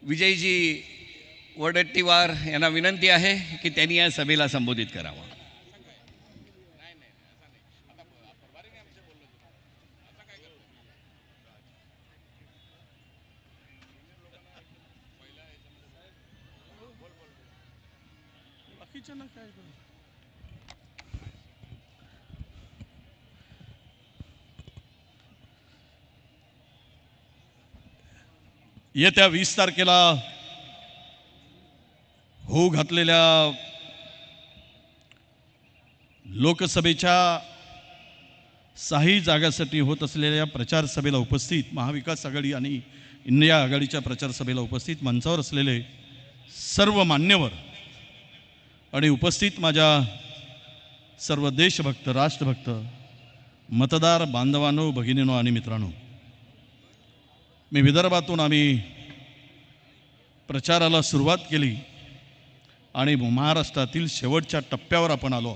विजयजी वडट्टीवार यांना विनंती आहे की त्यांनी या सभेला संबोधित करावं. येत्या 20 तारखेला होऊ घातलेल्या लोकसभेच्या 6 जागांसाठी होत असलेल्या प्रचार सभेला उपस्थित महाविकास आघाडी आणि इंडिया आघाडीच्या प्रचार सभेला उपस्थित मंचावर असलेले सर्व मान्यवर आणि उपस्थित माझ्या सर्व देशभक्त राष्ट्रभक्त मतदार बांधवांनो, भगिनींनो आणि मित्रांनो, मी विदर्भातून आम्ही प्रचाराला सुरुवात केली आणि महाराष्ट्रातील शेवटच्या टप्प्यावर आपण आलो.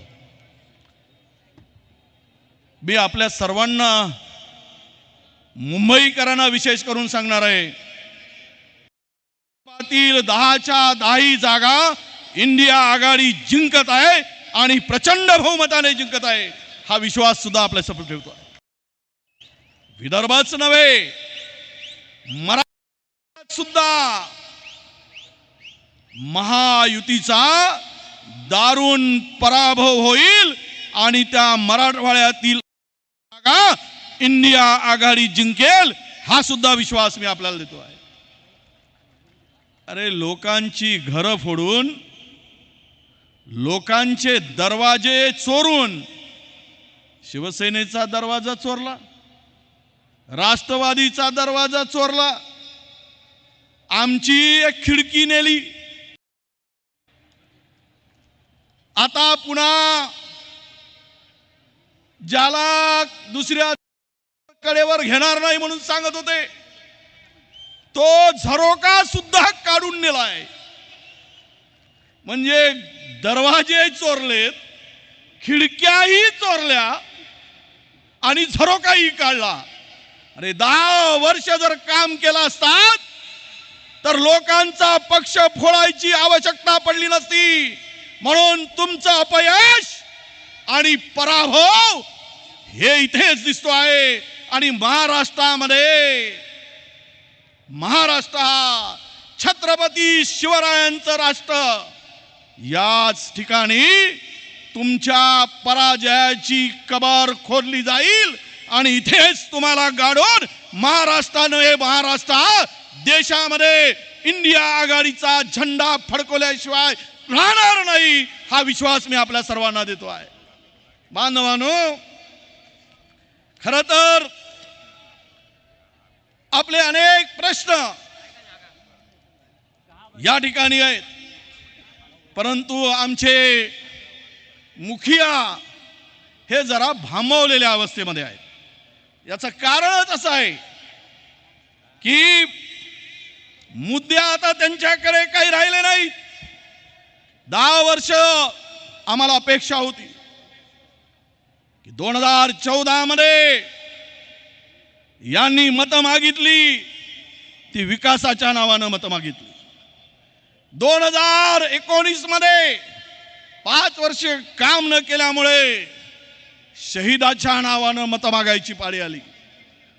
मी आपल्या सर्वांना मुंबईकरांना विशेष करून सांगणार आहे, 10च्या 10 जागा इंडिया आघाडी जिंकत आहे आणि प्रचंड बहुमताने जिंकत आहे. हा विश्वास सुद्धा आपल्यासमोर ठेवतो. विदर्भच नव्हे, मराठवाड्यात सुद्धा महायुतीचा दारुण पराभव होईल आणि त्या मराठवाड्यातील जागा इंडिया आघाडी जिंकेल, हा सुद्धा विश्वास मी आपल्याला देतो आहे. अरे, लोकांची घरं फोडून, लोकांचे दरवाजे चोरून शिवसेनेचा दरवाजा चोरला, राष्ट्रवादीचा दरवाजा चोरला, आमची एक खिडकी नेली. आता पुन्हा ज्याला दुसऱ्या कडेवर घेणार नाही म्हणून सांगत होते, तो झरोका सुद्धा काढून नेलाय. म्हणजे दरवाजे चोरलेत, खिडक्याही चोरल्या आणि झरोकाही काढला. अरे, 10 वर्ष जर काम केलं असतात तर लोकांचा पक्ष फोडायची आवश्यकता पडली नसती. म्हणून तुमचं अपयश आणि पराभव हे इथेच दिसतो आहे. आणि महाराष्ट्र हा छत्रपती शिवरायांचं राष्ट्र. याच ठिकाणी तुमच्या पराजयाची कबर खोदली जाईल आणि इथेच तुम्हाला गाडून महाराष्ट्र देशामध्ये इंडिया आघाडीचा झेंडा फडकवल्याशिवाय राहणार नाही. हा विश्वास मी आपल्या सर्वांना देतो आहे. बांधवांनो, खरं तर आपले अनेक प्रश्न या ठिकाणी आहेत, परंतु आमचे मुखिया हे जरा भांबवलेल्या अवस्थेमध्ये आहेत. याचं कारणच असं आहे की मुद्दे आता त्यांच्याकडे काही राहिले नाहीत. 10 वर्ष आम्हाला अपेक्षा होती की 2014 मध्ये यांनी मतं मागितली, ती विकासाच्या नावानं मतं मागितली. 2019 मध्ये 5 वर्ष काम न केल्यामुळे शहीदाच्या नावानं मतं मागायची पाळी आली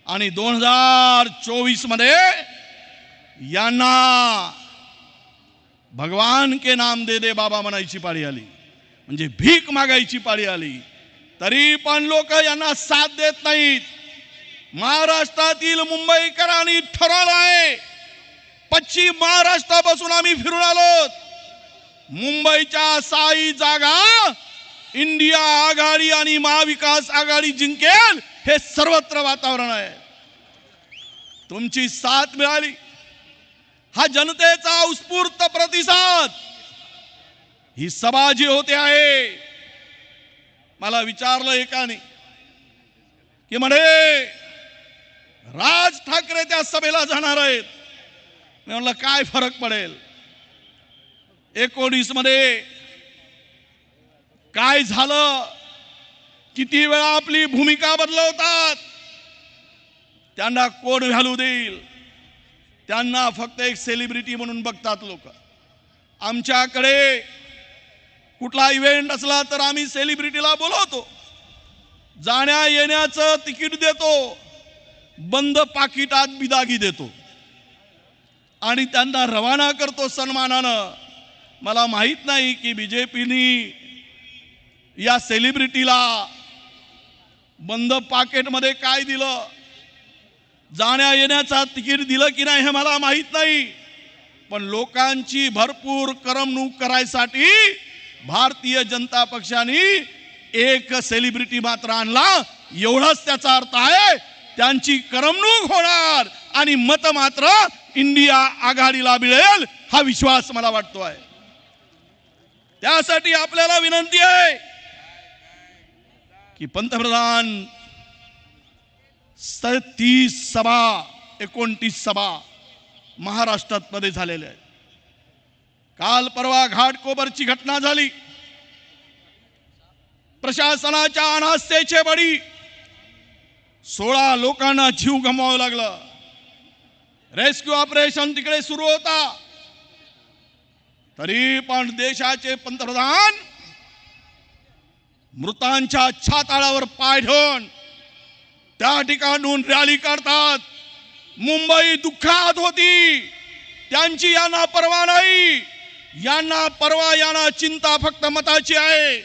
आणि 2024 मध्ये यांना भगवान के नाम दे दे बाबा म्हणायची पाळी आली. म्हणजे भीक मागायची पाळी आली. तरी पण लोक यांना साथ देत नाहीत. महाराष्ट्रातील मुंबईकरांनी ठरवलं आहे, पश्चिम महाराष्ट्रापासून आम्ही फिरून आलो, मुंबईच्या 6 जागा इंडिया आघाडी आणि महाविकास आघाडी जिंकेल, हे सर्वत्र वातावरण आहे. तुमची साथ मिळाली, हा जनतेचा उत्स्फूर्त प्रतिसाद. ही सभा जी होते आहे, मला विचारलं एकाने की म्हणे राज ठाकरे त्या सभेला जाणार आहेत. मी म्हणलं काय फरक पडेल, 19 मध्ये काय झालं, किती वेळा आपली भूमिका बदलवतात, त्यांना कोण व्हॅल्यू देईल. त्यांना फक्त एक सेलिब्रिटी म्हणून बघतात लोक. आमच्याकडे कुठला इव्हेंट असला तर आम्ही सेलिब्रिटीला बोलवतो, जाण्या येण्याचं तिकीट देतो, बंद पाकिटात बिदागी देतो आणि त्यांना रवाना करतो सन्मानानं. मला माहित नाही की बीजेपीनी या सेलिब्रिटीला बंद पाकिटमध्ये काय दिलं, जाण्या येण्याचा तिकीट दिलं की नाही हे मला माहित नाही, पण लोकांची भरपूर करमणूक करायसाठी भारतीय जनता पक्षाने एक सेलिब्रिटी मात्र आणला. एवढाच त्याचा अर्थ आहे. त्यांची करमणूक होणार आणि मत मात्र इंडिया आघाडीला मिळेल हा विश्वास मला वाटतो आहे. त्यासाठी आपल्याला विनंती आहे की पंतप्रधान 30 सभा 29 सभा महाराष्ट्रात मध्ये झालेल्या आहेत. काल परवा घाटकोपरची घटना झाली. प्रशासनाच्या अनास्थेचे बळी 16 लोकांना जीव गमवावा लागला. रेस्क्यू ऑपरेशन तिकडे सुरू होता, तरी पण देशाचे पंतप्रधान मृतांच्या छाताळावर पाय ठेवून त्या ठिकाणून रॅली काढतात. मुंबई दुःखात होती. त्यांची यांना पर्वा नाही. यांना पर्वा, यांना चिंता फक्त मताची आहे.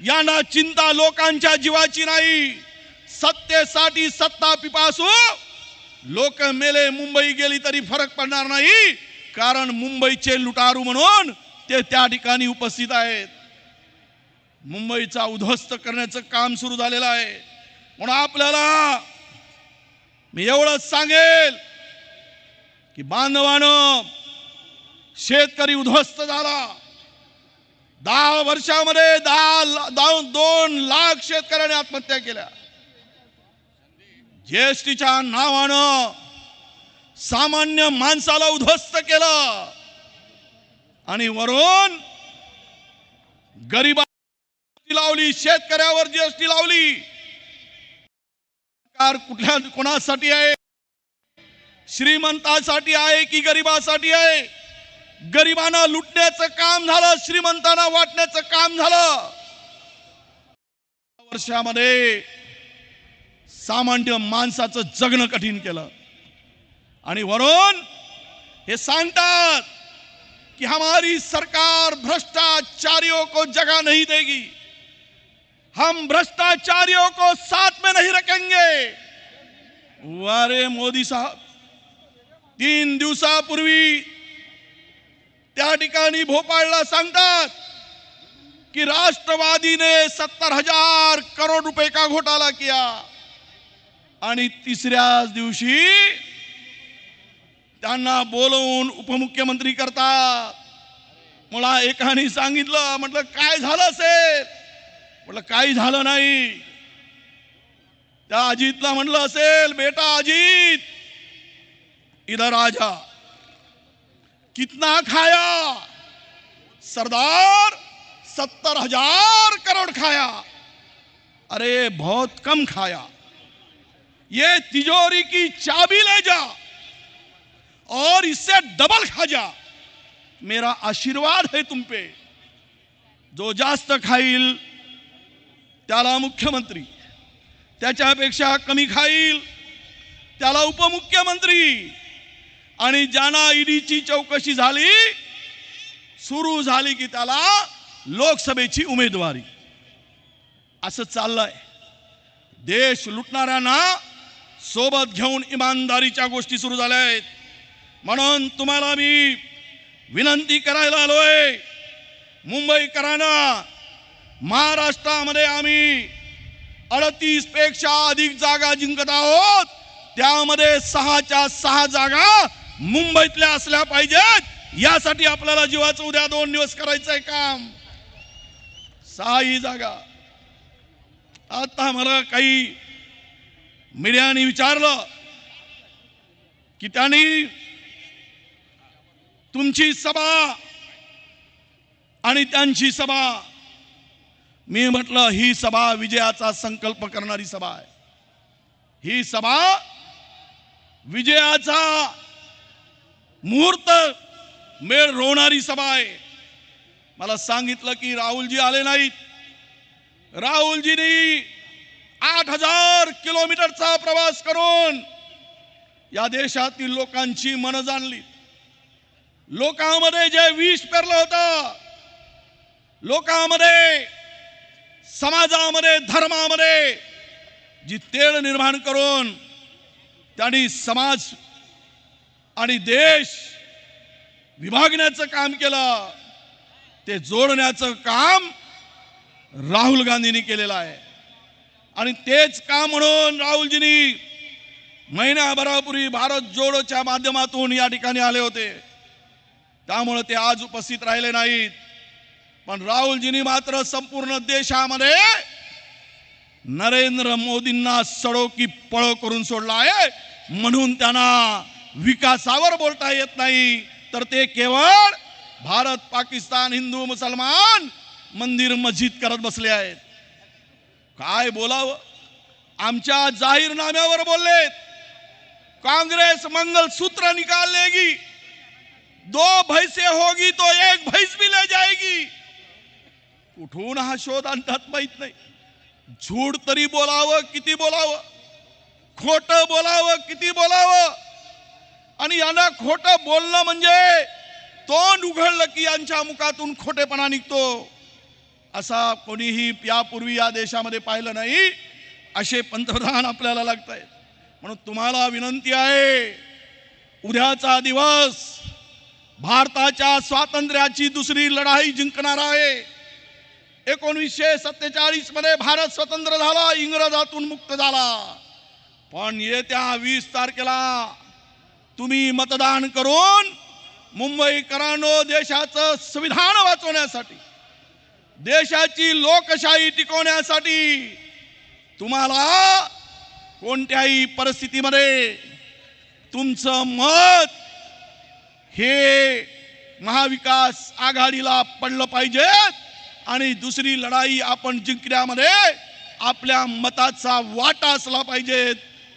यांना चिंता लोकांच्या जीवाची नाही. सत्तेसाठी सत्ता पिपासू लोक मेले, मुंबई गेली तरी फरक पडणार नाही, कारण मुंबईचे लुटारू म्हणून ते त्या ठिकाणी उपस्थित आहेत. मुंबईचा उद्ध्वस्त करण्याचं काम सुरू झालेलं आहे. म्हणून आपल्याला मी एवढंच सांगेल की बांधवानं, शेतकरी उद्ध्वस्त झाला. 10 वर्षामध्ये 2 लाख शेतकऱ्यांनी आत्महत्या केल्या. जीएसटीच्या नावानं सामान्य माणसाला उद्ध्वस्त केलं आणि वरून गरिबांवर लावली, शेतकऱ्यावर जीएसटी लावली. कुठल्या कोणासाठी आहे? श्रीमंतासाठी आहे की गरिबासाठी आहे? गरिबांना लुटण्याचं काम झालं, श्रीमंतांना वाटण्याचं काम झालं. वर्षामध्ये सामान्य माणसाचं जगणं कठीण केलं आणि वरून हे सांगतात कि हमारी सरकार भ्रष्टाचारियों को जगह नहीं देगी, हम भ्रष्टाचारियों को साथ में नहीं रखेंगे. वारे मोदी साहब, 3 दिवसापूर्वी त्या ठिकाणी भोपाळला सांगतात कि राष्ट्रवादी ने 70,000 करोड़ रुपए का घोटाला किया आणि तिसऱ्याच दिवशी त्यांना बोलवून उपमुख्यमंत्री करतात. मला एकाने सांगितलं, म्हटलं काय झालं असेल? म्हटलं काही झालं नाही. त्या अजितला म्हटलं असेल, बेटा अजित इधर आ जा. कितना खाया? सरदार 70,000 करोड़ खाया. अरे बहुत कम खाया, ये तिजोरी की चाबी ले जा और इससे डबल खा जा. मेरा आशीर्वाद है तुम पे. जो जास्त खाईल त्याला मुख्यमंत्री, त्याच्यापेक्षा कमी खाईल त्याला उपमुख्यमंत्री, आणि ज्यांना ईडीची चौकशी झाली सुरू झाली की त्याला लोकसभेची उमेदवारी. असं चाललंय. देश लुटणाऱ्यांना सोबत घेऊन इमानदारीच्या गोष्टी सुरू झाल्या आहेत. म्हणून तुम्हाला मी विनंती करायला आलोय, मुंबईकरांना, महाराष्ट्रामध्ये आम्ही 38 पेक्षा अधिक जागा जिंकत आहोत. त्यामध्ये 6च्या 6 जागा मुंबईतल्या असल्या पाहिजेत. यासाठी आपल्याला जीवाचं उद्या 2 दिवस करायचंय काम. 6 जागा. आता मला काही मीडियाने विचारलं की त्यांनी तुमची सभा आणि त्यांची सभा. मी म्हटलं ही सभा विजयाचा संकल्प करणारी सभा आहे. ही सभा विजयाचा मुहूर्त मेळ रोवणारी सभा आहे. मला सांगितलं की राहुलजी आले नाहीत. राहुलजींनी 8,000 किलोमीटरचा प्रवास करून या देशातील लोकांची मनं जाणली. लोकांमध्ये जे विष पेरलं होतं, लोकांमध्ये, समाजामध्ये, धर्मामध्ये जी तेढ निर्माण करून त्यांनी समाज आणि देश विभागण्याचं काम केलं, ते जोडण्याचं काम राहुल गांधींनी केलेलं आहे. आणि तेच काम म्हणून राहुलजींनी महिन्याभरापूर्वी भारत जोडोच्या माध्यमातून या ठिकाणी आले होते. त्यामुळे ते आज उपस्थित राहिले नाहीत. पण राहुलजींनी मात्र संपूर्ण देशामध्ये नरेंद्र मोदींना सडो की पळो करून सोडला आहे. म्हणून त्यांना विकासावर बोलता येत नाही, तर ते केवळ भारत पाकिस्तान हिंदू मुसलमान मंदिर मस्जिद करत बसले आहेत. काय बोलावं? आमच्या जाहीरनाम्यावर बोललेत, कांग्रेस मंगलसूत्र निकाल लेगी, 2 भैंसे होगी तो 1 भैंस भी ले जाएगी. कुठून हा शोध आणतात माहित नाही. झूड तरी बोलावं किती बोलावं, खोट बोलावं किती बोलावं. आणि यांना खोटं बोलणं म्हणजे तोंड उघडलं की यांच्या मुखातून खोटेपणा निघतो. असा कोणीही यापूर्वी या देशामध्ये पाहिलं नाही. असे पंतप्रधान आपल्याला लागत आहेत. म्हणून तुम्हाला विनंती आहे, उद्याचा दिवस भारताच्या स्वातंत्र्याची दुसरी लढाई जिंकणार आहे. 1947 मध्ये भारत स्वतंत्र झाला, इंग्रजातून मुक्त झाला. पण येत्या 20 तारखेला तुम्ही मतदान करून मुंबईकरांनो, देशाचं संविधान वाचवण्यासाठी, देशाची लोकशाही टिकवण्यासाठी तुम्हाला कोणत्याही परिस्थितीमध्ये तुमचं मत हे महाविकास आघाडीला पडलं पाहिजे. आणि दुसरी लढाई आपण जिंकण्यामध्ये आपल्या मताचा वाटा असला पाहिजे,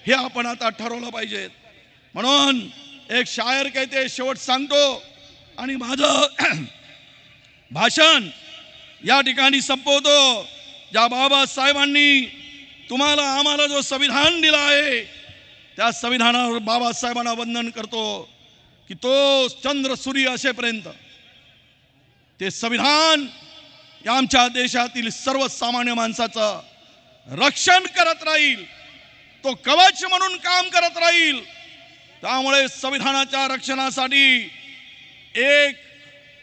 हे आपण आता ठरवलं पाहिजे. म्हणून एक शायर कहते, शेवट सांगतो आणि माझं भाषण या ठिकाणी संपवतो. ज्या बाबासाहेबांनी तुम्हाला आम्हाला जो संविधान दिला आहे, त्या संविधानावर बाबासाहेबांना वंदन करतो की तो चंद्र सूर्य असेपर्यंत ते संविधान या आमच्या देशातील सर्वसामान्य माणसाचं रक्षण करत राहील, तो कवच म्हणून काम करत राहील. त्यामुळे संविधानाच्या रक्षणासाठी एक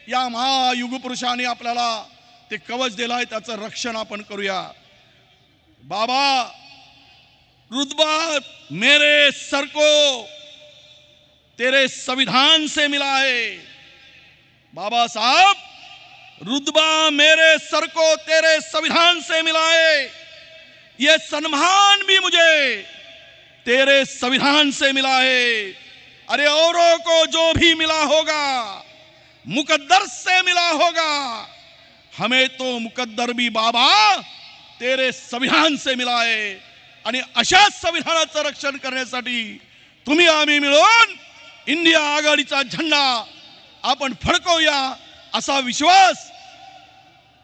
या महायुगपुरुषांनी आपल्याला ते कवच दिलाय, त्याचं रक्षण आपण करूया. बाबा, रुतबा मेरे सर को तेरे संविधान से मिला है. बाबा साहब, रुतबा मेरे सर को तेरे संविधान से मिला है. ये सम्मान भी मुझे तेरे संविधान से मिला है. अरे औरों को जो भी मिला होगा मुकद्दर से मिला होगा, हमें तो मुकद्दर भी बाबा तेरे संविधान से मिला है. आणि अशा संविधानाचं रक्षण करण्यासाठी तुम्ही आम्ही मिळून इंडिया आघाडीचा झेंडा आपण फडकवूया, असा विश्वास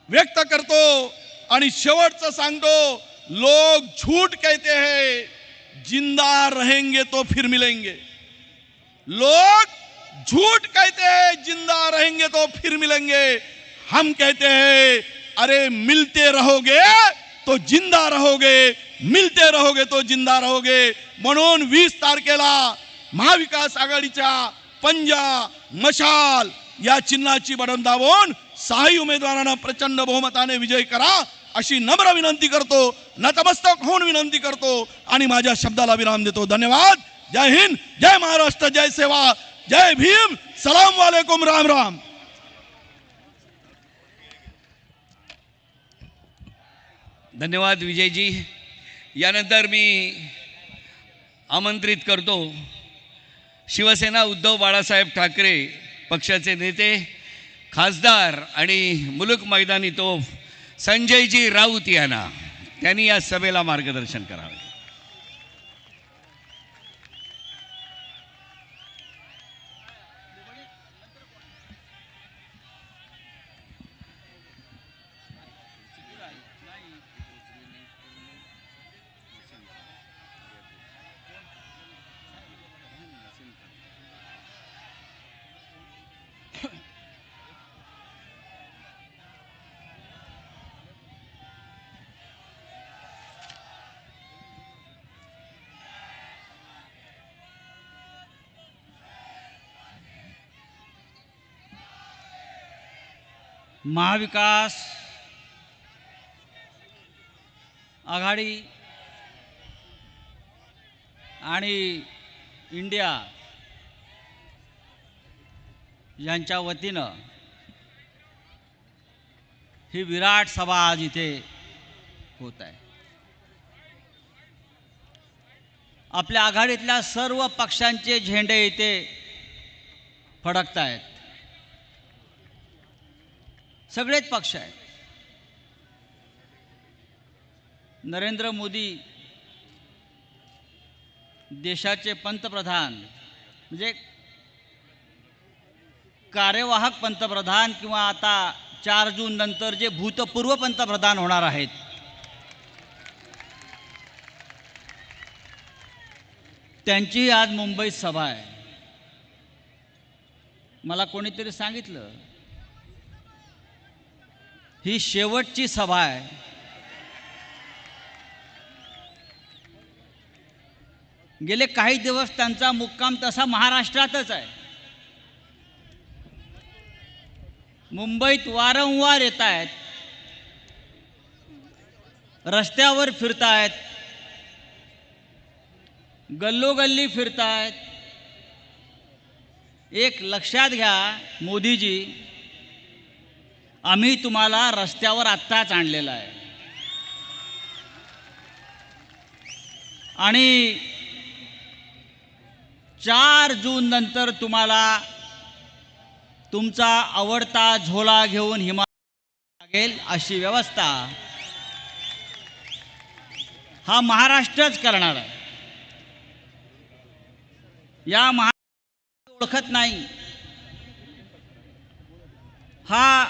व्यक्त करतो. आणि शेवटचं सांगतो, लोग झूठ कहते हैं, जिंदा रहेंगे तो फिर मिलेंगे. लोग झूठ कहते हैं, जिंदा रहेंगे तो फिर मिलेंगे. हम कहते हैं, अरे मिलते रहोगे तो जिंदा रहोगे, मिलते रहोगे तो जिंदा रहोगे. म्हणून 20 तारखेला महाविकास आघाडीच्या पंजा मशाल या चिन्हाची बटन दाबून 6 उमेदवारांना प्रचंड बहुमताने विजय करा, अशी नम्र विनंती करतो, नतमस्तक होऊन विनंती करतो आणि माझ्या शब्दाला विराम देतो. धन्यवाद. जय हिंद, जय महाराष्ट्र, जय सेवा, जय भीम, सलाम वालेकुम, राम राम. धन्यवाद विजयजी. यानंतर मी आमंत्रित करतो शिवसेना उद्धव बाळासाहेब ठाकरे पक्षाचे नेते, खासदार आणि मुलुक मैदानी तोफ संजयजी राऊत यांना. त्यांनी या सभेला मार्गदर्शन करावे. महाविकास आघाडी आणि इंडिया यांच्या वतीनं ही विराट सभा आज इथे होत आहे. आपल्या आघाडीतल्या सर्व पक्षांचे झेंडे इथे फडकत आहेत. सगळेच पक्ष आहेत. नरेंद्र मोदी देशाचे पंतप्रधान म्हणजे कार्यवाहक पंतप्रधान किंवा आता 4 जून नंतर जे भूतपूर्व पंतप्रधान होणार आहेत त्यांची आज मुंबईत सभा आहे. मला कोणीतरी सांगितलं ही शेवटची सभा आहे. गेले काही दिवस त्यांचा मुक्काम तसा महाराष्ट्रातच आहे. मुंबईत वारंवार येत आहेत, रस्त्यावर फिरतायत, गल्लोगल्ली फिरतायत. एक लक्षात घ्या मोदीजी, आम्ही तुम्हाला रस्त्यावर आत्ताच आणलेलं आहे आणि 4 जून नंतर तुम्हाला तुमचा आवडता झोला घेऊन हिमालयात लागेल अशी व्यवस्था हा महाराष्ट्रच करणार आहे. या महाराष्ट्र ओळखत नाही. हा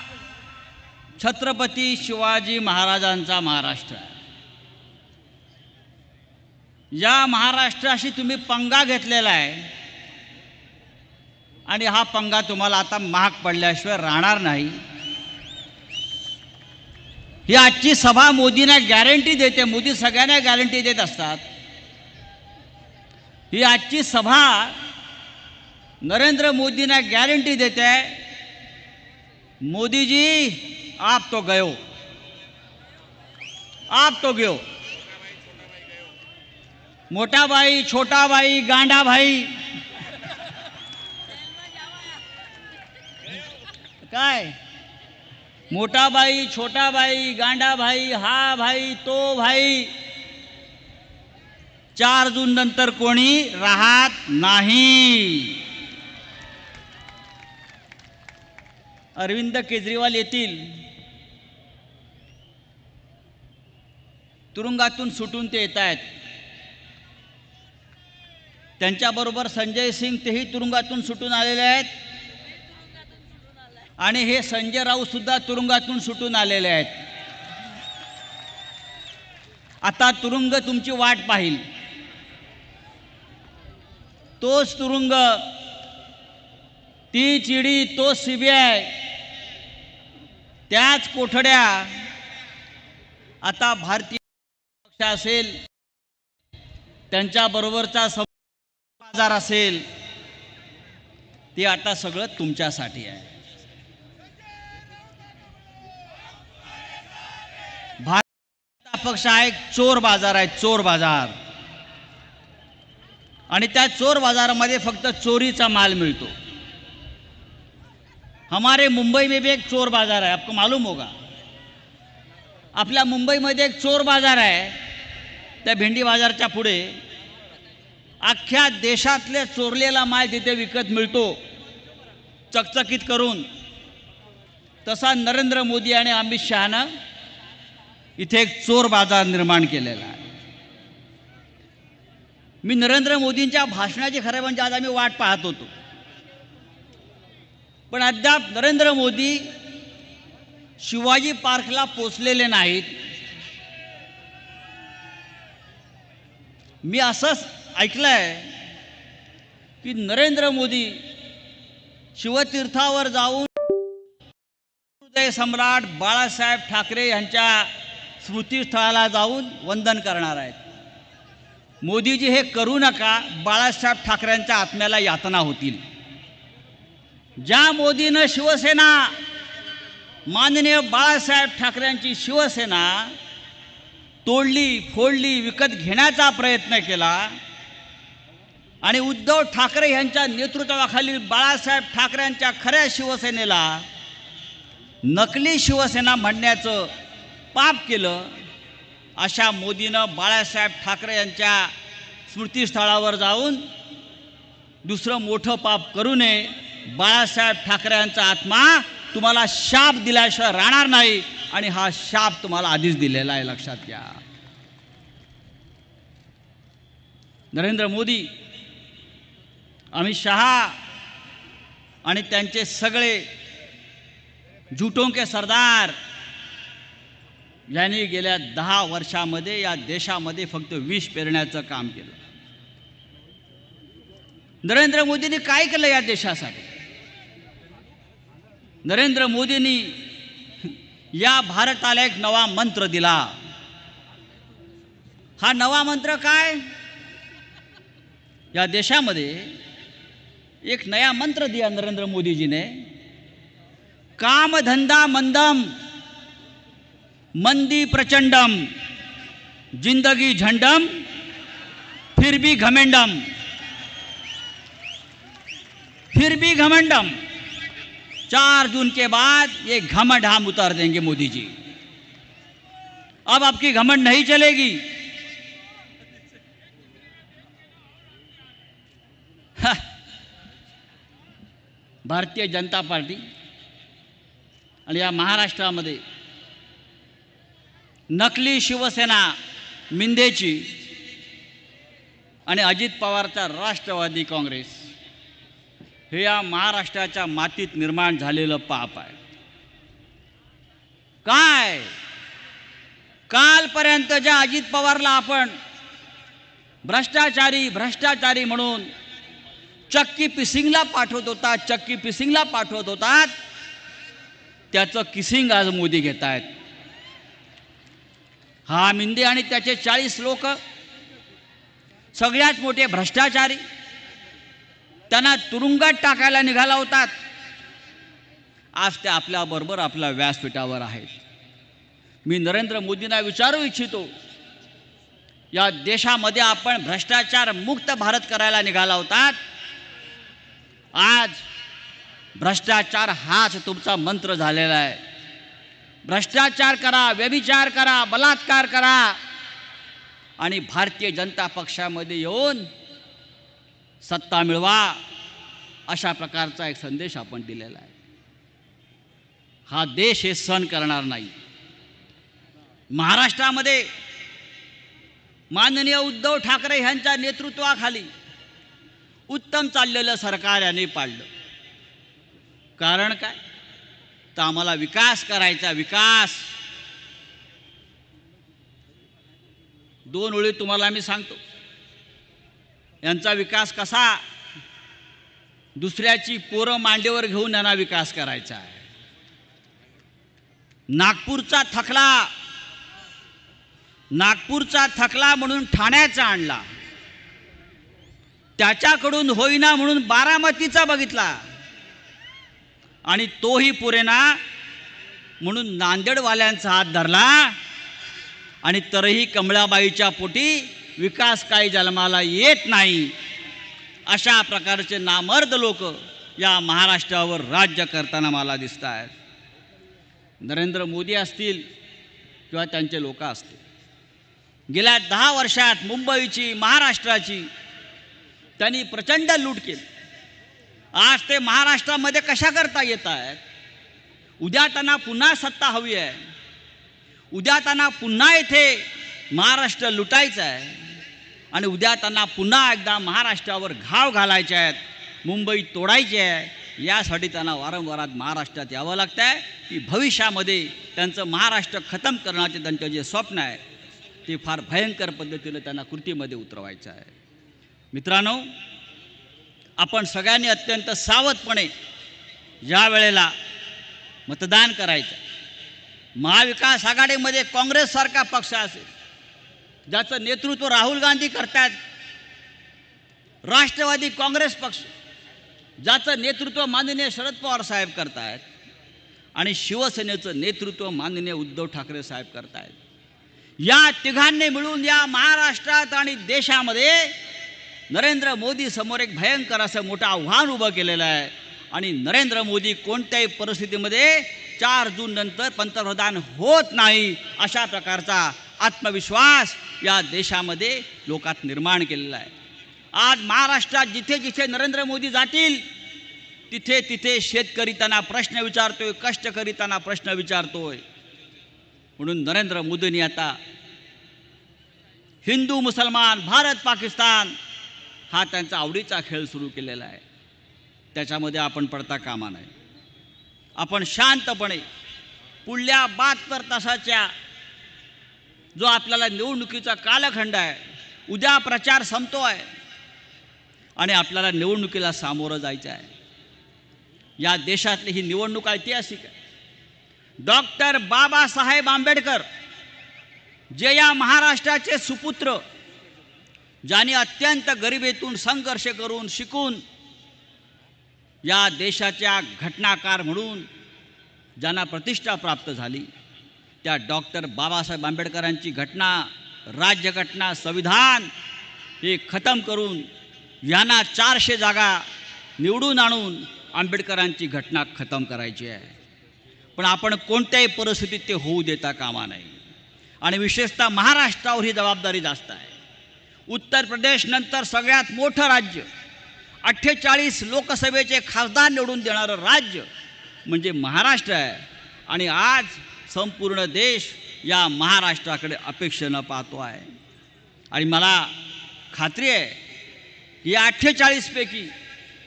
छत्रपती शिवाजी महाराजांचा महाराष्ट्र आहे. या महाराष्ट्राशी तुम्ही पंगा घेतलेला आहे आणि हा पंगा तुम्हाला आता महाग पडल्याशिवाय राहणार नाही. ही आजची सभा मोदींना गॅरंटी देते. मोदी सगळ्यांना गॅरंटी देत असतात. ही आजची सभा नरेंद्र मोदींना गॅरंटी देते, मोदी जी आप तो गयो, आप तो गयो. मोटा भाई, छोटा भाई, गांडा भाई, काय मोटा भाई, छोटा भाई, गांडा भाई, हा भाई, तो भाई. 4 जून नंतर कोणी राहत नाही. अरविंद केजरीवाल येतील. तुरुंगातून सुटून ते येत आहेत. त्यांच्याबरोबर संजय सिंग तेही तुरुंगातून सुटून आलेले आहेत आणि हे संजय राऊत सुद्धा तुरुंगातून सुटून आलेले आहेत. आता तुरुंग तुमची वाट पाहिल. तोच तुरुंग, तीच ईडी, तोच सीबीआय, त्याच कोठड्या आता भारतीय पक्ष असेल, त्यांच्याबरोबरचा बाजार असेल, ते आता सगळं तुमच्यासाठी आहे. भारत पक्ष हा एक चोर बाजार आहे, चोर बाजार. आणि त्या चोर बाजारामध्ये फक्त चोरीचा माल मिळतो. हमारे मुंबई में भी एक चोर बाजार है, आपको मालूम होगा. आपल्या मुंबईमध्ये एक चोर बाजार आहे. त्या भेंडी बाजारच्या पुढे अख्ख्या देशातले चोरलेला माल तिथे विकत मिळतो चकचकीत करून. तसा नरेंद्र मोदी आणि अमित शहानं इथे एक चोर बाजार निर्माण केलेला आहे. मी नरेंद्र मोदींच्या भाषणाची खरं म्हणजे आज आम्ही वाट पाहत होतो, पण अद्याप नरेंद्र मोदी शिवाजी पार्कला पोचलेले नाहीत. मी असंच ऐकलंय की नरेंद्र मोदी शिवतीर्थावर जाऊन हृदय सम्राट बाळासाहेब ठाकरे यांच्या स्मृतीस्थळाला जाऊन वंदन करणार आहेत. मोदीजी हे करू नका, बाळासाहेब ठाकरेंच्या आत्म्याला यातना होतील. ज्या मोदीनं शिवसेना माननीय बाळासाहेब ठाकरेंची शिवसेना तोडली फोडली विकत घेण्याचा प्रयत्न केला आणि उद्धव ठाकरे यांच्या नेतृत्वाखालील बाळासाहेब ठाकरेंच्या खऱ्या शिवसेनेला नकली शिवसेना म्हणण्याचं पाप केलं. अशा मोदीनं बाळासाहेब ठाकरे यांच्या स्मृतीस्थळावर जाऊन दुसरं मोठं पाप करू नये. बाळासाहेब ठाकरे यांचा आत्मा तुम्हाला शाप दिल्याशिवाय राहणार नाही आणि हा शाप तुम्हाला आधीच दिलेला आहे, लक्षात घ्या. नरेंद्र मोदी, अमित शहा आणि त्यांचे सगळे झुटों के सरदार यांनी गेल्या 10 वर्षामध्ये या देशामध्ये फक्त विष पेरण्याचं काम केलं. नरेंद्र मोदींनी काय केलं या देशासाठी? नरेंद्र मोदींनी या भारताला एक नवा मंत्र दिला. हा नवा मंत्र काय? या देशामध्ये एक नया मंत्र दिया नरेंद्र मोदी जी ने. काम धंधा मंदम मंदी प्रचंडम जिंदगी झंडम फिर भी घमेंडम. फिर भी घमंडम. 4 जून के बाद ये घमंड हम उतार देंगे मोदी जी. अब आपकी घमंड नहीं चलेगी. भारतीय जनता पार्टी आणि या महाराष्ट्रामध्ये नकली शिवसेना मिंदेची आणि अजित पवारचा राष्ट्रवादी काँग्रेस हे या महाराष्ट्राच्या मातीत निर्माण झालेलं पाप आहे. काय कालपर्यंत ज्या अजित पवारला आपण भ्रष्टाचारी म्हणून चक्की पिसिंगला पाठवत होतात त्याचं किसिंग आज मोदी घेत आहेत. हा मिंदे आणि त्याचे 40 लोक सगळ्यात मोठे भ्रष्टाचारी, त्यांना तुरुंगात टाकायला निघाला होतात. आज ते आपल्याबरोबर आपल्या व्यासपीठावर आहेत. मी नरेंद्र मोदींना विचारू इच्छितो, या देशामध्ये आपण भ्रष्टाचार मुक्त भारत करायला निघाला होतात. आज भ्रष्टाचार हाच तुमचा मंत्र झालेला आहे. भ्रष्टाचार करा, व्यभिचार करा, बलात्कार करा आणि भारतीय जनता पक्षामध्ये येऊन सत्ता मिळवा, अशा प्रकारचा एक संदेश आपण दिलेला आहे. हा देश हे सहन करणार नाही. महाराष्ट्रामध्ये माननीय उद्धव ठाकरे यांच्या नेतृत्वाखाली उत्तम चाललेलं सरकार यांनी पाडलं. कारण काय? तर आम्हाला विकास करायचा. विकास 2 ओळी तुम्हाला मी सांगतो. यांचा विकास कसा? दुसऱ्याची पोरं मांडीवर घेऊन यांना विकास करायचा आहे. नागपूरचा थकला म्हणून ठाण्याचा आणला. त्याच्याकडून होईना म्हणून बारामतीचा बघितला आणि तोही पुरेना म्हणून नांदेडवाल्यांचा हात धरला. आणि तरीही कमळाबाईच्या पोटी विकास काही जन्माला येत नाही. अशा प्रकारचे नामर्द लोक या महाराष्ट्रावर राज्य करताना मला दिसत आहेत. नरेंद्र मोदी असतील किंवा त्यांचे लोक असतील, गेल्या 10 वर्षात मुंबईची, महाराष्ट्राची त्यांनी प्रचंड लूट केली. आज ते महाराष्ट्रामध्ये कशा करता येत आहेत? उद्या त्यांना पुन्हा सत्ता हवी आहे. उद्या त्यांना पुन्हा इथे महाराष्ट्र लुटायचं आहे आणि उद्या त्यांना पुन्हा एकदा महाराष्ट्रावर घाव घालायचे आहेत, मुंबई तोडायची आहे. यासाठी त्यांना वारंवार महाराष्ट्रात यावं लागतं आहे की भविष्यामध्ये त्यांचं महाराष्ट्र खतम करण्याचे त्यांचं जे स्वप्न आहे ते फार भयंकर पद्धतीने त्यांना कृतीमध्ये उतरवायचं आहे. मित्रांनो, आपण सगळ्यांनी अत्यंत सावधपणे या वेळेला मतदान करायचं. महाविकास आघाडीमध्ये काँग्रेससारखा पक्ष असेल ज्याचं नेतृत्व राहुल गांधी करतात, राष्ट्रवादी काँग्रेस पक्ष ज्याचं नेतृत्व माननीय शरद पवार साहेब करतात, आणि शिवसेनेचं नेतृत्व माननीय उद्धव ठाकरे साहेब करतायत. या तिघांनी मिळून या महाराष्ट्रात आणि देशामध्ये नरेंद्र मोदी समोर एक भयंकर असं मोठं आव्हान उभं केलेलं आहे. आणि नरेंद्र मोदी कोणत्याही परिस्थितीमध्ये 4 जून नंतर पंतप्रधान होत नाही अशा प्रकारचा आत्मविश्वास या देशामध्ये लोकात निर्माण केलेला आहे. आज महाराष्ट्रात जिथे जिथे नरेंद्र मोदी जातील तिथे तिथे शेतकरी त्यांना प्रश्न विचारतोय, कष्टकरी त्यांना प्रश्न विचारतोय. म्हणून नरेंद्र मोदींनी आता हिंदू मुसलमान, भारत पाकिस्तान हा त्यांचा आवडीचा खेळ सुरू केलेला आहे. त्याच्यामध्ये आपण पडता कामा नये. आपण शांतपणे पुढल्या 72 तासाच्या जो आपल्याला निवडणुकीचा कालखंड आहे, उद्या प्रचार संपतोय आणि आपल्याला निवडणुकीला सामोरं जायचं आहे. या देशातली ही निवडणूक ऐतिहासिक आहे. डॉक्टर बाबासाहेब आंबेडकर जे या महाराष्ट्राचे सुपुत्र, ज्यांनी अत्यंत गरिबीतून संघर्ष करून शिकून या देशाच्या घटनाकार म्हणून ज्यांना प्रतिष्ठा प्राप्त झाली, त्या डॉक्टर बाबासाहेब आंबेडकरांची घटना, राज्यघटना, संविधान हे खतम करून यांना 400 जागा निवडून आणून आंबेडकरांची घटना खतम करायची आहे. पण आपण कोणत्याही परिस्थितीत ते होऊ देता कामा नये. आणि विशेषतः महाराष्ट्रावर ही जबाबदारी जास्त आहे. उत्तर प्रदेश नंतर सगळ्यात मोठं राज्य, 48 लोकसभेचे खासदार निवडून देणारं राज्य म्हणजे महाराष्ट्र आहे. आणि आज संपूर्ण देश या महाराष्ट्राकडे अपेक्षेनं पाहतो आहे. आणि मला खात्री आहे की या 48 पैकी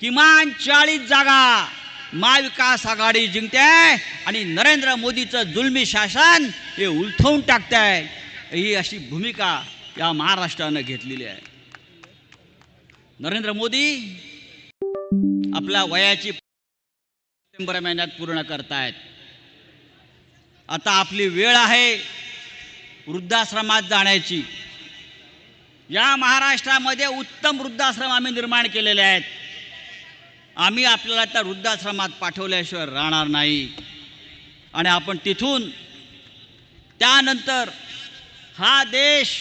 किमान 40 जागा महाविकास आघाडी जिंकते आहे आणि नरेंद्र मोदीचं जुलमी शासन हे उलथवून टाकते आहे. ही अशी भूमिका या महाराष्ट्रानं घेतलेली आहे. नरेंद्र मोदी आपल्या वयाची सप्टेंबर महिन्यात पूर्ण करतायत. आता आपली वेळ आहे वृद्धाश्रमात जाण्याची. या महाराष्ट्रामध्ये उत्तम वृद्धाश्रम आम्ही निर्माण केलेले आहेत. आम्ही आपल्याला त्या वृद्धाश्रमात पाठवल्याशिवाय राहणार नाही. आणि आपण तिथून त्यानंतर हा देश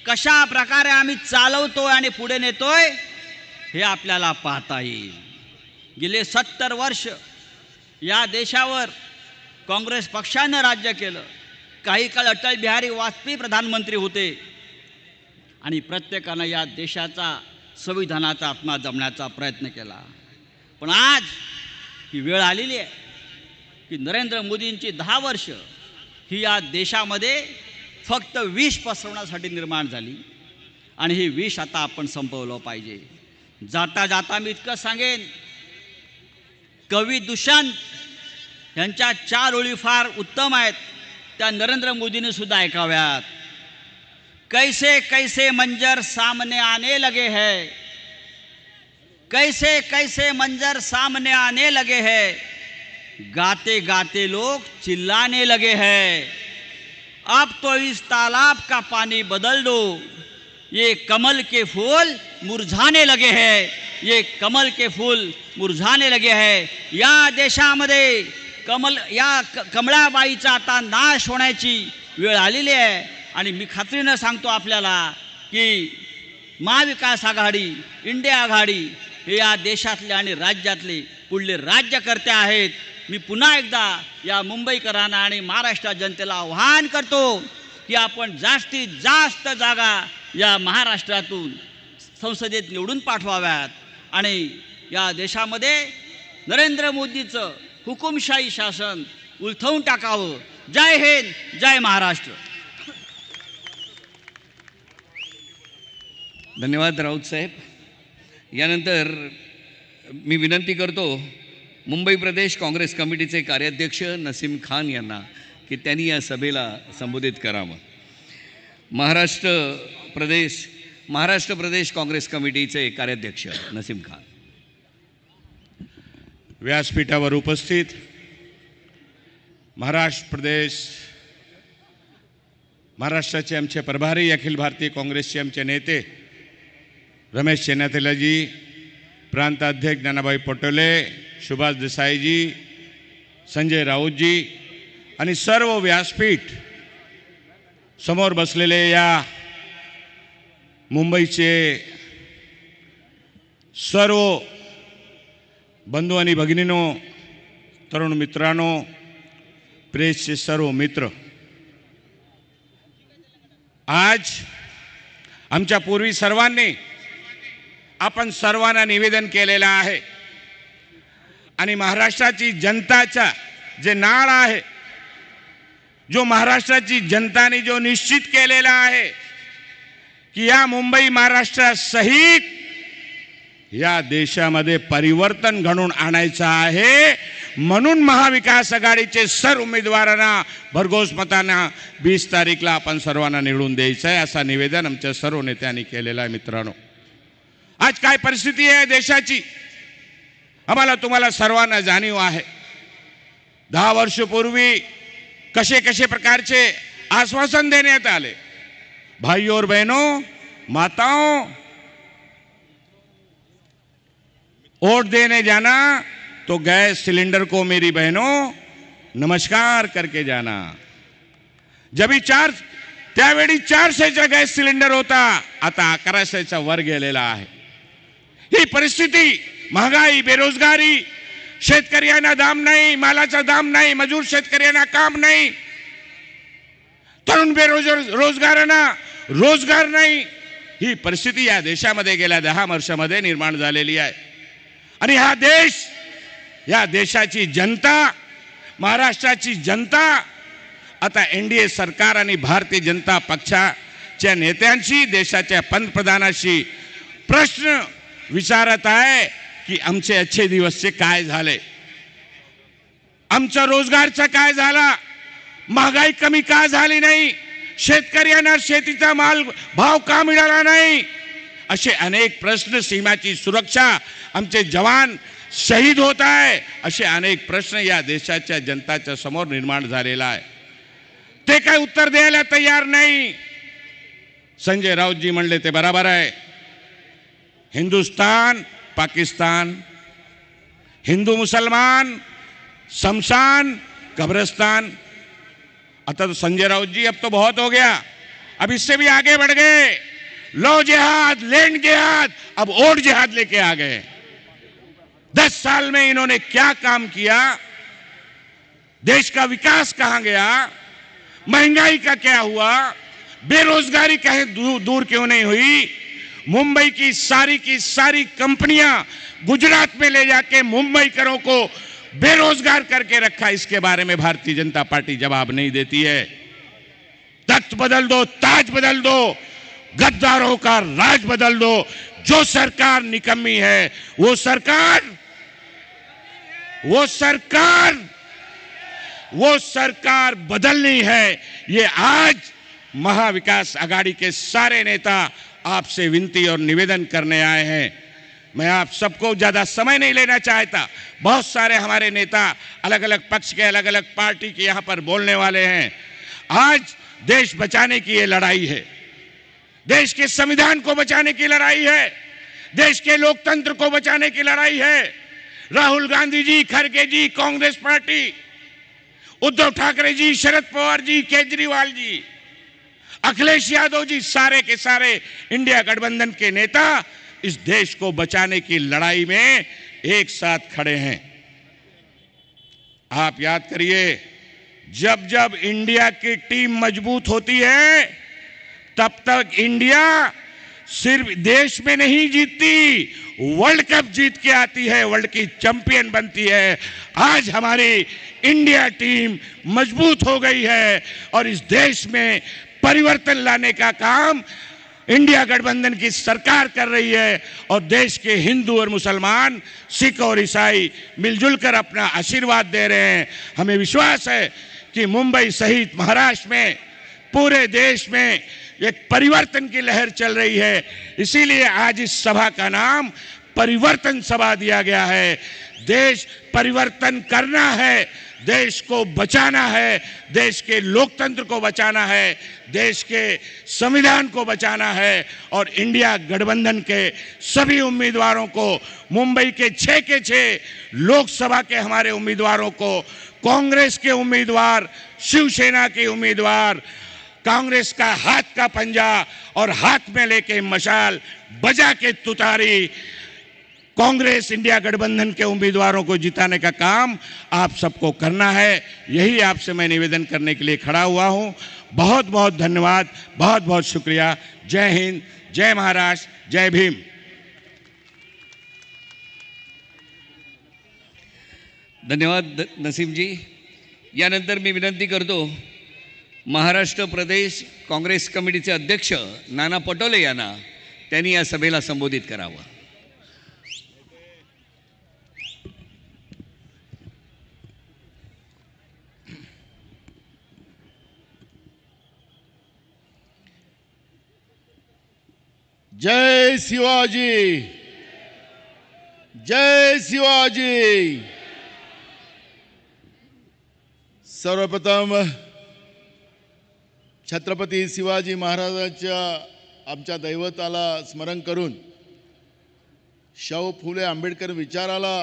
कशा प्रकारे आम्ही चालवतोय आणि पुढे नेतोय हे आपल्याला पाहता येईल. गेले 70 वर्ष या देशावर काँग्रेस पक्षानं राज्य केलं. काही काळ अटल बिहारी वाजपेयी प्रधानमंत्री होते आणि प्रत्येकानं या देशाचा संविधानाचा आत्मा जपण्याचा प्रयत्न केला. पण आज ही वेळ आलेली आहे की नरेंद्र मोदींची 10 वर्ष ही या देशामध्ये फक्त विष पसरवण्यासाठी निर्माण झाली आणि ही विष आता आपण संपवलं पाहिजे. जाता जाता मी इतकं सांगेन, कवी दुष्यंत यांच्या 4 ओळी फार उत्तम आहेत, त्या नरेंद्र मोदींनी सुद्धा ऐकाव्यात. कैसे कैसे मंजर सामने आने लगे हैं, कैसे कैसे मंजर सामने आने लगे हैं, गाते गाते लोग चिल्लाने लगे हैं, अब तो इस तालाब का पानी बदल दो, ये कमल के फूल मुरझाने लगे हैं, ये कमल के फूल मुरझाने लगे हैं. या देशामध्ये कमळाबाईचा आता नाश होण्याची वेळ आलेली आहे. आणि मी खात्रीनं सांगतो आपल्याला की महाविकास आघाडी, इंडिया आघाडी हे या देशातले आणि राज्यातले पुढले राज्यकर्ते आहेत. मी पुन्हा एकदा या मुंबईकरांना आणि महाराष्ट्र जनतेला आवाहन करतो की आपण जास्तीत जास्त जागा या महाराष्ट्रातून संसदेत निवडून पाठवाव्यात आणि या देशामध्ये नरेंद्र मोदीचं हुकुमशाही शासन उलथवून टाकावं. जय हिंद, जय महाराष्ट्र. धन्यवाद राऊत साहेब. यानंतर मी विनंती करतो मुंबई प्रदेश काँग्रेस कमिटीचे कार्याध्यक्ष नसीम खान यांना की त्यांनी या सभेला संबोधित करावं. महाराष्ट्र प्रदेश काँग्रेस कमिटीचे कार्याध्यक्ष नसीम खान. व्यासपीठावर उपस्थित महाराष्ट्राचे आमचे प्रभारी, अखिल भारतीय काँग्रेसचे आमचे नेते रमेश चेन्नाथेलाजी, प्रांत अध्यक्ष ज्ञानाभाई पटोले, सुभाष देसाईजी, संजय राऊतजी आणि सर्व व्यासपीठ समोर बसलेले या मुंबईचे सर्व बंधू आणि भगिनींनो, तरुण मित्रांनो, प्रेसचे सर्व मित्र, आज आमच्या पूर्वी सर्वांनी आपण सर्वांना निवेदन केलेलं आहे आणि महाराष्ट्राची जनताचा जे नाळ आहे, जो महाराष्ट्राची जनताने जो निश्चित केलेला आहे की या मुंबई महाराष्ट्रासहित या देशामध्ये परिवर्तन घडवून आणायचं आहे, म्हणून महाविकास आघाडीचे सर्व उमेदवारांना भरघोस मतांना 20 तारीखला आपण सर्वांना निवडून द्यायचं आहे, असा निवेदन आमच्या सर्व नेत्यांनी केलेलं आहे. मित्रांनो, आज काय परिस्थिती आहे देशाची आम्हाला तुम्हाला सर्वांना जाणीव आहे. 10 वर्षापूर्वी कसे कसे प्रकारचे आश्वासन देण्यात आले. भाइयों और बहनों, माताओं, वोट देने जाना तो गैस सिलेंडर को मेरी बहनों नमस्कार करके जाना. जब त्यावेळी 400चा गॅस सिलेंडर होता, आता 1100चा वर गेलेला आहे. ही परिस्थिती, महागाई, बेरोजगारी, शेतकऱ्यांना दाम नाही, मालाचा दाम नाही, मजूर शेतकऱ्यांना काम नाही, तरुण बेरोजगारांना रोजगार नाही, ही परिस्थिती या देशामध्ये गेल्या 10 वर्षामध्ये निर्माण झालेली आहे. आणि हा देश, या देशाची जनता, महाराष्ट्राची जनता आता NDA सरकार आणि भारतीय जनता पक्षाच्या नेत्यांशी, देशाच्या पंतप्रधानाशी प्रश्न विचारत आहे की आमचे अच्छे दिवसचे काय झाले, आमचा रोजगारचा काय झाला, महागाई कमी का झाली नाही, शेतकऱ्यांना शेतीचा माल भाव का मिळाला नाही, असे अनेक प्रश्न, सीमाची सुरक्षा, आमचे जवान शहीद होत आहे, असे अनेक प्रश्न या देशाच्या जनताच्या समोर निर्माण झालेला आहे. ते काय उत्तर द्यायला तयार नाही. संजय राऊतजी म्हणले ते बरोबर आहे. हिंदुस्तान पाकिस्तान, हिंदू मुसलमान, शमशान कब्रिस्तान. आता तो संजय राउत जी, अब तो बहुत हो गया, अब इससे भी आगे बढ़ गए. लो जिहाद, लैंड जिहाद, अब ओट जिहाद लेके आ गए. 10 साल में इन्होंने क्या काम किया, देश का विकास कहां गया, महंगाई का क्या हुआ, बेरोजगारी कहीं दूर क्यों नहीं हुई. मुंबई की सारी कंपनियां गुजरात में ले जाके मुंबईकरों को बेरोजगार करके रखा. इसके बारे में भारतीय जनता पार्टी जवाब नहीं देती है. तख्त बदल दो, ताज बदल दो, गद्दारों का राज बदल दो. जो सरकार निकम्मी है वो सरकार बदलनी है. ये आज महाविकास आघाड़ी के सारे नेता आपसे विनती और निवेदन करने आए हैं. मैं आप सबको ज्यादा समय नहीं लेना चाहता. बहुत सारे हमारे नेता अलग अलग पक्ष के, अलग अलग पार्टी के यहां पर बोलने वाले हैं. आज देश बचाने की ये लड़ाई है, देश के संविधान को बचाने की लड़ाई है, देश के लोकतंत्र को बचाने की लड़ाई है. राहुल गांधी जी, खड़गे जी, कांग्रेस पार्टी, उद्धव ठाकरे जी, शरद पवार जी, केजरीवाल जी, अखिलेश यादव जी, सारे के सारे इंडिया गठबंधन के नेता इस देश को बचाने की लड़ाई में एक साथ खड़े हैं. आप याद करिए, जब जब इंडिया की टीम मजबूत होती है तब तक इंडिया सिर्फ देश में नहीं जीतती, वर्ल्ड कप जीत के आती है, वर्ल्ड की चैंपियन बनती है. आज हमारी इंडिया टीम मजबूत हो गई है और इस देश में परिवर्तन लाने का काम इंडिया गठबंधन की सरकार कर रही है. और देश के हिंदू और मुसलमान, सिख और ईसाई मिलजुल कर अपना आशीर्वाद दे रहे हैं. हमें विश्वास है कि मुंबई सहित महाराष्ट्र में, पूरे देश में एक परिवर्तन की लहर चल रही है. इसीलिए आज इस सभा का नाम परिवर्तन सभा दिया गया है. देश परिवर्तन करना है, देश को बचाना है, देश के लोकतंत्र को बचाना है, देश के संविधान को बचाना है. और इंडिया गठबंधन के सभी उम्मीदवारों को, मुंबई के 6 के 6 लोकसभा के हमारे उम्मीदवारों को कांग्रेस के उम्मीदवार, शिवसेना के उम्मीदवार, कांग्रेस का हाथ का पंजा और हाथ में लेके मशाल बजा के तुतारी कांग्रेस इंडिया गठबंधन के उम्मीदवारों को जिताने का काम आप सबको करना है। यही आपसे मैं निवेदन करने के लिए खड़ा हुआ हूं। बहुत बहुत धन्यवाद, बहुत बहुत शुक्रिया। जय हिंद, जय महाराष्ट्र, जय भीम। धन्यवाद नसीमजी। यानंतर मी विनंती करतो महाराष्ट्र प्रदेश काँग्रेस कमिटीचे अध्यक्ष नाना पटोले यांना त्यांनी या सभेला संबोधित करावं। जय शिवाजी, जय शिवाजी। सर्वप्रथम छत्रपती शिवाजी महाराजांच्या आमच्या दैवताला स्मरण करून शाहू फुले आंबेडकर विचाराला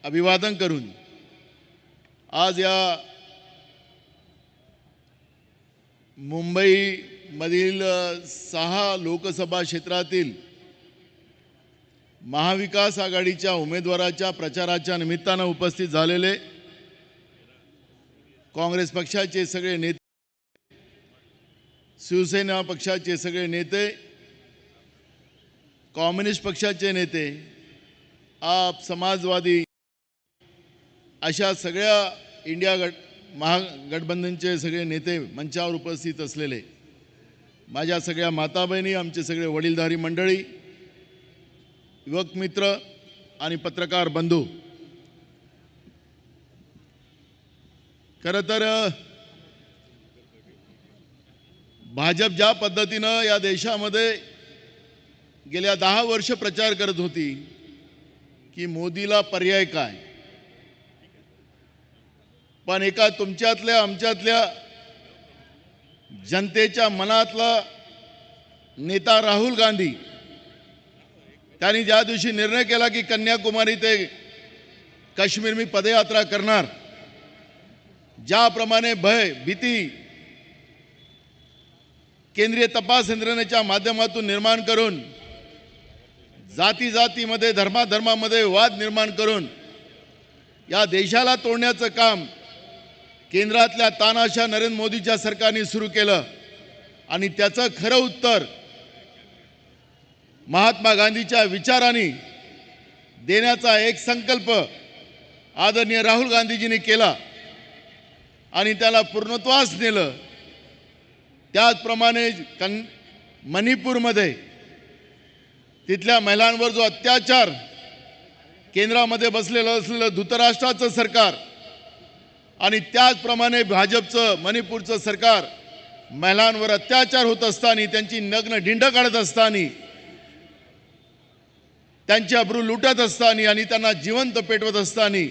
अभिवादन करून आज या मुंबईमधील 6 लोकसभा क्षेत्रातील महाविकास आघाडीच्या उमेदवाराच्या प्रचाराच्या निमित्तानं उपस्थित झालेले काँग्रेस पक्षाचे सगळे नेते, शिवसेना पक्षाचे सगळे नेते, कम्युनिस्ट पक्षाचे नेते, आप समाजवादी अशा सगळ्या इंडिया महागठबंधनचे सगळे नेते मंचावर उपस्थित असलेले माझ्या सगळ्या माता बहिणी, आमचे सगळे वडीलधारी मंडळी, युवक मित्र आणि पत्रकार बंधू, खरं तर भाजप ज्या पद्धतीनं या देशामध्ये गेल्या 10 वर्ष प्रचार करत होती की मोदीला पर्याय काय, पण एका तुमच्यातल्या आमच्यातल्या जनतेच्या मनातला नेता राहुल गांधी त्यांनी ज्या दिवशी निर्णय केला की कन्याकुमारी ते काश्मीर मी पदयात्रा करणार, ज्याप्रमाणे भय भीती केंद्रीय तपास यंत्रणेच्या माध्यमातून निर्माण करून जाती जातीमध्ये धर्माधर्मामध्ये वाद निर्माण करून या देशाला तोडण्याचं काम केंद्रातल्या तानाशा नरेंद्र मोदीच्या सरकारने सुरू केलं आणि त्याचं खरं उत्तर महात्मा गांधीच्या विचारांनी देण्याचा एक संकल्प आदरणीय राहुल गांधीजींनी केला आणि त्याला पूर्णत्वास नेलं। त्याचप्रमाणे मणिपूरमध्ये तिथल्या महिलांवर जो अत्याचार केंद्रामध्ये बसलेलं असलेलं धृतराष्ट्राचं सरकार आणि त्याचप्रमाणे भाजपचं मणिपूरचं सरकार महिलांवर अत्याचार होत असताना, त्यांची नग्न ढिंड काढत असताना, त्यांची अब्रू लुटत असताना आणि त्यांना जिवंत पेटवत असताना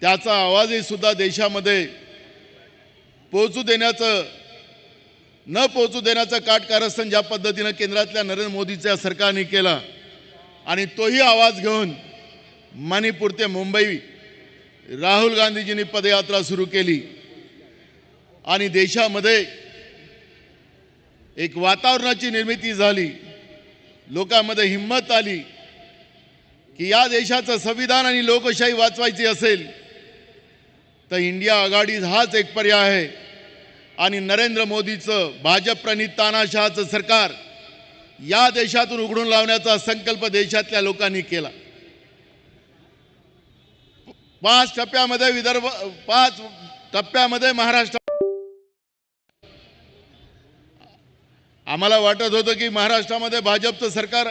त्याचा आवाजही सुद्धा देशामध्ये पोहोचू देण्याचं न पोहोचू देण्याचं काटकारस्थान ज्या पद्धतीनं केंद्रातल्या नरेंद्र मोदीच्या सरकारने केला आणि तोही आवाज घेऊन मणिपूर ते मुंबई राहुल गांधीजींनी पदयात्रा सुरू केली आणि देशामध्ये एक वातावरणाची निर्मिती झाली। लोकांमध्ये हिंमत आली की या देशाचं संविधान आणि लोकशाही वाचवायची असेल तर इंडिया आघाडी हाच एक पर्याय आहे आणि नरेंद्र मोदीचं भाजप प्रणित तानाशाहचं सरकार या देशातून उघडून लावण्याचा संकल्प देशातल्या लोकांनी केला। 5 टप्प्यामध्ये विदर्भ, 5 टप्प्यामध्ये महाराष्ट्र। आम्हाला वाटत होतं की महाराष्ट्रामध्ये भाजपचं सरकार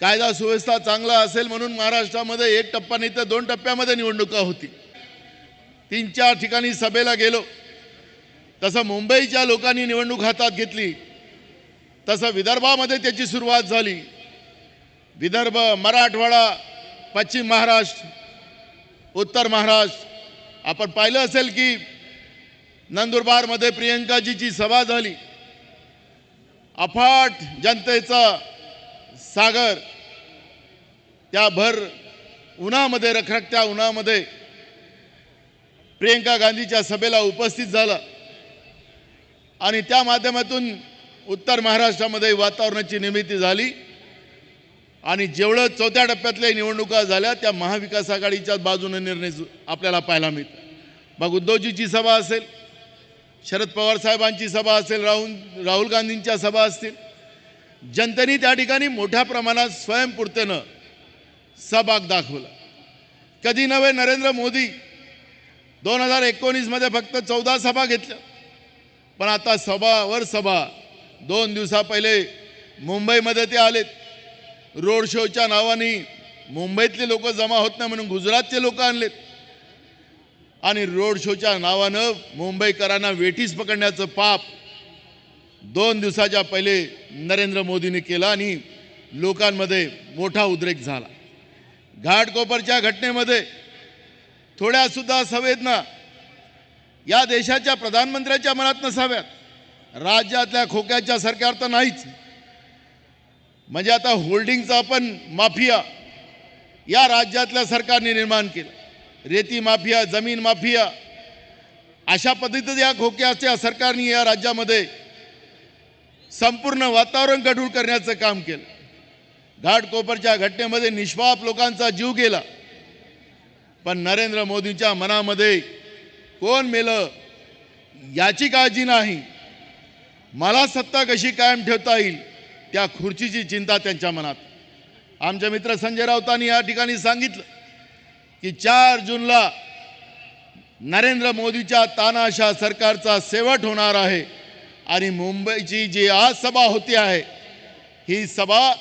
कायदा सुव्यवस्था चांगला असेल म्हणून महाराष्ट्रामध्ये 1 टप्पा नाही तर 2 टप्प्यामध्ये निवडणुका होती। 3-4 ठिकाणी सभेला गेलो, तसं मुंबईच्या लोकांनी निवडणूक हातात घेतली, तसं विदर्भामध्ये त्याची सुरुवात झाली। विदर्भ, मराठवाडा, पश्चिम महाराष्ट्र, उत्तर महाराष्ट्र, आपण पाहिलं असेल की नंदुरबारमध्ये प्रियंकाजीची सभा झाली। अफाट जनतेचा सागर त्या भर उन्हामध्ये, रखरखत्या उन्हामध्ये प्रियंका गांधीच्या सभेला उपस्थित झाला आणि त्या माध्यमातून उत्तर महाराष्ट्रामध्ये वातावरणाची निर्मिती झाली आणि जेवढं चौथ्या टप्प्यातल्या निवडणुका झाल्या त्या महाविकास आघाडीच्या बाजूने निर्णय आपल्याला पाहायला मिळतो. मग उद्धवजीची सभा असेल, शरद पवार साहेबांची सभा असेल, राहुल गांधींच्या सभा असतील, जनतेने त्या ठिकाणी मोठ्या प्रमाणात स्वयंपूर्तेनं सहभाग दाखवला. कधी नव्हे नरेंद्र मोदी 2019 मध्ये फक्त 14 सभा घेतल्या, पण आता सभावर सभा. 2 दिवसा पहिले मुंबईमध्ये ते आलेत. रोड शोच्या नावाने मुंबईतले लोक जमा होत नाही म्हणून गुजरातचे लोक आणलेत आणि रोड शोच्या नावानं मुंबईकरांना वेठीस पकडण्याचं पाप 2 दिवसाच्या पहिले नरेंद्र मोदींनी केलं आणि लोकांमध्ये मोठा उद्रेक झाला. घाटकोपरच्या घटनेमध्ये थोड्या सुद्धा संवेदना या देशाच्या प्रधानमंत्र्यांच्या मनात नसाव्यात. राज्यातल्या खोक्याच्या सरकार तर नाहीच. म्हणजे आता होल्डिंगचा पण माफिया या राज्यातल्या सरकारने निर्माण केलं. रेती माफिया, जमीन माफिया, अशा पद्धतीने या खोक्याच्या सरकारने या राज्यामध्ये संपूर्ण वातावरण गढूळ करण्याचं काम केलं. घाटकोपरच्या घटनेमध्ये निष्पाप लोकांचा जीव गेला, पण नरेंद्र मोदींच्या मनामध्ये कोण मेलं याची काळजी नाही. मला सत्ता कशी कायम ठेवता येईल त्या खुर्चीची चिंता त्यांच्या मनात. आमचे मित्र संजय राऊतांनी या ठिकाणी सांगितलं की 4 जूनला नरेंद्र मोदीच्या तानाशा सरकारचा शेवट होणार आहे आणि मुंबईची जी आज सभा होती आहे ही सभा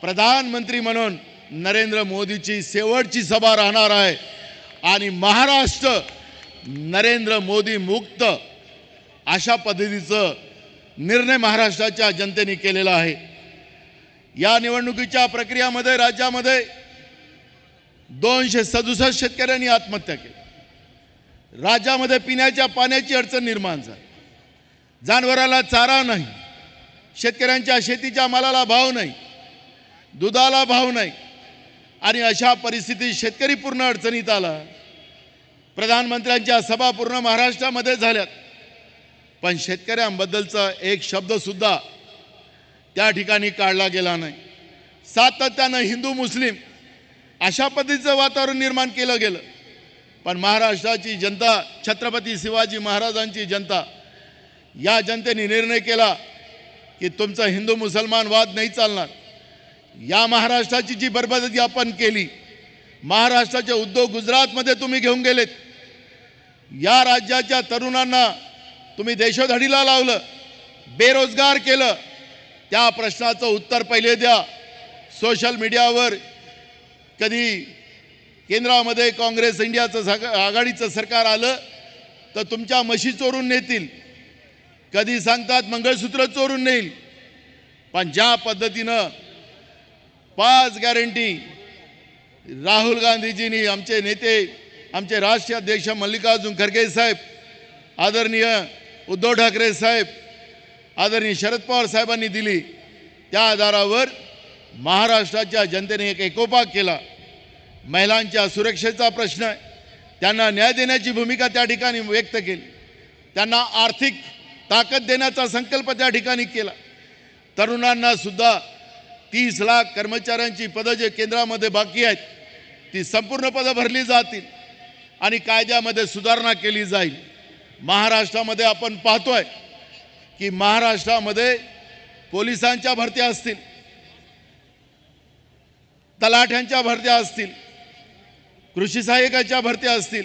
प्रधानमंत्री म्हणून नरेंद्र मोदीची शेवटची सभा राहणार आहे आणि महाराष्ट्र नरेंद्र मोदी मुक्त अशा पद्धतीचं निर्णय महाराष्ट्राच्या जनतेने केलेला आहे. या निवडणुकीच्या प्रक्रियामध्ये राज्यामध्ये 267 शेतकऱ्यांनी आत्महत्या केली. राज्यामध्ये पिण्याच्या पाण्याची अडचण निर्माण झाली. जनावराला चारा नाही, शेतकऱ्यांच्या शेतीच्या मालाला भाव नाही, दुधाला भाव नाही आणि अशा परिस्थितीत शेतकरी पूर्ण अडचणीत आला. प्रधानमंत्र्यांच्या सभा पूर्ण महाराष्ट्रामध्ये झाल्यात, पण शेतकऱ्यांबद्दलचा एक शब्द सुद्धा त्या ठिकाणी काढला गेला नाही. सातत्यानं हिंदू मुस्लिम अशा पद्धतीचं वातावरण निर्माण केलं गेलं, पण महाराष्ट्राची जनता, छत्रपती शिवाजी महाराजांची जनता, या जनतेने निर्णय केला की तुमचा हिंदू मुसलमान वाद नाही चालणार. या महाराष्ट्राची जी बरबादी आपण केली, महाराष्ट्राचे उद्योग गुजरातमध्ये तुम्ही घेऊन गेलेत, या राज्याच्या तरुणांना तुम्ही देशोधडीला लावलं, बेरोजगार केलं. त्या प्रश्नाचं उत्तर पहिले द्या. सोशल मीडियावर कधी केंद्रामध्ये काँग्रेस इंडियाचं आघाडीचं सरकार आलं तर तुमच्या म्हशी चोरून नेतील, कधी सांगतात मंगळसूत्र चोरून नेईल. पण ज्या पद्धतीनं 5 गॅरंटी राहुल गांधीजींनी, आमचे नेते, आमचे राष्ट्रीय अध्यक्ष मल्लिकार्जुन खरगे साहेब, आदरणीय उद्धव ठाकरे साहेब, आदरणीय शरद पवार साहेबांनी दिली, त्या आधारावर महाराष्ट्राच्या जनतेने एक एकोपा केला. महिलांच्या सुरक्षेचा प्रश्न आहे, त्यांना न्याय देण्याची भूमिका त्या ठिकाणी व्यक्त केली. त्यांना आर्थिक ताकद देण्याचा संकल्प त्या ठिकाणी केला. तरुणांना सुद्धा 30 लाख कर्मचाऱ्यांची पदं जे केंद्रामध्ये बाकी आहेत ती संपूर्ण पदं भरली जातील आणि कायद्यामध्ये सुधारणा केली जाईल. महाराष्ट्रामध्ये आपण पाहतोय की महाराष्ट्रामध्ये पोलिसांच्या भरत्या असतील, तलाठ्यांच्या भरत्या असतील, कृषी सहाय्यकाच्या भरत्या असतील,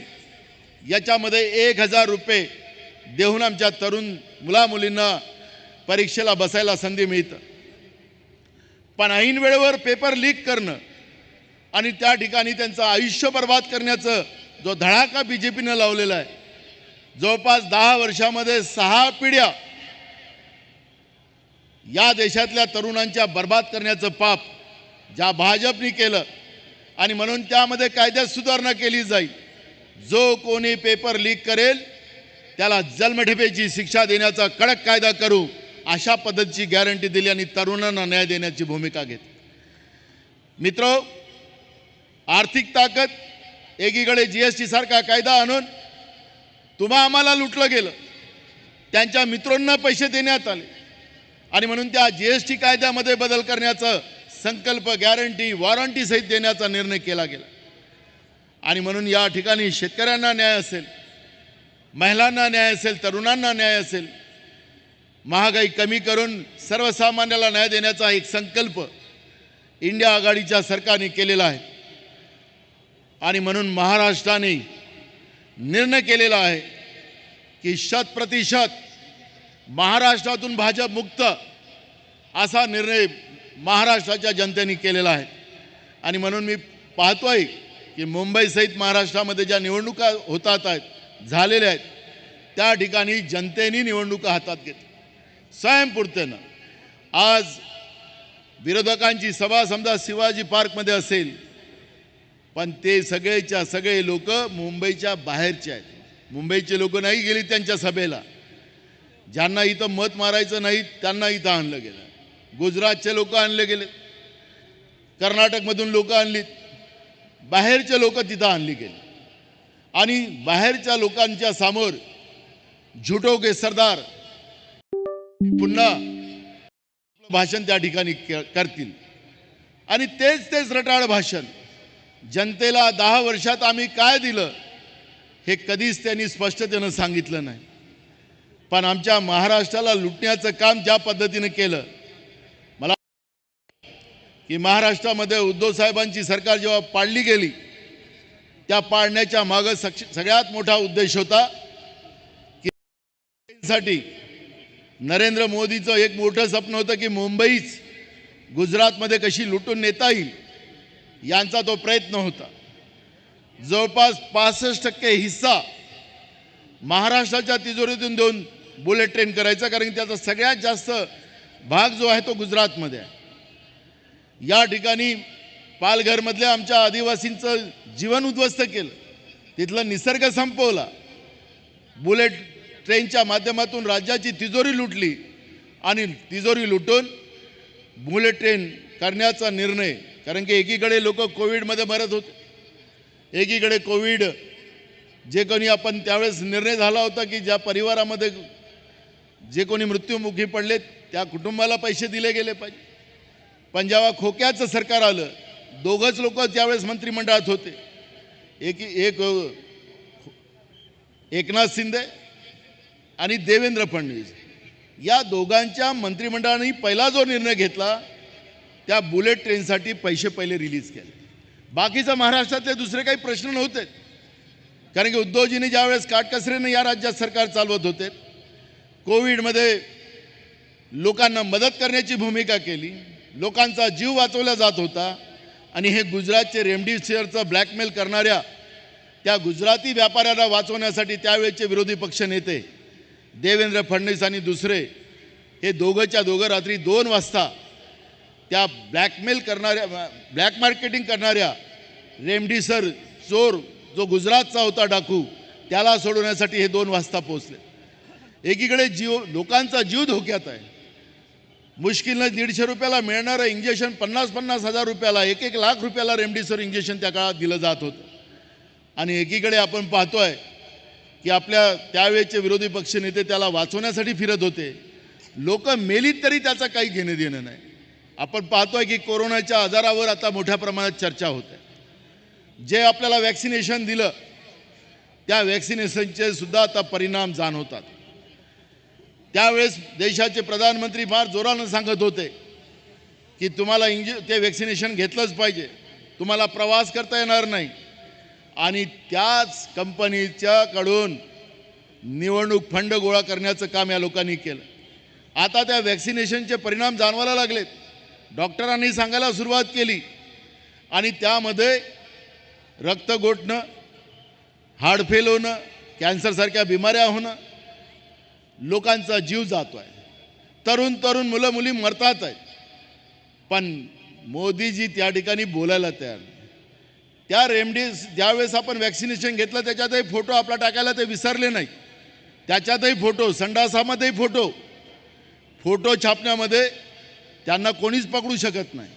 याच्यामध्ये 1000 रुपये देऊन आमच्या तरुण मुलामुलींना परीक्षेला बसायला संधी मिळतं. पण ऐन वेळेवर पेपर लीक करणं आणि त्या ठिकाणी त्यांचं आयुष्य बर्बाद करण्याचं जो धडाका BJPनं लावलेला आहे, जवळपास 10 वर्षामध्ये 6 पिढ्या या देशातल्या तरुणांच्या बर्बाद करण्याचं पाप ज्या भाजपने केलं आणि म्हणून त्यामध्ये कायद्यात सुधारणा केली जाईल. जो कोणी पेपर लीक करेल त्याला जन्मठेपेची शिक्षा देण्याचा कडक कायदा करू अशा पद्धतीची गॅरंटी दिली आणि तरुणांना न्याय देण्याची भूमिका घेतली. मित्र, आर्थिक ताकद, एकीकडे GST सारखा कायदा आणून तुम्हा आम्हाला लुटलं गेलं, त्यांच्या मित्रांना पैसे देण्यात आले आणि म्हणून त्या GST कायद्यामध्ये बदल करण्याचा संकल्प गॅरंटी वॉरंटी सहित देण्याचा निर्णय केला गेला. आणि म्हणून या ठिकाणी शेतकऱ्यांना न्याय असेल, महिलांना न्याय असेल, तरुणांना न्याय असेल, महागाई कमी करून सर्वसामान्याला न्याय देण्याचा एक संकल्प इंडिया आघाडीच्या सरकारने केलेला आहे. आणि म्हणून महाराष्ट्राने निर्णय केलेला आहे की 100% महाराष्ट्रातून भाजप मुक्त असा निर्णय महाराष्ट्राच्या जनतेने केलेला आहे. आणि म्हणून मी पाहतोय की मुंबईसहित महाराष्ट्रामध्ये ज्या निवडणुका होतात आहेत, झालेल्या आहेत, त्या ठिकाणी जनतेने निवडणुका हातात घेतल्या स्वयंपूर्तेनं. आज विरोधकांची सभा समजा शिवाजी पार्कमध्ये असेल, पण ते सगळेच्या सगळे लोक मुंबईच्या बाहेरचे आहेत. मुंबईचे लोक नाही गेली त्यांच्या सभेला. ज्यांना इथं मत मारायचं नाही त्यांना इथं आणलं गेलं. गुजरातचे लोक आणले गेले, कर्नाटकमधून लोक आणलीत, बाहेरचे लोक तिथं आणली गेली. आणि बाहेरच्या लोकांच्या समोर झुटो के सरदार पुन्हा भाषण त्या ठिकाणी करतील. आणि तेच रटाळ भाषण जनतेला 10 वर्षात आम्ही काय दिलं हे कधीच त्यांनी स्पष्टतेनं सांगितलं नाही. पण आमच्या महाराष्ट्राला लुटण्याचं काम ज्या पद्धतीने केलं, मला की महाराष्ट्रामध्ये उद्धव साहेबांची सरकार जेव्हा पाडली गेली, त्या पाडण्याच्या मागे सगळ्यात मोठा उद्देश होता की साठी नरेंद्र मोदीचं एक मोठं स्वप्न होतं की मुंबईच गुजरातमध्ये कशी लुटून नेता येईल, यांचा तो प्रयत्न होता. जवळपास 65% हिस्सा महाराष्ट्राच्या तिजोरीतून देऊन बुलेट ट्रेन करायचा, कारण त्याचा सगळ्यात जास्त भाग जो आहे तो गुजरातमध्ये आहे. या ठिकाणी पालघरमधल्या आमच्या आदिवासींचं जीवन उद्ध्वस्त केलं, तिथलं निसर्ग संपवला, बुलेट ट्रेनच्या माध्यमातून राज्याची तिजोरी लुटली आणि तिजोरी लुटून बुलेट ट्रेन करण्याचा निर्णय. कारण की एकीकडे लोक कोविडमध्ये मरत होते, एकीकडे कोविड जे कोणी आपण त्यावेळेस निर्णय झाला होता की ज्या परिवारामध्ये जे कोणी मृत्युमुखी पडले त्या कुटुंबाला पैसे दिले गेले पाहिजे. पण जेव्हा खोक्याचं सरकार आलं, दोघंच लोक त्यावेळेस मंत्रिमंडळात होते, एक एकनाथ शिंदे आणि देवेंद्र फडणवीस. या दोघांच्या मंत्रिमंडळाने पहिला जो निर्णय घेतला त्या बुलेट ट्रेनसाठी पैसे पहिले रिलीज केले. बाकीचं महाराष्ट्रातले दुसरे काही प्रश्न नव्हते, कारण की उद्धवजींनी ज्यावेळेस काटकसरीने या राज्यात सरकार चालवत होते, कोविडमध्ये लोकांना मदत करण्याची भूमिका केली, लोकांचा जीव वाचवला जात होता. आणि हे गुजरातचे रेमडेसिवीरचं ब्लॅकमेल करणाऱ्या त्या गुजराती व्यापाऱ्यांना वाचवण्यासाठी त्यावेळेचे विरोधी पक्ष नेते देवेंद्र फडणवीस आणि दुसरे हे दोघंच्या दोघं रात्री 2 वाजता त्या ब्लॅकमेल करणाऱ्या ब्लॅक मार्केटिंग करणाऱ्या रेमडेसिवीर चोर जो गुजरातचा होता डाकू, त्याला सोडवण्यासाठी हे 2 वाजता पोहोचले. एकीकडे लोकांचा जीव धोक्यात आहे. मुश्किलनं 150 रुपयाला मिळणारं इंजेक्शन 50-50 हजार रुपयाला, 1-1 लाख रुपयाला रेमडेसिवीर इंजेक्शन त्या काळात दिलं जात होतं. आणि एकीकडे आपण पाहतोय की आपल्या त्यावेळेचे विरोधी पक्षनेते त्याला वाचवण्यासाठी फिरत होते. लोक मेलीत तरी त्याचा काही घेणं देणं नाही. आपण पाहतोय की कोरोनाच्या आजारावर आता मोठ्या प्रमाणात चर्चा होते. जे आपल्याला वॅक्सिनेशन दिलं त्या वॅक्सिनेशनचे सुद्धा आता परिणाम जाणवतात. त्यावेळेस देशाचे प्रधानमंत्री फार जोरानं सांगत होते की तुम्हाला ते वॅक्सिनेशन घेतलंच पाहिजे, तुम्हाला प्रवास करता येणार नाही. आणि त्याच कंपनीच्याकडून निवडणूक फंड गोळा करण्याचं काम या लोकांनी केलं. आता त्या वॅक्सिनेशनचे परिणाम जाणवायला लागलेत. डॉक्टरांनी सांगायला सुरुवात केली आणि त्यामध्ये रक्त गोठणं, हार्टफेल होणं, कॅन्सरसारख्या बिमाऱ्या होणं, लोकांचा जीव जातो आहे. तरुण मुलं मुली मरतात आहेत. पण मोदीजी त्या ठिकाणी बोलायला तयार नाही. त्या ज्यावेळेस आपण वॅक्सिनेशन घेतलं त्याच्यातही फोटो आपला टाकायला ते विसरले नाही. त्याच्यातही फोटो, संडासामध्येही फोटो छापण्यामध्ये त्यांना कोणीच पकडू शकत नाही.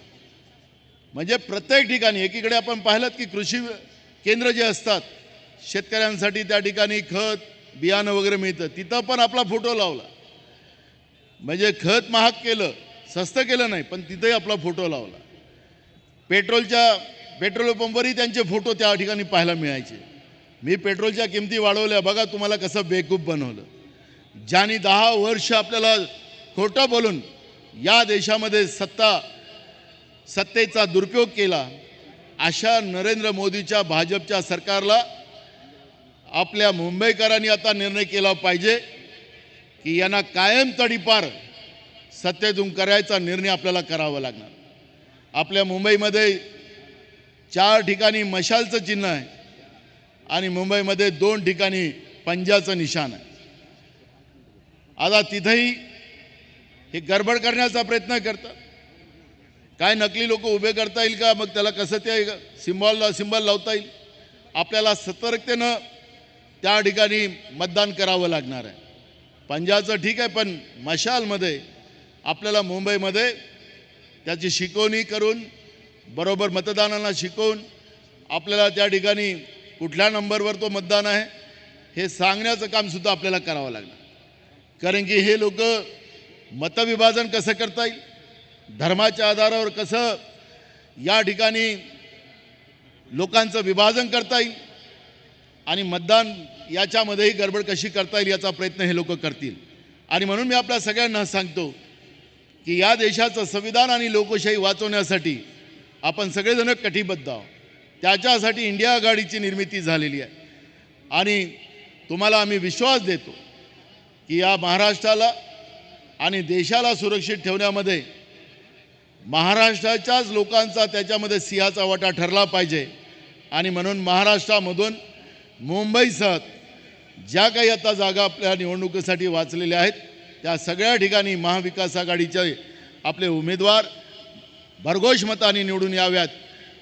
म्हणजे प्रत्येक ठिकाणी एकीकडे आपण पाहिलं की कृषी केंद्र जे असतात शेतकऱ्यांसाठी त्या ठिकाणी खत, बियाणं वगैरे मिळतं तिथं पण आपला फोटो लावला. म्हणजे खत महाग केलं, स्वस्त केलं नाही, पण तिथंही आपला फोटो लावला. पेट्रोल पंपवरही त्यांचे फोटो त्या ठिकाणी पाहायला मिळायचे. मी पेट्रोलच्या किमती वाढवल्या, बघा तुम्हाला कसं बेवकूफ बनवलं. ज्यांनी 10 वर्ष आपल्याला खोटं बोलून या देशामध्ये सत्तेचा दुरुपयोग केला, अशा नरेंद्र मोदीच्या भाजपच्या सरकारला आपल्या मुंबईकरांनी आता निर्णय केला पाहिजे की यांना कायम तडीपार सत्तेतून करायचा निर्णय आपल्याला करावा लागणार. आपल्या मुंबईमध्ये 4 ठिकाणी मशालचं चिन्ह आहे आणि मुंबईमध्ये 2 ठिकाणी पंजाचं निशाण आहे. आता तिथेही हे गडबड करण्याचा प्रयत्न करतात. काय नकली लोक उभे करता येईल का, मग त्याला कसं ते सिंबल लावता येईल. आपल्याला सतर्कतेनं त्या ठिकाणी मतदान करावं लागणार आहे. पंजाचं ठीक आहे, पण मशालमध्ये आपल्याला मुंबईमध्ये त्याची शिकवणी करून बरोबर मतदानाला शिकवून आपल्याला त्या ठिकाणी कुठल्या नंबरवर तो मतदान आहे हे सांगण्याचं कामसुद्धा आपल्याला करावं लागणार. कारण की हे लोक मतविभाजन कसं करता येईल, धर्माच्या आधारावर कसं या ठिकाणी लोकांचं विभाजन करता येईल आणि मतदान याच्यामध्येही गडबड कशी करता येईल याचा प्रयत्न हे लोक करतील. आणि म्हणून मी आपल्या सगळ्यांना सांगतो की या देशाचं संविधान आणि लोकशाही वाचवण्यासाठी आपण सगळेजण कटिबद्ध आहोत. त्याच्यासाठी इंडिया आघाडीची निर्मिती झालेली आहे आणि तुम्हाला आम्ही विश्वास देतो की या महाराष्ट्राला आणि देशाला सुरक्षित ठेवण्यामध्ये महाराष्ट्राच्याच लोकांचा त्याच्यामध्ये सिंहाचा वाटा ठरला पाहिजे. आणि म्हणून महाराष्ट्रामधून मुंबईसह ज्या काही आता जागा आपल्या निवडणुकीसाठी वाचलेल्या आहेत त्या सगळ्या ठिकाणी महाविकास आघाडीचे आपले उमेदवार भरघोष मताने निवडून याव्यात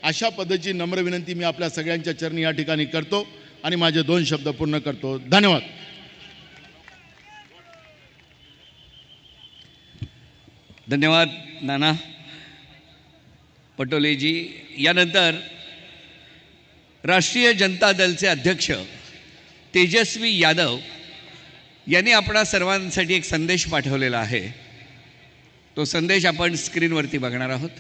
अशा पद्धतीची नम्र विनंती मी आपल्या सगळ्यांच्या चरणी या ठिकाणी करतो आणि माझे 2 शब्द पूर्ण करतो. धन्यवाद. धन्यवाद नाना पटोलेजी. यानंतर राष्ट्रीय जनता दलचे अध्यक्ष तेजस्वी यादव यांनी आपणा सर्वांसाठी एक संदेश पाठवलेला आहे. तो संदेश आपण स्क्रीनवरती बघणार आहोत.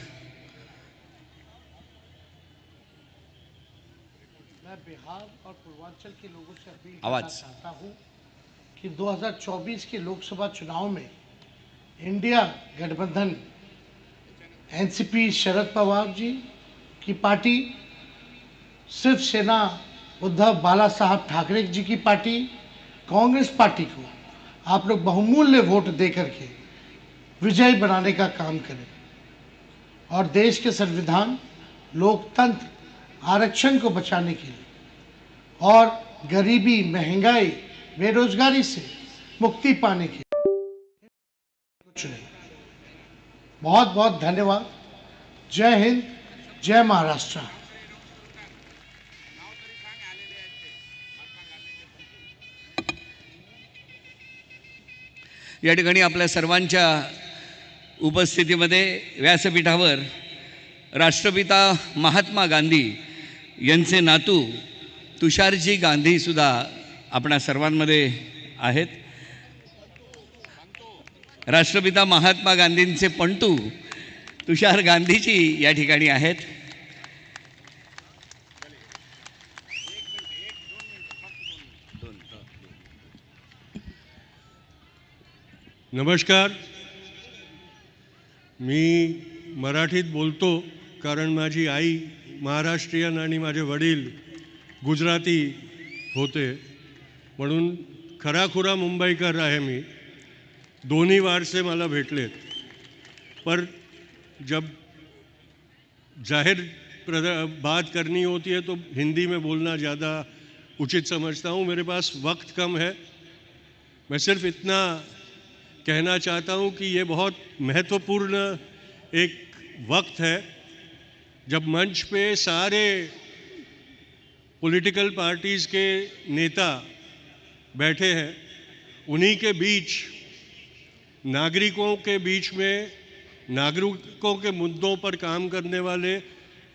मैं बिहार और पूर्वांचल के लोगों से अपील करना आवाज चाहता हूं कि 2024 के लोकसभा चुनाव में इंडिया गठबंधन एनसीपी शरद पवार जी की पार्टी, शिवसेना उद्धव बाला साहब ठाकरे जी की पार्टी, कांग्रेस पार्टी को आप लोग बहुमूल्य वोट दे करके विजयी बनाने का काम करें और देश के संविधान, लोकतंत्र, आरक्षण को बचाने के लिए और गरीबी, महंगाई, बेरोजगारी से मुक्ति पाने के लिए चुने. बहुत बहुत धन्यवाद. जय हिंद, जय महाराष्ट्र. या ठिकाणी आपल्या सर्वांच्या उपस्थितीमध्ये व्यासपीठावर राष्ट्रपिता महात्मा गांधी यांचे नातू तुषारजी गांधी सुद्धा आपणा सर्वांमध्ये आहेत. राष्ट्रपिता महात्मा गांधींचे पंटू तुषार गांधीजी या ठिकाणी आहेत. नमस्कार. मी मराठीत बोलतो कारण माझी आई महाराष्ट्रीयन आणि माझे वडील गुजराती होते, म्हणून खराखुरा मुंबईकर आहे मी. दोन्ही वारसे मला भेटलेत. पर जब जाहिर बात करनी होती है तो हिंदी में बोलना ज़्यादा उचित समझता हूँ. मेरे पास वक्त कम है. मैं सिर्फ इतना कहना चाहता हूँ कि ये बहुत महत्वपूर्ण एक वक्त है जब मंच पे सारे पॉलिटिकल पार्टीज़ के नेता बैठे हैं. उन्हीं के बीच नागरिकों के बीच में नागरिकों के मुद्दों पर काम करने वाले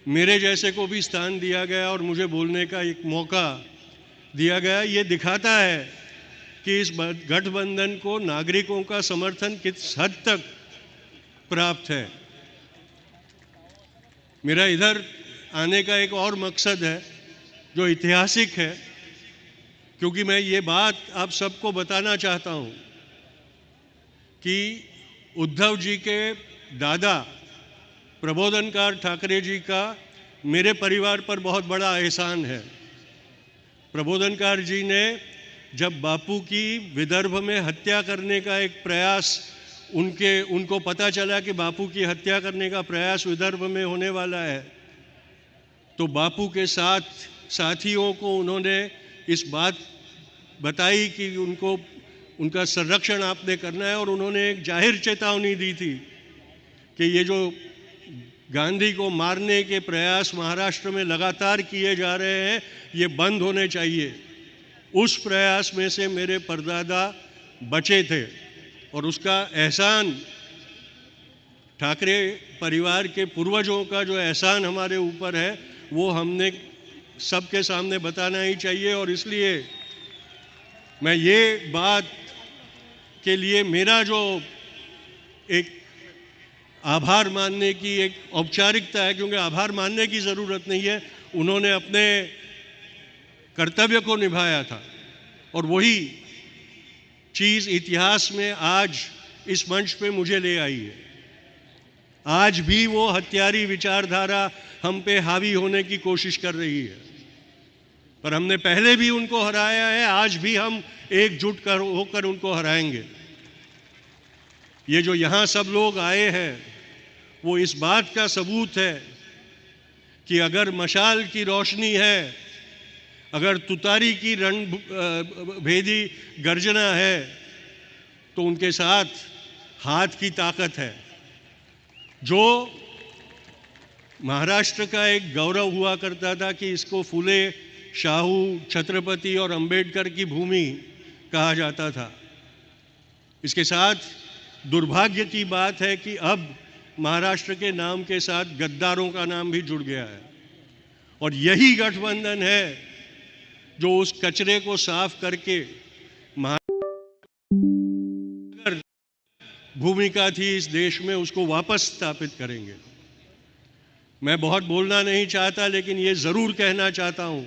मेरे जैसे को भी स्थान दिया गया और मुझे बोलने का एक मौका दिया गया. ये दिखाता है कि इस गठबंधन को नागरिकों का समर्थन किस हद तक प्राप्त है। मेरा इधर आने का एक और मकसद है जो ऐतिहासिक है, क्योंकि मैं ये बात आप सबको बताना चाहता हूँ कि उद्धव जी के दादा प्रबोधनकार ठाकरे जी का मेरे परिवार पर बहुत बड़ा एहसान है। प्रबोधनकार जी ने जब बापू की विदर्भ में हत्या करने का एक प्रयास, उनको पता चला कि बापू की हत्या करने का प्रयास विदर्भ में होने वाला है, तो बापू के साथ साथियों को उन्होंने इस बात बताई कि उनका संरक्षण आपने करना है, और उन्होंने एक जाहिर चेतावनी दी थी कि ये जो गांधी को मारने के प्रयास महाराष्ट्र में लगातार किए जा रहे हैं, ये बंद होने चाहिए। उस प्रयास में से मेरे परदादा बचे थे, और उसका एहसान, ठाकरे परिवार के पूर्वजों का जो एहसान हमारे ऊपर है, वो हमने सबके सामने बताना ही चाहिए। और इसलिए मैं ये बात के लिए मेरा जो एक आभार मानने की एक औपचारिकता है, क्योंकि आभार मानने की ज़रूरत नहीं है, उन्होंने अपने कर्तव्य को निभाया था, और वही चीज़ इतिहास में आज इस मंच पे मुझे ले आई है। आज भी वो हत्यारी विचारधारा हम पे हावी होने की कोशिश कर रही है, पर हमने पहले भी उनको हराया है, आज भी हम एकजुट होकर उनको हराएंगे। ये जो यहाँ सब लोग आए हैं, वो इस बात का सबूत है कि अगर मशाल की रोशनी है, अगर तुतारी की रण भेदी गर्जना है, तो उनके साथ हाथ की ताकत है। जो महाराष्ट्र का एक गौरव हुआ करता था कि इसको फूले, शाहू, छत्रपति और अंबेडकर की भूमि कहा जाता था, इसके साथ दुर्भाग्य की बात है कि अब महाराष्ट्र के नाम के साथ गद्दारों का नाम भी जुड़ गया है, और यही गठबंधन है जो उस कचरे को साफ करके भूमिका थी इस देश में, उसको वापस स्थापित करेंगे। मैं बहुत बोलना नहीं चाहता, लेकिन ये ज़रूर कहना चाहता हूँ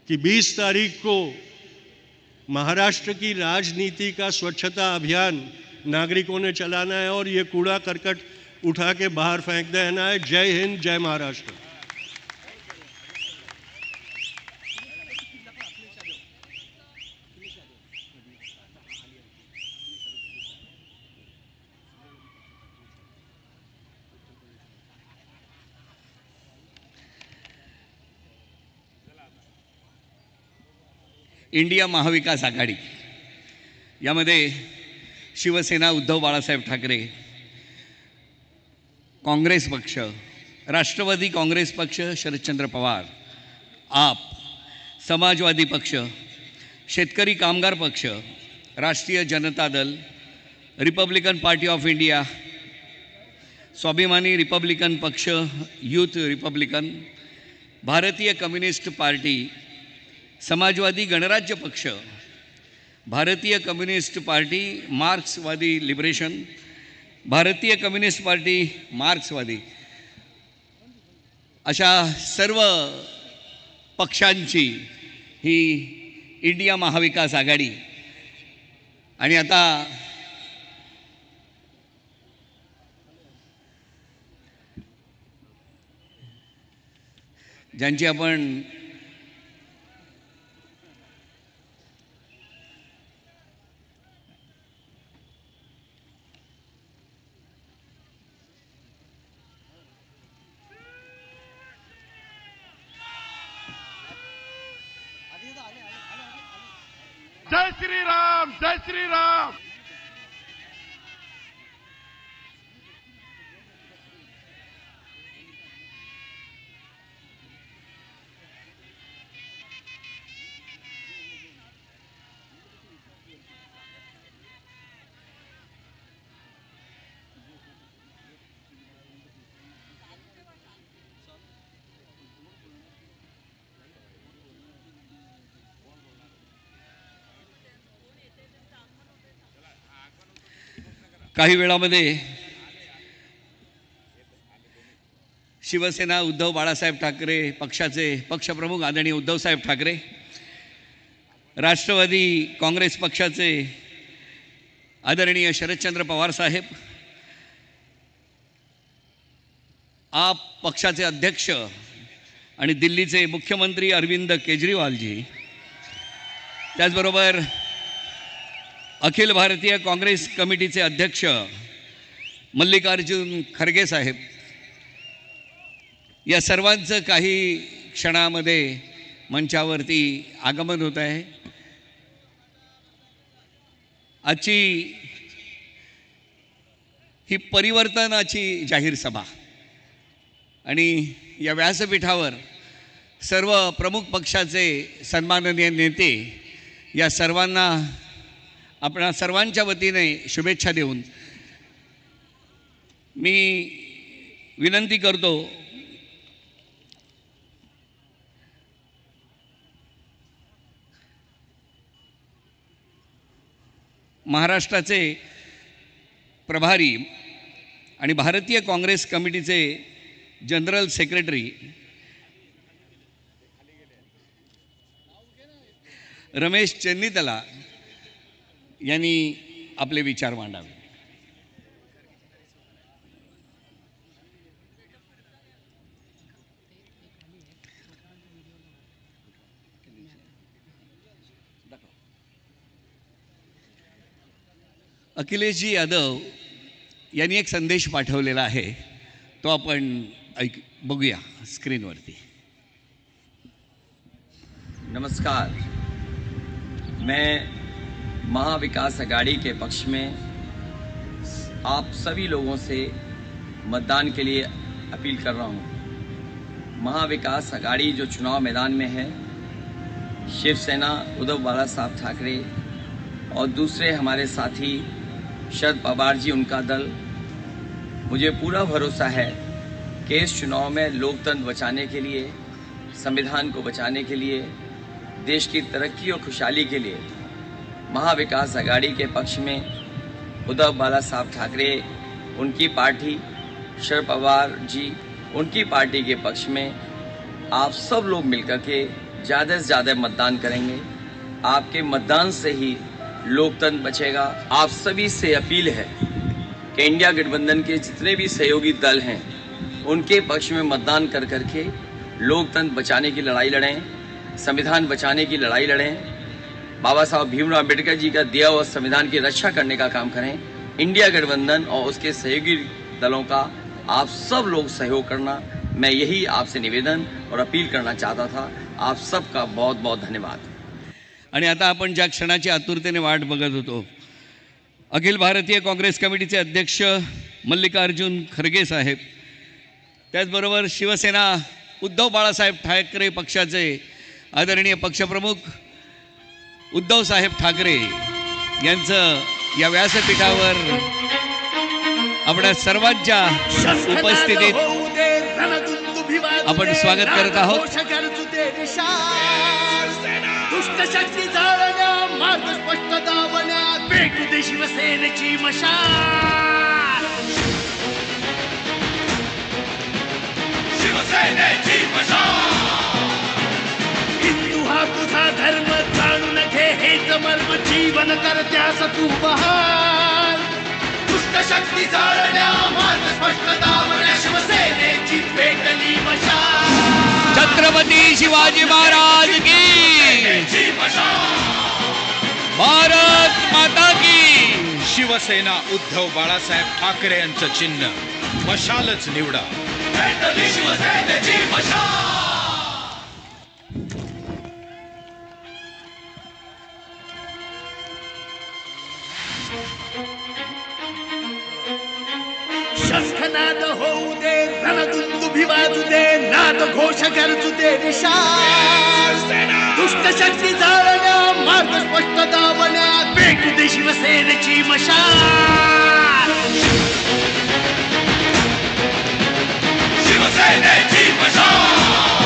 कि 20 तारीख को महाराष्ट्र की राजनीति का स्वच्छता अभियान नागरिकों ने चलाना है, और ये कूड़ा करकट उठा के बाहर फेंक देना है। जय हिंद, जय महाराष्ट्र। इंडिया महाविकास आघाडी यामध्ये शिवसेना उद्धव बाळासाहेब ठाकरे, काँग्रेस पक्ष, राष्ट्रवादी काँग्रेस पक्ष शरदचंद्र पवार, आप, समाजवादी पक्ष, शेतकरी कामगार पक्ष, राष्ट्रीय Janata Dal, Republican party of India, स्वाभिमानी रिपब्लिकन पक्ष, यूथ रिपब्लिकन, भारतीय कम्युनिस्ट पार्टी, समाजवादी गणराज्य पक्ष, भारतीय कम्युनिस्ट पार्टी, मार्क्सवादी लिबरेशन, भारतीय कम्युनिस्ट पार्टी मार्क्सवादी, अशा सर्व पक्षांची ही इंडिया महाविकास आघाडी। आणि आता ज्यांची आपण जय श्री राम, जय श्री राम। काही वेळामध्ये शिवसेना उद्धव बाळासाहेब ठाकरे पक्षाचे पक्षप्रमुख आदरणीय उद्धवसाहेब ठाकरे, राष्ट्रवादी काँग्रेस पक्षाचे आदरणीय शरदचंद्र पवार साहेब, आप पक्षाचे अध्यक्ष आणि दिल्लीचे मुख्यमंत्री अरविंद केजरीवालजी, त्याचबरोबर अखिल भारतीय काँग्रेस कमिटीचे अध्यक्ष मल्लिकार्जुन खरगे साहेब, या सर्वांचं काही क्षणामध्ये मंचावरती आगमन होत आहे. आजची ही परिवर्तनाची जाहीर सभा आणि या व्यासपीठावर सर्व प्रमुख पक्षाचे सन्माननीय नेते, या सर्वांना आपणा सर्वांच्या वतीने शुभेच्छा देऊन मी विनंती करतो महाराष्ट्राचे प्रभारी आणि भारतीय काँग्रेस कमिटीचे जनरल सेक्रेटरी रमेश चेन्नीतला यांनी आपले विचार मांडावे. अखिलेशजी यादव यांनी एक संदेश पाठवलेला आहे, तो आपण बघूया स्क्रीनवरती. नमस्कार, मैं महाविकास अघाड़ी के पक्ष में आप सभी लोगों से मतदान के लिए अपील कर रहा हूं. महाविकास अघाड़ी जो चुनाव मैदान में है, शिवसेना उद्धव बाला साहब ठाकरे और दूसरे हमारे साथी शरद पवार जी, उनका दल, मुझे पूरा भरोसा है कि इस चुनाव में लोकतंत्र बचाने के लिए, संविधान को बचाने के लिए, देश की तरक्की और खुशहाली के लिए महाविकास अघाड़ी के पक्ष में उद्धव बाला साहब ठाकरे, उनकी पार्टी, शरद पवार जी, उनकी पार्टी के पक्ष में आप सब लोग मिलकर के ज़्यादा से ज़्यादा मतदान करेंगे. आपके मतदान से ही लोकतंत्र बचेगा. आप सभी से अपील है कि इंडिया गठबंधन के जितने भी सहयोगी दल हैं, उनके पक्ष में मतदान कर करके लोकतंत्र बचाने की लड़ाई लड़ें, संविधान बचाने की लड़ाई लड़ें, बाबा साहब भीमराव अम्बेडकर जी का दिया हुआ संविधान की रक्षा करने का काम करें. इंडिया गठबंधन और उसके सहयोगी दलों का आप सब लोग सहयोग करना, मैं यही आपसे निवेदन और अपील करना चाहता था. आप सबका बहुत बहुत धन्यवाद. आणि आता आपण ज्या क्षणाची आतुरतेने वाट बघत होतो, अखिल भारतीय काँग्रेस कमिटीचे अध्यक्ष मल्लिकार्जुन खरगे साहेब, त्याचबरोबर शिवसेना उद्धव बाळासाहेब ठाकरे पक्षाचे आदरणीय पक्षप्रमुख उद्धवसाहेब ठाकरे यांचं या व्यासपीठावर आपल्या सर्वांच्या उपस्थितीत आपण स्वागत करत आहोत. दुष्ट शक्ती जाळण्या, मार्ग स्पष्ट दाबण्या, पेटू दे शिवसेनेची मशाल. शिवसेनेची मशाल. हिंदू हा तुझा धर्म, जाणून घे हेच मर्म, जीवन करत्यास तू बहाल. दुष्ट शक्ती जाळण्या, मार्ग स्पष्ट दाबण्या, शिवसेनेची पेटली मशाल. छत्रपती शिवाजी महाराज की, भारत माता की. शिवसेना उद्धव बाळासाहेब ठाकरे यांचं चिन्ह मशालच निवडा. शिवसेनेची मशाल. शंखनाद होऊ दे, रणदुंदुभी वाजू दे, नाद घोष गरजू दे निशाल. दुष्ट शक्ती जाळण्या, मार्ग स्पष्ट दाबण्या, पेटू दे शिवसेनेची मशाल. शिवसेनेची मशाल.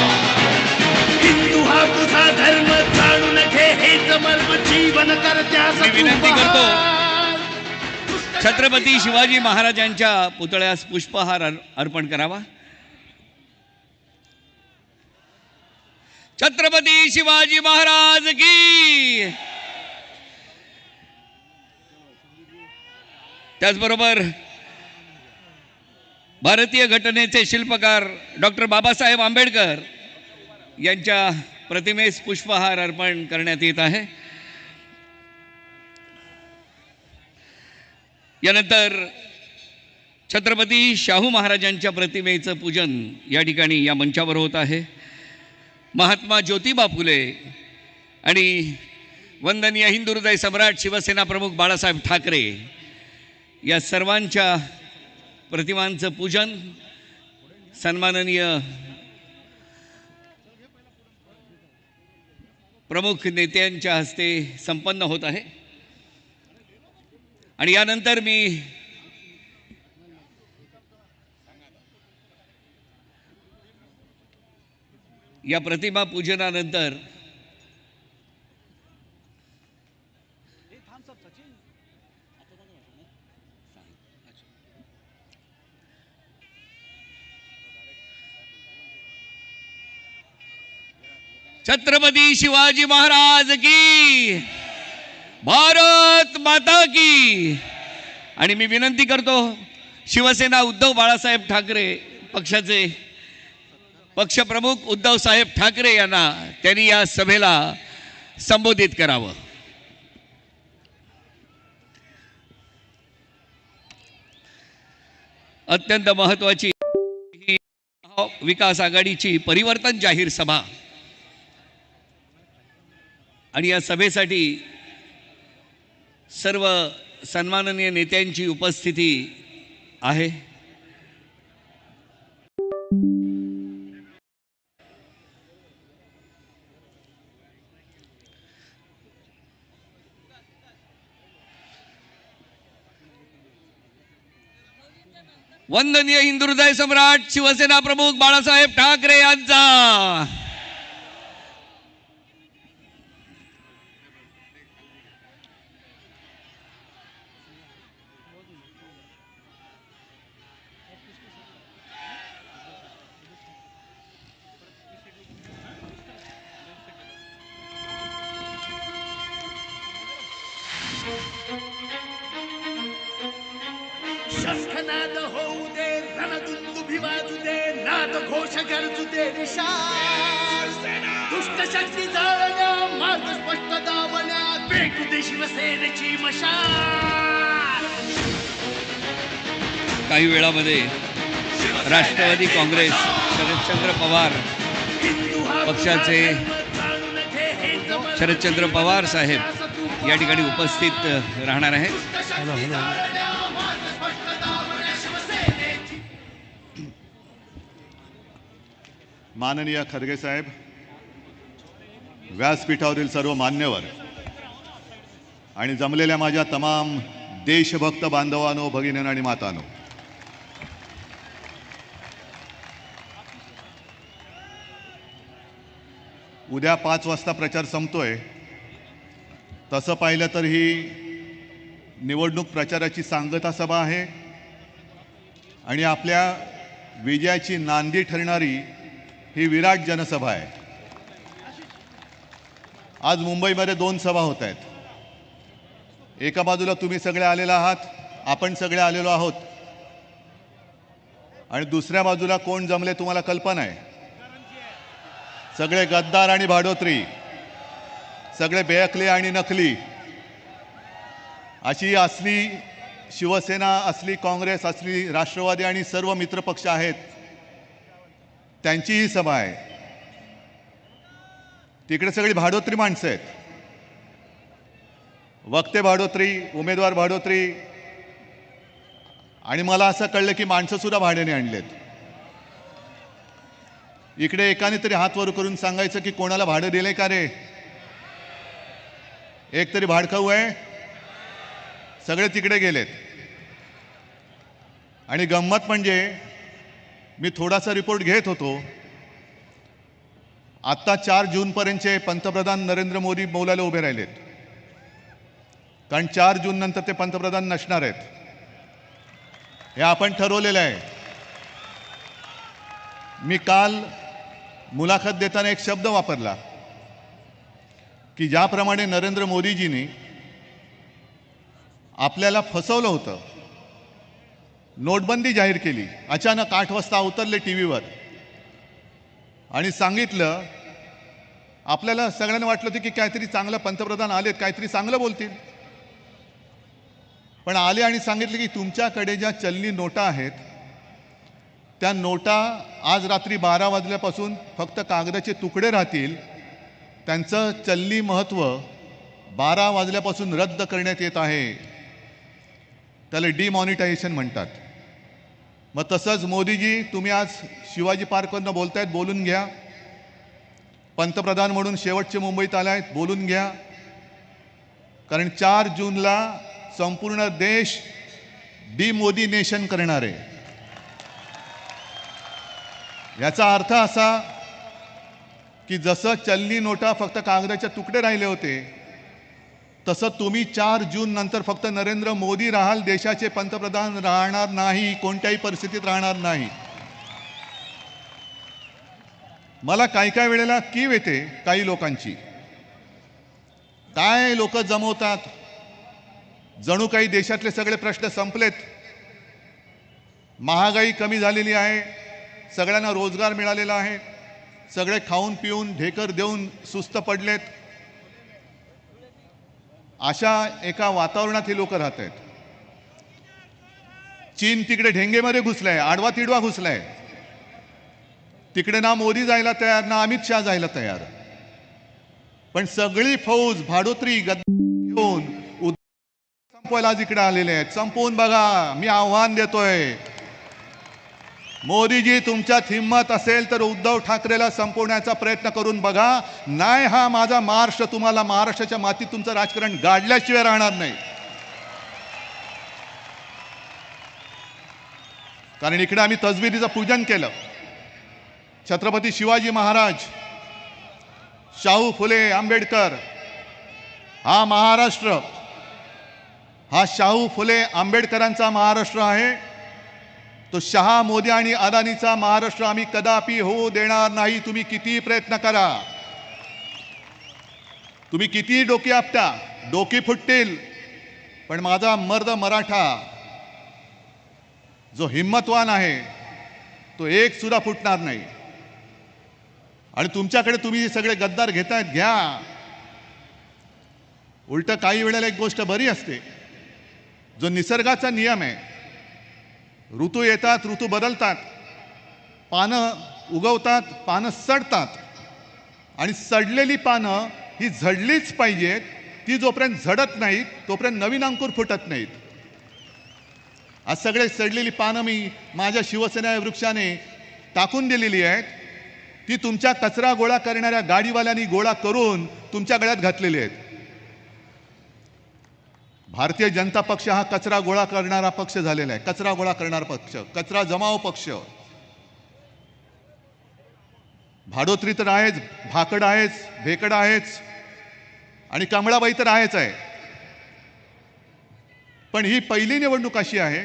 हिंदू हा तुझा धर्म, जाणून घे हेच मर्म, जीवन करत्यास मी विनंती करतो छत्रपती शिवाजी महाराजांच्या पुतळ्यास पुष्पहार अर्पण करावा. छत्रपती शिवाजी महाराज की. त्याचबरोबर भारतीय घटनेचे शिल्पकार डॉक्टर बाबासाहेब आंबेडकर यांच्या प्रतिमेस पुष्पहार अर्पण करण्यात येत आहे. यानंतर छत्रपती शाहू महाराजांच्या प्रतिमेचं पूजन या ठिकाणी या मंचावर होत आहे. महात्मा ज्योतिबा फुले आणि वंदनीय हिंदू हृदय सम्राट शिवसेना प्रमुख बाळासाहेब ठाकरे या सर्वांच्या प्रतिमांचं पूजन सन्माननीय प्रमुख नेत्यांच्या हस्ते संपन्न होत आहे. आणि यानंतर मी या प्रतिमा पूजनानंतर छत्रपती शिवाजी महाराज की. भारत माता की. आणि मी विनंती करतो शिवसेना उद्धव बाळासाहेब ठाकरे पक्षाचे पक्षप्रमुख उद्धव साहेब ठाकरे यांना त्यांनी या सभेला संबोधित करावं. अत्यंत महत्त्वाची ही विकास आघाडीची परिवर्तन जाहीर सभा आणि या सभेसाठी सर्व सन्माननीय नेत्यांची उपस्थिती आहे. वंदनीय हिंदू हृदय सम्राट शिवसेना प्रमुख बाळासाहेब ठाकरे यांचा शस्त्रनाद होऊ दे, रणदुंदुभी वाजू दे, नाद घोष गरजू दे निशाण. दुष्ट शक्ती जाळण्या, मार्ग स्पष्ट दावण्या, पेटू दे शिवसेनेची मशाल. काही वेळामध्ये राष्ट्रवादी काँग्रेस शरदचंद्र पवार पक्षाचे शरदचंद्र पवार साहेब या ठिकाणी उपस्थित राहणार आहेत. माननीय खरगे साहेब, व्यासपीठावरील सर्व मान्यवर आणि जमलेल्या माझ्या तमाम देशभक्त बांधवांनो, भगिनींनो आणि मातांनो, उद्या 5 वाजता प्रचार संपतोय. तसं पाहिलं तर ही निवडणूक प्रचाराची सांगता सभा आहे आणि आपल्या विजयाची नांदी ठरणारी ही विराट जनसभा आहे. आज मुंबईमध्ये 2 सभा होत आहेत. एका बाजूला तुम्ही सगळे आलेला आहात, आपण सगळे आलेलो आहोत, आणि दुसऱ्या बाजूला कोण जमले तुम्हाला कल्पना आहे. सगळे गद्दार आणि भाडोत्री, सगळे बेअकले आणि नकली, अशी असली शिवसेना, असली काँग्रेस, असली राष्ट्रवादी आणि सर्व मित्रपक्ष आहेत, त्यांची ही सभा आहे. तिकडे सगळी भाडोत्री माणसं आहेत, वक्ते भाडोत्री, उमेदवार भाडोत्री, आणि मला असं कळलं की माणसं सुद्धा भाड्याने आणलेत. इकडे एकाने तरी हात वर करून सांगायचं की कोणाला भाडं दिले का रे. एक तरी भाडखाऊ आहे. सगळे तिकडे गेलेत. आणि गंमत म्हणजे मी थोडासा रिपोर्ट घेत होतो. आत्ता 4 जूनपर्यंतचे पंतप्रधान नरेंद्र मोदी बोलायला उभे राहिलेत, कारण 4 जून नंतर ते पंतप्रधान नसणार आहेत. हे आपण ठरवलेलं आहे. मी काल मुलाखत देताना एक शब्द वापरला की ज्याप्रमाणे नरेंद्र मोदीजींनी आपल्याला फसवलं होतं, नोटबंदी जाहीर केली, अचानक 8 वाजता उतरले टी व्हीवर आणि सांगितलं, आपल्याला सगळ्यांना वाटलं होतं की काहीतरी चांगलं पंतप्रधान आलेत, काहीतरी चांगलं बोलतील, पण आले आणि सांगितलं की तुमच्याकडे ज्या चलनी नोटा आहेत त्या नोटा आज रात्री 12 वाजल्यापासून फक्त कागदाचे तुकडे राहतील, त्यांचं चलनी महत्त्व 12 वाजल्यापासून रद्द करण्यात येत आहे. त्याला डिमॉनिटायझेशन म्हणतात. मग तसंच मोदीजी, तुम्ही आज शिवाजी पार्कवरनं बोलतायत, बोलून घ्या. पंतप्रधान म्हणून शेवटचे मुंबईत आले आहेत, बोलून घ्या. कारण 4 जूनला संपूर्ण देश डिमोदीनेशन करणार आहे. याचा अर्थ असा की जसं चलनी नोटा फक्त कागदाचे तुकडे राहिले होते, तसं तुम्ही 4 जून नंतर फक्त नरेंद्र मोदी राहाल, देशाचे पंतप्रधान राहणार नाही, कोणत्याही परिस्थितीत राहणार नाही. मला काही वेळेला कीव येते काही लोकांची. काय लोक जमवतात, जणू काही देशातले सगळे प्रश्न संपलेत, महागाई कमी झालेली आहे, सगळ्यांना रोजगार मिळालेला आहे, सगळे खाऊन पिऊन ढेकर देऊन सुस्त पडलेत, अशा एका वातावरणात हे लोक राहत आहेत. चीन तिकडे ढेंगेमध्ये घुसलाय, आडवा तिडवा घुसलाय. तिकडे ना मोदी जायला तयार, ना अमित शहा जायला तयार. पण सगळी फौज भाडोत्री घेऊन संपवायला आज इकडे आलेले आहेत. संपवून बघा, मी आव्हान देतोय. मोदीजी, तुमच्यात हिंमत असेल तर उद्धव ठाकरेला संपवण्याचा प्रयत्न करून बघा. नाही, हा माझा महाराष्ट्र तुम्हाला महाराष्ट्राच्या मातीत तुमचं राजकारण गाडल्याशिवाय राहणार नाही. कारण इकडे आम्ही तसबिरीचं पूजन केलं. छत्रपती शिवाजी महाराज, शाहू फुले आंबेडकर, हा महाराष्ट्र, हा शाहू फुले आंबेडकरांचा महाराष्ट्र आहे. तो शहा, मोदी आणि अदानीचा महाराष्ट्र आम्ही कदापि होऊ देणार नाही. तुम्ही किती प्रयत्न करा, तुम्ही किती डोकी आपटा, डोकी फुटतील, पण माझा मर्द मराठा जो हिम्मतवान आहे तो एक सुद्धा फुटणार नाही. आणि तुमच्याकडे तुम्ही सगळे गद्दार घेतायत, घ्या. उलट काही वेळेला एक गोष्ट बरी असते, जो निसर्गाचा नियम आहे, ऋतू येतात, ऋतू बदलतात, पानं उगवतात, पानं सडतात, आणि सडलेली पानं ही झडलीच पाहिजेत. ती जोपर्यंत झडत नाहीत तोपर्यंत नवीन अंकुर फुटत नाहीत. आज सगळे सडलेली पानं मी माझ्या शिवसेना वृक्षाने टाकून दिलेली आहेत. ती तुमच्या कचरा गोळा करणाऱ्या गाडीवाल्यांनी गोळा करून तुमच्या गळ्यात घातलेली आहेत. भारतीय जनता पक्ष हा कचरा गोळा करणारा पक्ष झालेला आहे. कचरा गोळा करणारा पक्ष, कचरा जमाव पक्ष. भाडोत्री तर आहेच, भाकड आहेच, भेकड आहेच, आणि कमळाबाई तर आहेच आहे. पण ही पहिली निवडणूक अशी आहे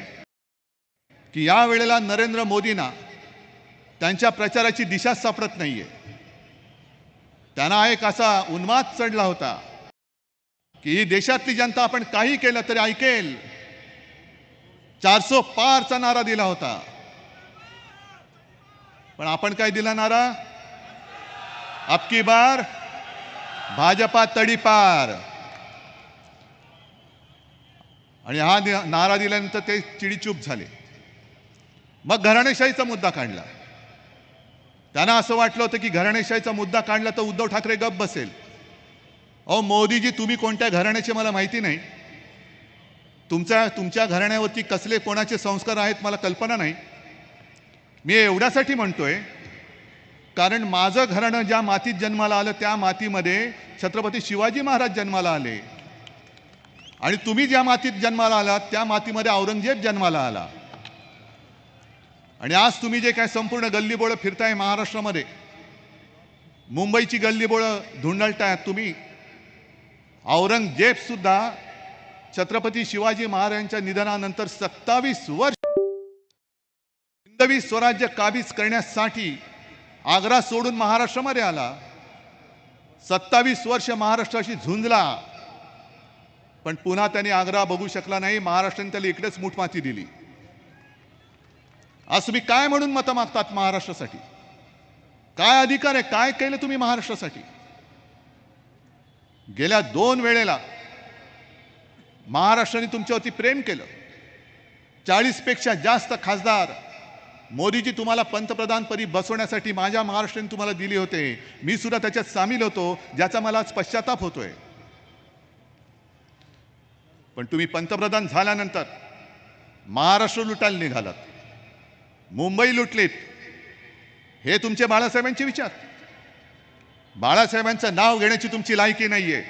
की या वेळेला नरेंद्र मोदींना त्यांच्या प्रचाराची दिशा सापडत नाहीये. त्यांना एक असा उन्माद चढला होता की ही देशातली जनता आपण काही केलं तरी ऐकेल. 400 पारचा नारा दिला होता. पण आपण काय दिला नारा? अब की बार भाजपा तडीपार. आणि हा नारा दिल्यानंतर ते चिडीचूप झाले. मग घराणेशाहीचा मुद्दा काढला. त्यांना असं वाटलं होतं की घराणेशाहीचा मुद्दा काढला तर उद्धव ठाकरे गप्प बसेल. अहो मोदीजी, तुम्ही कोणत्या घराण्याचे मला माहिती नाही. तुमच्या घराण्यावरती कसले कोणाचे संस्कार आहेत मला कल्पना नाही. मी एवढ्यासाठी म्हणतोय कारण माझं घराणं ज्या मातीत जन्माला आलं त्या मातीमध्ये छत्रपती शिवाजी महाराज जन्माला आले, आणि तुम्ही ज्या मातीत जन्माला आलात त्या मातीमध्ये औरंगजेब जन्माला आला. आणि आज तुम्ही जे काय संपूर्ण गल्लीबोळं फिरताय महाराष्ट्रामध्ये, मुंबईची गल्लीबोळं धुंडळतायत तुम्ही, औरंगजेब सुद्धा छत्रपती शिवाजी महाराजांच्या निधनानंतर 27 वर्ष हिंदवी स्वराज्य काबीज करण्यासाठी आग्रा सोडून महाराष्ट्रामध्ये आला. 27 वर्ष महाराष्ट्राशी झुंजला, पण पुन्हा त्यांनी आग्रा बघू शकला नाही. महाराष्ट्राने त्याला इकडेच मूठमाती दिली. आज तुम्ही काय म्हणून मतं मागतात महाराष्ट्रासाठी? काय अधिकार आहे? काय केलं तुम्ही महाराष्ट्रासाठी? गेल्या 2 वेळेला महाराष्ट्राने तुमच्यावरती प्रेम केलं. 40 पेक्षा जास्त खासदार मोदीजी तुम्हाला पंतप्रधानपदी बसवण्यासाठी माझ्या महाराष्ट्राने तुम्हाला दिले होते. मी सुद्धा त्याच्यात सामील होतो, ज्याचा मला आज पश्चाताप होतोय. पण तुम्ही पंतप्रधान झाल्यानंतर महाराष्ट्र लुटायला निघालात, मुंबई लुटलीत. हे तुमचे बाळासाहेबांचे विचार. बाळासाहेबांचं नाव घेण्याची तुमची लायकी नाहीये.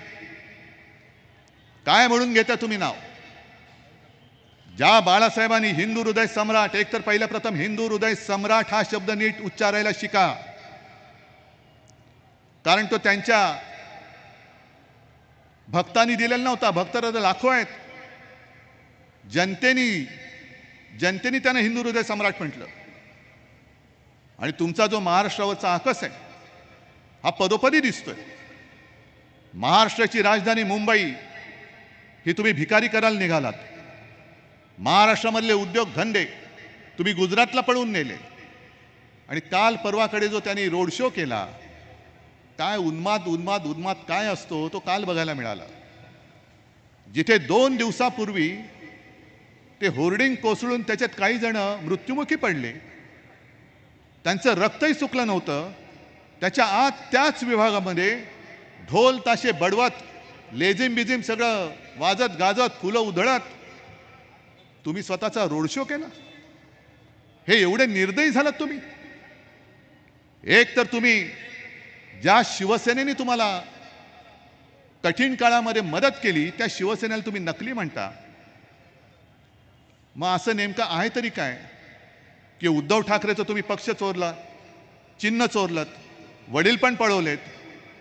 काय म्हणून घेता तुम्ही नाव? ज्या बाळासाहेबांनी हिंदू हृदय सम्राट, एकतर पहिल्या प्रथम हिंदू हृदय सम्राट हा शब्द नीट उच्चारायला शिका, कारण तो त्यांच्या भक्तांनी दिलेला नव्हता. भक्त लाखो आहेत. जनतेने त्यांना हिंदू हृदय सम्राट म्हटलं. आणि तुमचा जो महाराष्ट्रावरचा आकस आहे हा पदोपदी दिसतोय. महाराष्ट्राची राजधानी मुंबई ही तुम्ही भिकारी करायला निघालात. महाराष्ट्रामधले उद्योग धंदे तुम्ही गुजरातला पळवून नेले. आणि काल परवाकडे जो त्यांनी रोड शो केला, काय उन्माद काय असतो तो काल बघायला मिळाला. जिथे 2 दिवसापूर्वी ते होर्डिंग कोसळून त्याच्यात काही जण मृत्युमुखी पडले, त्यांचं रक्तही सुकलं नव्हतं, त्याच्या आत त्याच विभागामध्ये ढोल ताशे बडवत, लेझिम बिझिम सगळं वाजत गाजत, फुलं उधळत तुम्ही स्वतःचा रोड शो केला. हे एवढे निर्दयी झालात तुम्ही. एक तर तुम्ही ज्या शिवसेनेने तुम्हाला कठीण काळामध्ये मदत केली त्या शिवसेनेला तुम्ही नकली म्हणता. मग असं नेमकं आहे तरी काय की उद्धव ठाकरेचं तुम्ही पक्ष चोरला, चिन्ह चोरलत, वडील पण पळवलेत,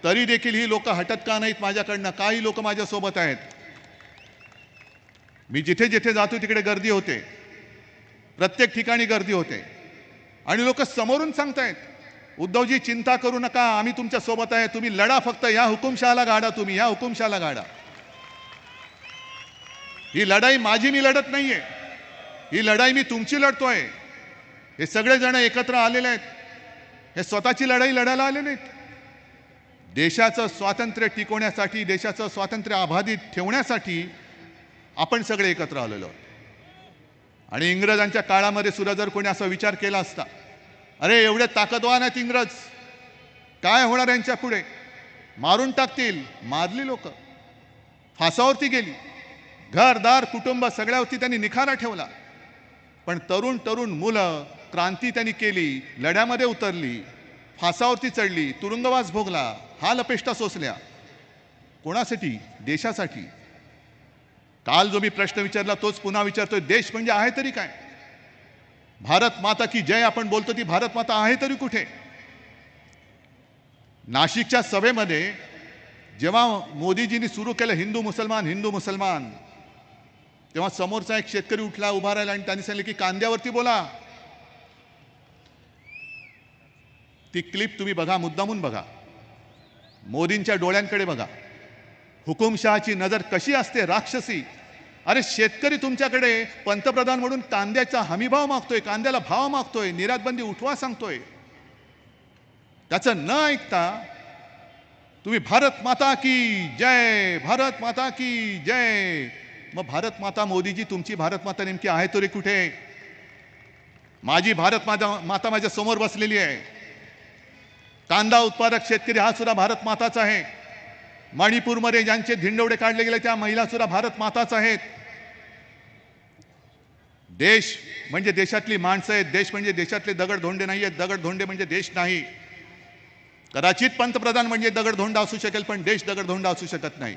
तरी देखील ही लोक हटत का नाहीत माझ्याकडनं? काही लोक माझ्यासोबत आहेत. मी जिथे जिथे जातो तिकडे गर्दी होते, प्रत्येक ठिकाणी गर्दी होते. आणि लोक समोरून सांगतायत, उद्धवजी चिंता करू नका, आम्ही तुमच्या सोबत आहे, तुम्ही लढा, फक्त या हुकुमशहाला गाडा, तुम्ही या हुकुमशहाला गाडा. ही लढाई माझी मी लढत नाहीये, ही लढाई मी तुमची लढतोय. हे सगळे जण एकत्र आलेले आहेत. हे स्वतःची लढाई लढायला आले नाहीत. देशाचं स्वातंत्र्य टिकवण्यासाठी, देशाचं स्वातंत्र्य अबाधित ठेवण्यासाठी आपण सगळे एकत्र आलेलो आहोत. आणि इंग्रजांच्या काळामध्ये सुद्धा जर कोणी असा विचार केला असता, अरे एवढे ताकदवान आहेत इंग्रज, काय होणार यांच्या पुढे, मारून टाकतील, मारली लोक, फासावरती गेली, घरदार कुटुंब सगळ्यावरती त्यांनी निखारा ठेवला. पण तरुण मुलं क्रांती त्यांनी केली, लढ्यामध्ये उतरली, फासावरती चढली, तुरुंगवास भोगला, हाल अपेष्टा सोसल्या. कोणासाठी? देशासाठी. काल जो मी प्रश्न विचारला तोच पुन्हा विचारतोय, देश म्हणजे आहे तरी काय? भारत माता की जय आपण बोलतो, ती भारत माता आहे तरी कुठे? नाशिकच्या सभेमध्ये जेव्हा मोदीजींनी सुरू केलं हिंदू मुसलमान, तेव्हा समोरचा एक शेतकरी उठला, उभा राहिला आणि त्यांनी सांगितलं की कांद्यावरती बोला. ती क्लिप तुम्ही बघा, मुद्दामून बघा, मोदींच्या डोळ्यांकडे बघा. हुकुमशहाची नजर कशी असते, राक्षसी. अरे शेतकरी तुमच्याकडे पंतप्रधान म्हणून कांद्याचा हमीभाव मागतोय, कांद्याला भाव मागतोय, निर्यात बंदी उठवा सांगतोय. त्याचं न ऐकता तुम्ही भारत माता की जय, भारत माता की जय. मग भारत माता मोदीजी, तुमची भारत माता नेमकी आहे तरी कुठे? माझी भारत माता माझ्या समोर बसलेली आहे. कांदा उत्पादक शेतकरी हा सुद्धा भारत माताच आहे. मणिपूरमध्ये ज्यांचे धिंडवडे काढले गेले त्या महिला सुद्धा भारत माताच आहेत. देश म्हणजे देशातली माणसं आहेत, देश म्हणजे देशातले दगडधोंडे नाही आहेत, दगडधोंडे म्हणजे देश नाही. कदाचित पंतप्रधान म्हणजे दगडधोंडा असू शकेल, पण देश दगडधोंडा असू शकत नाही.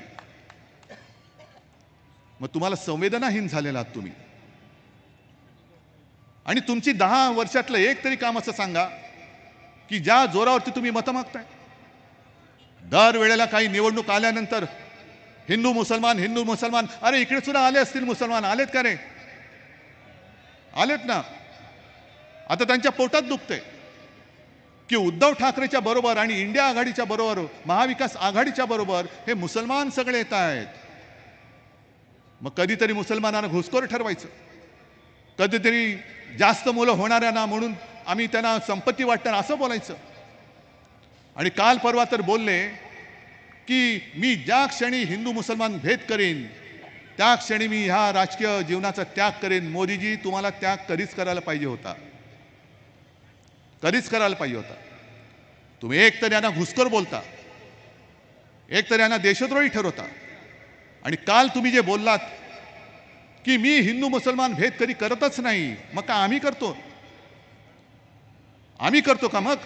मग तुम्हाला संवेदनाहीन झालेला आहात तुम्ही. आणि तुमची 10 वर्षातलं एक तरी काम असं सांगा की ज्या जोरावरती तुम्ही मतं मागताय. दर वेळेला काही निवडणूक आल्यानंतर हिंदू मुसलमान, अरे इकडे सुद्धा आले असतील मुसलमान, आलेत का रे? आलेत ना. आता त्यांच्या पोटात दुखते की उद्धव ठाकरेच्या बरोबर आणि इंडिया आघाडीच्या बरोबर, महाविकास आघाडीच्या बरोबर हे मुसलमान सगळे येत आहेत. मग कधीतरी मुसलमानांना घुसखोर ठरवायचं, कधीतरी जास्त मुलं होणाऱ्यांना म्हणून आम्ही त्यांना संपत्ती वाटणार असं बोलायचं. आणि काल परवा तर बोलले की मी ज्या क्षणी हिंदू मुसलमान भेद करीन त्या क्षणी मी ह्या राजकीय जीवनाचा त्याग करेन. मोदीजी, तुम्हाला त्याग कधीच करायला पाहिजे होता, कधीच करायला पाहिजे होता. तुम्ही एक तर यांना घुसखोर बोलता, एक तर यांना देशद्रोही ठरवता. आणि काल तुम्ही जे बोललात की मी हिंदू मुसलमान भेद कधी करतच नाही, मग का आम्ही करतो? आम्ही करतो का मग?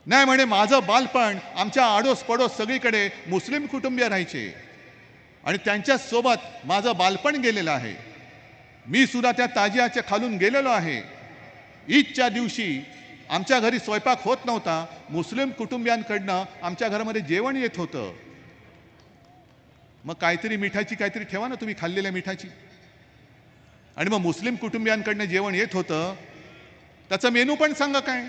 नाही म्हणे माझं बालपण आमच्या आडोस पडोस सगळीकडे मुस्लिम कुटुंबीय राहायचे आणि त्यांच्यासोबत माझं बालपण गेलेलं आहे. मी सुद्धा त्या ताजियाच्या खालून गेलेलो आहे. ईदच्या दिवशी आमच्या घरी स्वयंपाक होत नव्हता, मुस्लिम कुटुंबियांकडनं आमच्या घरामध्ये जेवण येत होतं. मग काहीतरी मिठाची काहीतरी ठेवा ना तुम्ही, खाल्लेल्या मिठाची. आणि मग मुस्लिम कुटुंबियांकडनं जेवण येत होतं, त्याचा मेनू पण सांगा काय.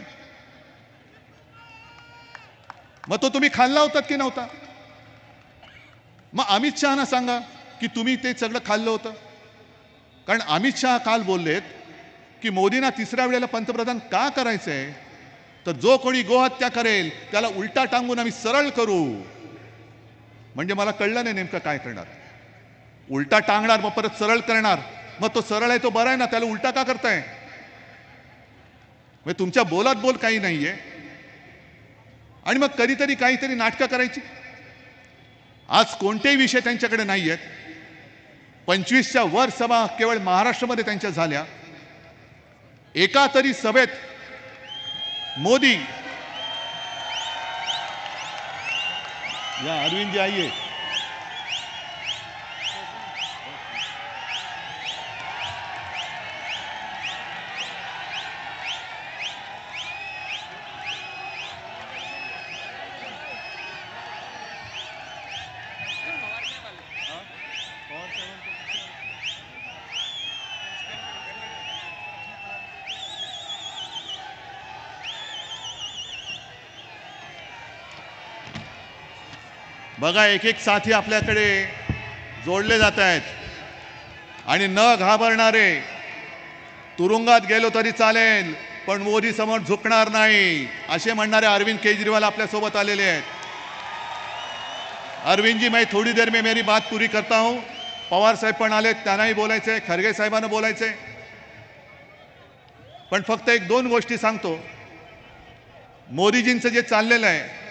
मग तो तुम्ही खाल्ला होतात की नव्हता? मग अमित शहाना सांगा की तुम्ही ते सगळं खाल्लं होतं. कारण अमित शहा काल बोललेत की मोदींना तिसऱ्या वेळेला पंतप्रधान का करायचंय, तर जो कोणी गोहत्या करेल त्याला उलटा टांगून आम्ही सरळ करू. म्हणजे मला कळलं नाही नेमकं काय करणार. उलटा टांगणार मग परत सरळ करणार. मग तो सरळ आहे तो बरा आहे ना, त्याला उलटा का करताय? म्हणजे तुमच्या बोलात बोल काही नाहीये. आणि मग कधीतरी काहीतरी नाटकं करायची. आज कोणतेही विषय त्यांच्याकडे नाही आहेत. 25च्या वर सभा केवळ महाराष्ट्रामध्ये त्यांच्या झाल्या. एका तरी सभेत मोदी, या अरविंद जी आइए, बघा एक एक साथी आपल्याकडे जोडले जात आहेत आणि न घाबरणारे. तुरुंगात गेलो तरी चालेल पण मोदी समोर झुकणार नाही असे म्हणणारे अरविंद केजरीवाल आपल्यासोबत आलेले आहेत. अरविंद जी, मैं थोड़ी देर में मेरी बात पूरी करता हूं. पवार साहेब पण आले, त्यांनाही बोलायचंय, खरगे साहेबांना बोलायचंय. पण फक्त एक दोन गोष्टी सांगतो. मोदीजींचं जे चाललेलं आहे,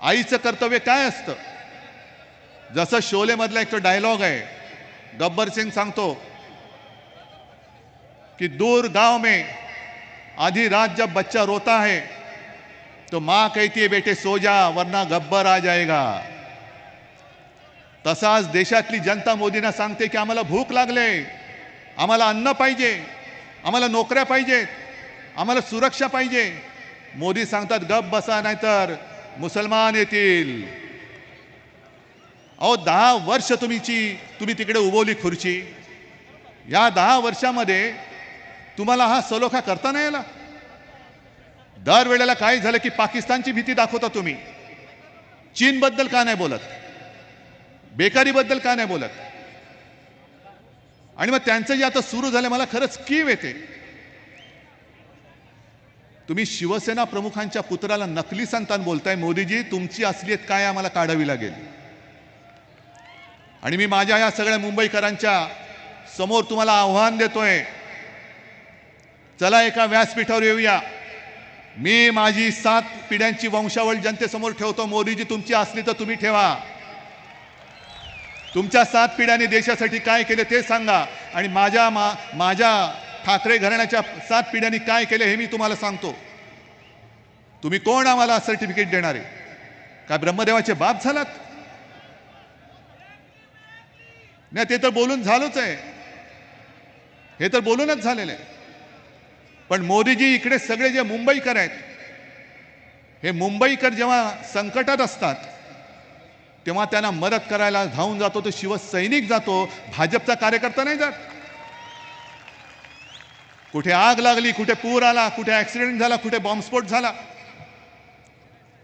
आईचं कर्तव्य काय असतं? जसं शोले मधला एक तो डायलॉग आहे, गब्बर सिंग सांगतो कि दूर गांव में आधी रात जब बच्चा रोता है तो मां कहती है बेटे सो जा वरना गब्बर आ जाएगा. तसाच देशातली जनता मोदींना सांगते की आम्हाला भूक लागले, आम्हाला अन्न पाहिजे, आम्हाला नोकऱ्या पाहिजेत, आम्हाला सुरक्षा पाहिजे. मोदी सांगतात गप बसा नाहीतर मुसलमान येतील. अहो 10 वर्ष तुम्ही तिकडे उभवली खुर्ची. या 10 वर्षामध्ये तुम्हाला हा सलोखा करता नाही आला. दरवेळेला काय झालं की पाकिस्तानची भीती दाखवता तुम्ही. चीनबद्दल का नाही बोलत, बेकारीबद्दल का नाही बोलत. आणि मग त्यांचं जे आता सुरू झालं मला खरंच कीव येते. तुम्ही शिवसेना प्रमुखांच्या पुत्राला नकली संतान बोलताय. मोदीजी, तुमची असलियत काय आम्हाला काढावी लागेल. आणि मी माझ्या या सगळ्या मुंबईकरांच्या समोर तुम्हाला आव्हान देतोय, चला एका व्यासपीठावर येऊया. मी माझी 7 पिढ्यांची वंशावळ जनतेसमोर ठेवतो. मोदीजी, तुमची असली तर तुम्ही ठेवा. तुमच्या 7 पिढ्यांनी देशासाठी काय केले ते सांगा. आणि माझ्या ठाकरे घराण्याच्या 7 पिढ्यांनी काय केले हे मी तुम्हाला सांगतो. तुम्ही कोण आम्हाला सर्टिफिकेट देणारे? काय ब्रह्मदेवाचे बाप झालात? नाही, ते तर बोलून झालंच आहे, हे तर बोलूनच झालेलं आहे. पण मोदीजी, इकडे सगळे जे मुंबईकर आहेत, हे मुंबईकर जेव्हा संकटात असतात तेव्हा त्यांना मदत करायला धावून जातो तो शिवसैनिक जातो, भाजपचा कार्यकर्ता नाही जात. कुठे आग लागली, कुठे पूर आला, कुठे ॲक्सिडेंट झाला, कुठे बॉम्बस्फोट झाला,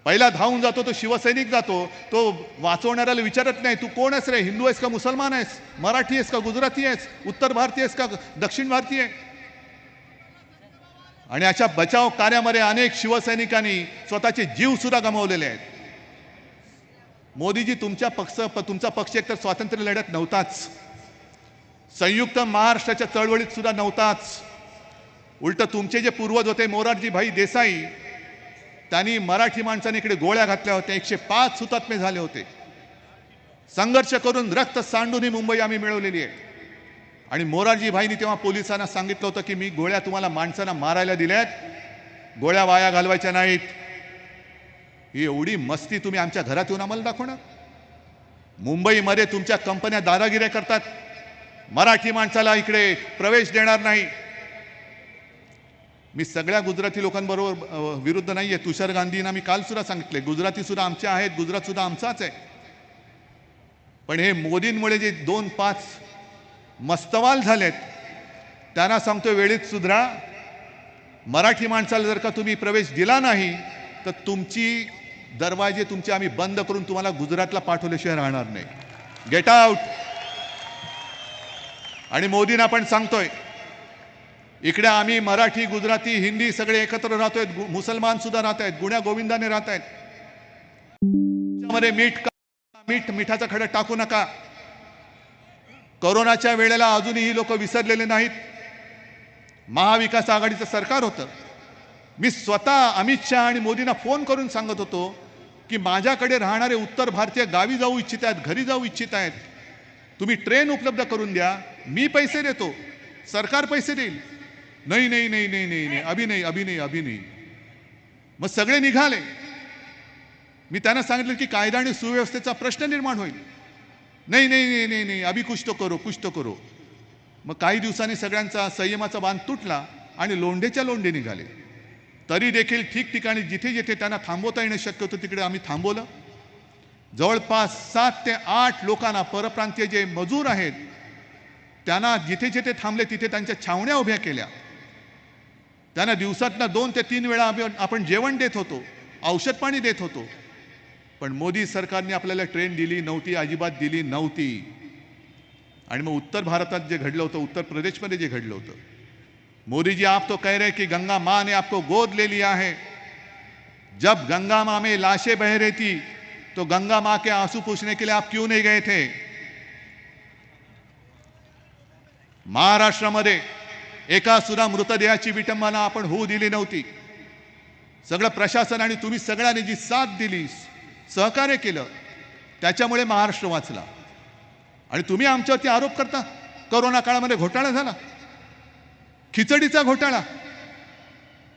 पहिला धावून जातो तो शिवसैनिक जातो. तो वाचवणाऱ्याला विचारत नाही तू कोण आहेस रे, हिंदू आहेस का मुसलमान आहेस, मराठी आहेस का गुजराती आहेस, उत्तर भारतीय आहेस का दक्षिण भारतीय. आणि अशा बचाव कार्यामध्ये अनेक शिवसैनिकांनी स्वतःचे जीव सुद्धा गमावलेले आहेत. मोदीजी, तुमचा पक्ष एकतर स्वातंत्र्य लढ्यात नव्हताच, संयुक्त महाराष्ट्राच्या चळवळीत सुद्धा नव्हताच. उलट तुमचे जे पूर्वज होते मोरारजी भाई देसाई, त्यांनी मराठी माणसाने इकडे गोळ्या घातल्या होत्या, 105 हुतात्मे झाले होते. संघर्ष करून रक्त सांडून ही मुंबई आम्ही मिळवलेली आहे. आणि मोरारजी भाईंनी तेव्हा पोलिसांना सांगितलं होतं की मी गोळ्या तुम्हाला माणसांना मारायला दिल्यात, गोळ्या वाया घालवायच्या नाहीत. ही एवढी मस्ती तुम्ही आमच्या घरात येऊन आम्हाला दाखवणार. मुंबईमध्ये तुमच्या कंपन्या दादागिऱ्या करतात, मराठी माणसाला इकडे प्रवेश देणार नाही. मी सगळ्या गुजराती लोकांबरोबर विरुद्ध नाही आहे. तुषार गांधींना मी काल सुद्धा सांगितले, गुजराती सुद्धा आमचे आहेत, गुजरात सुद्धा आमचाच आहे. पण हे मोदींमुळे जे 2-5 मस्तवाल झालेत त्यांना सांगतो वेळीच सुधरा. मराठी माणसाला जर का तुम्ही प्रवेश दिला नाही तर तुमची दरवाजे तुमचे आम्ही बंद करून तुम्हाला गुजरातला पाठवल्याशिवाय राहणार नाही. Get out. आणि मोदींना पण सांगतोय, इकडे आम्ही मराठी, गुजराती, हिंदी सगळे एकत्र राहतोय, मुसलमान सुद्धा राहत आहेत, गुण्या गोविंदाने राहत आहेत. मिठाचा खडा टाकू नका. कोरोनाच्या वेळेला अजूनही ही लोक विसरलेले नाहीत. महाविकास आघाडीचं सरकार होतं. मी स्वतः अमित शहा आणि मोदींना फोन करून सांगत होतो की माझ्याकडे राहणारे उत्तर भारतीय गावी जाऊ इच्छित आहेत, घरी जाऊ इच्छित आहेत, तुम्ही ट्रेन उपलब्ध करून द्या, मी पैसे देतो, सरकार पैसे देईल. नाही नाही नाही नाही नाही नाही अभि नाही अभि नाही अभि नाही. मग सगळे निघाले. मी त्यांना सांगितलं की कायदा आणि सुव्यवस्थेचा प्रश्न निर्माण होईल. नाही नाही नाही नाही नाही अभि कुछ तो करो, कुछ तो करो. मग काही दिवसांनी सगळ्यांचा संयमाचा बांध तुटला आणि लोंढेच्या लोंढे निघाले. तरी देखील ठिकठिकाणी जिथे जिथे त्यांना थांबवता येणं शक्य होतं तिकडे आम्ही थांबवलं. जवळपास 7 ते 8 लोकांना, परप्रांतीय जे मजूर आहेत त्यांना जिथे जिथे थांबले तिथे त्यांच्या छावण्या उभ्या केल्या. त्यांना दिवसातनं 2 ते 3 वेळा आपण जेवण देत होतो, औषध पाणी देत होतो. पण मोदी सरकारने आपल्याला ट्रेन दिली नव्हती, अजिबात दिली नव्हती. आणि मग उत्तर भारतात जे घडलं होतं, उत्तर प्रदेशमध्ये जे घडलं होतं, मोदी जी आप तो कह रहे कि गंगा माँ ने आपको गोद ले लिया है. जब गंगा माँ में लाशें बह रही थी तो गंगा माँ के आंसू पूछने के लिए आप क्यों नहीं गए थे. महाराष्ट्रामध्ये एका सुद्धा मृतदेहाची विटंबना आपण होऊ दिली नव्हती. सगळं प्रशासन आणि तुम्ही सगळ्यांनी जी साथ दिली, सहकार्य केलं, त्याच्यामुळे महाराष्ट्र वाचला. आणि तुम्ही आमच्यावरती आरोप करता कोरोना काळामध्ये घोटाळा झाला, खिचडीचा घोटाळा.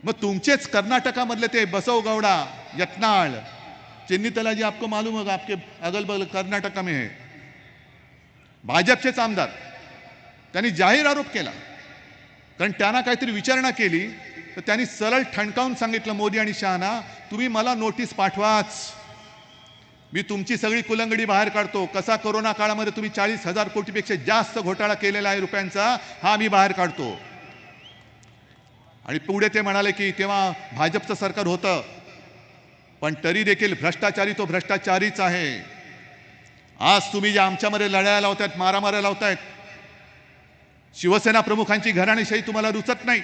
मग तुमचेच कर्नाटकामधले ते बसवगौडा, यत्नाळ, चेन्नीतलाजी आपको मालूम होगा, आपके अगल बगल कर्नाटका में है, भाजपचेच आमदार, त्यांनी जाहीर आरोप केला. कारण त्यांना काहीतरी विचारणा केली तर त्यांनी सरळ ठणकावून सांगितलं मोदी आणि शहाना, तुम्ही मला नोटीस पाठवाच, मी तुमची सगळी कुलंगडी बाहेर काढतो. कसा कोरोना काळामध्ये तुम्ही 40,000 कोटीपेक्षा जास्त घोटाळा केलेला आहे रुपयांचा, हा मी बाहेर काढतो. आणि पुढे ते म्हणाले की तेव्हा भाजपचं सरकार होतं, पण तरी देखील भ्रष्टाचारी तो भ्रष्टाचारीच आहे. आज तुम्ही जे आमच्यामध्ये लढायला लावतायत, मारामाऱ्या लावतायत, शिवसेना प्रमुखांची घराणेशाही तुम्हाला रुचत नाही,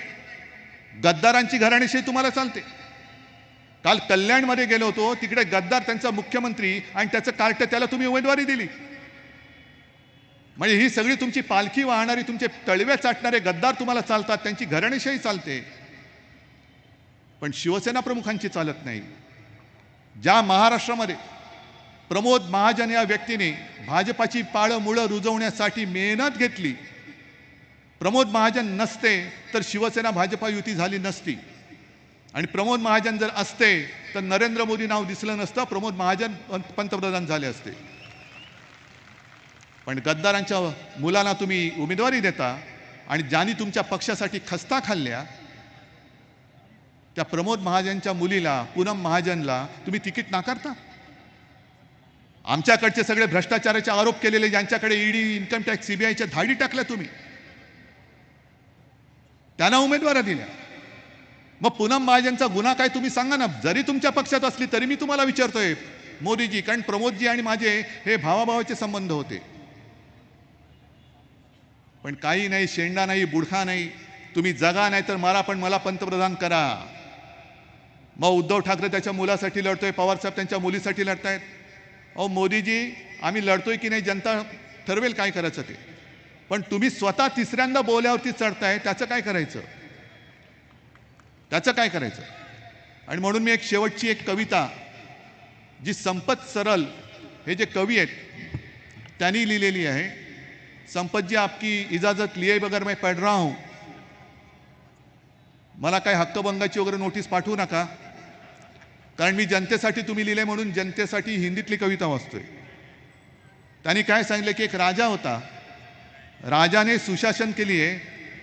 गद्दारांची घराणेशाही तुम्हाला चालते. काल कल्याणमध्ये गेलो होतो, तिकडे गद्दार त्यांचा मुख्यमंत्री आणि त्याचं कार्ट, त्याला तुम्ही उमेदवारी दिली. म्हणजे ही सगळी तुमची पालखी वाहणारी, तुमचे तळव्या चाटणारे गद्दार तुम्हाला चालतात, त्यांची घराणेशाही चालते, पण शिवसेना प्रमुखांची चालत नाही. ज्या महाराष्ट्रामध्ये प्रमोद महाजन या व्यक्तीने भाजपाची पाळं मुळं रुजवण्यासाठी मेहनत घेतली, प्रमोद महाजन नसते तर शिवसेना भाजपा युती झाली नसती. आणि प्रमोद महाजन जर असते तर नरेंद्र मोदी नाव दिसलं नसतं, प्रमोद महाजन पंतप्रधान झाले असते. पण गद्दारांच्या मुलांना तुम्ही उमेदवारी देता आणि ज्यांनी तुमच्या पक्षासाठी खस्ता खाल्ल्या त्या प्रमोद महाजनच्या मुलीला, पूनम महाजनला तुम्ही तिकीट नाकारता. आमच्याकडचे सगळे भ्रष्टाचाराचे आरोप केलेले, ज्यांच्याकडे ईडी, इन्कम टॅक्स, सीबीआयच्या धाडी टाकल्या तुम्ही, त्यांना उमेदवारी दिल्या. मग पूनम महाजनचा गुन्हा काय तुम्ही सांगा ना. जरी तुमच्या पक्षात असली तरी मी तुम्हाला विचारतोय मोदीजी, कारण प्रमोदजी आणि माझे हे भावाभावाचे संबंध होते. पण काही नाही, शेंडा नाही, बुडखा नाही. तुम्ही जगा नाही तर मारा, पण मला पंतप्रधान करा. मग उद्धव ठाकरे त्याच्या मुलासाठी लढतोय, पवारसाहेब त्यांच्या मुलीसाठी लढतायत. अहो मोदीजी, आम्ही लढतोय की नाही जनता ठरवेल काय करायचं ते. पण तुम्ही स्वतः तिसऱ्यांदा बोल्यावरती चढताय, त्याचं काय करायचं, त्याचं काय करायचं. आणि म्हणून मी एक शेवटची एक कविता जी संपत सरल हे जे कवी आहेत त्यांनी लिहिलेली आहे. संपत जी, आपकी इजाजत लिए बगैर मैं पढ़ रहा हूं. मला काय हक्कभंगाची वगैरे नोटीस पाठवू नका, कारण मी जनतेसाठी तुम्ही लिहिले म्हणून जनतेसाठी हिंदीतली कविता वाचतोय. त्यांनी काय सांगितलं की एक राजा होता. राजा ने सुशासन के लिए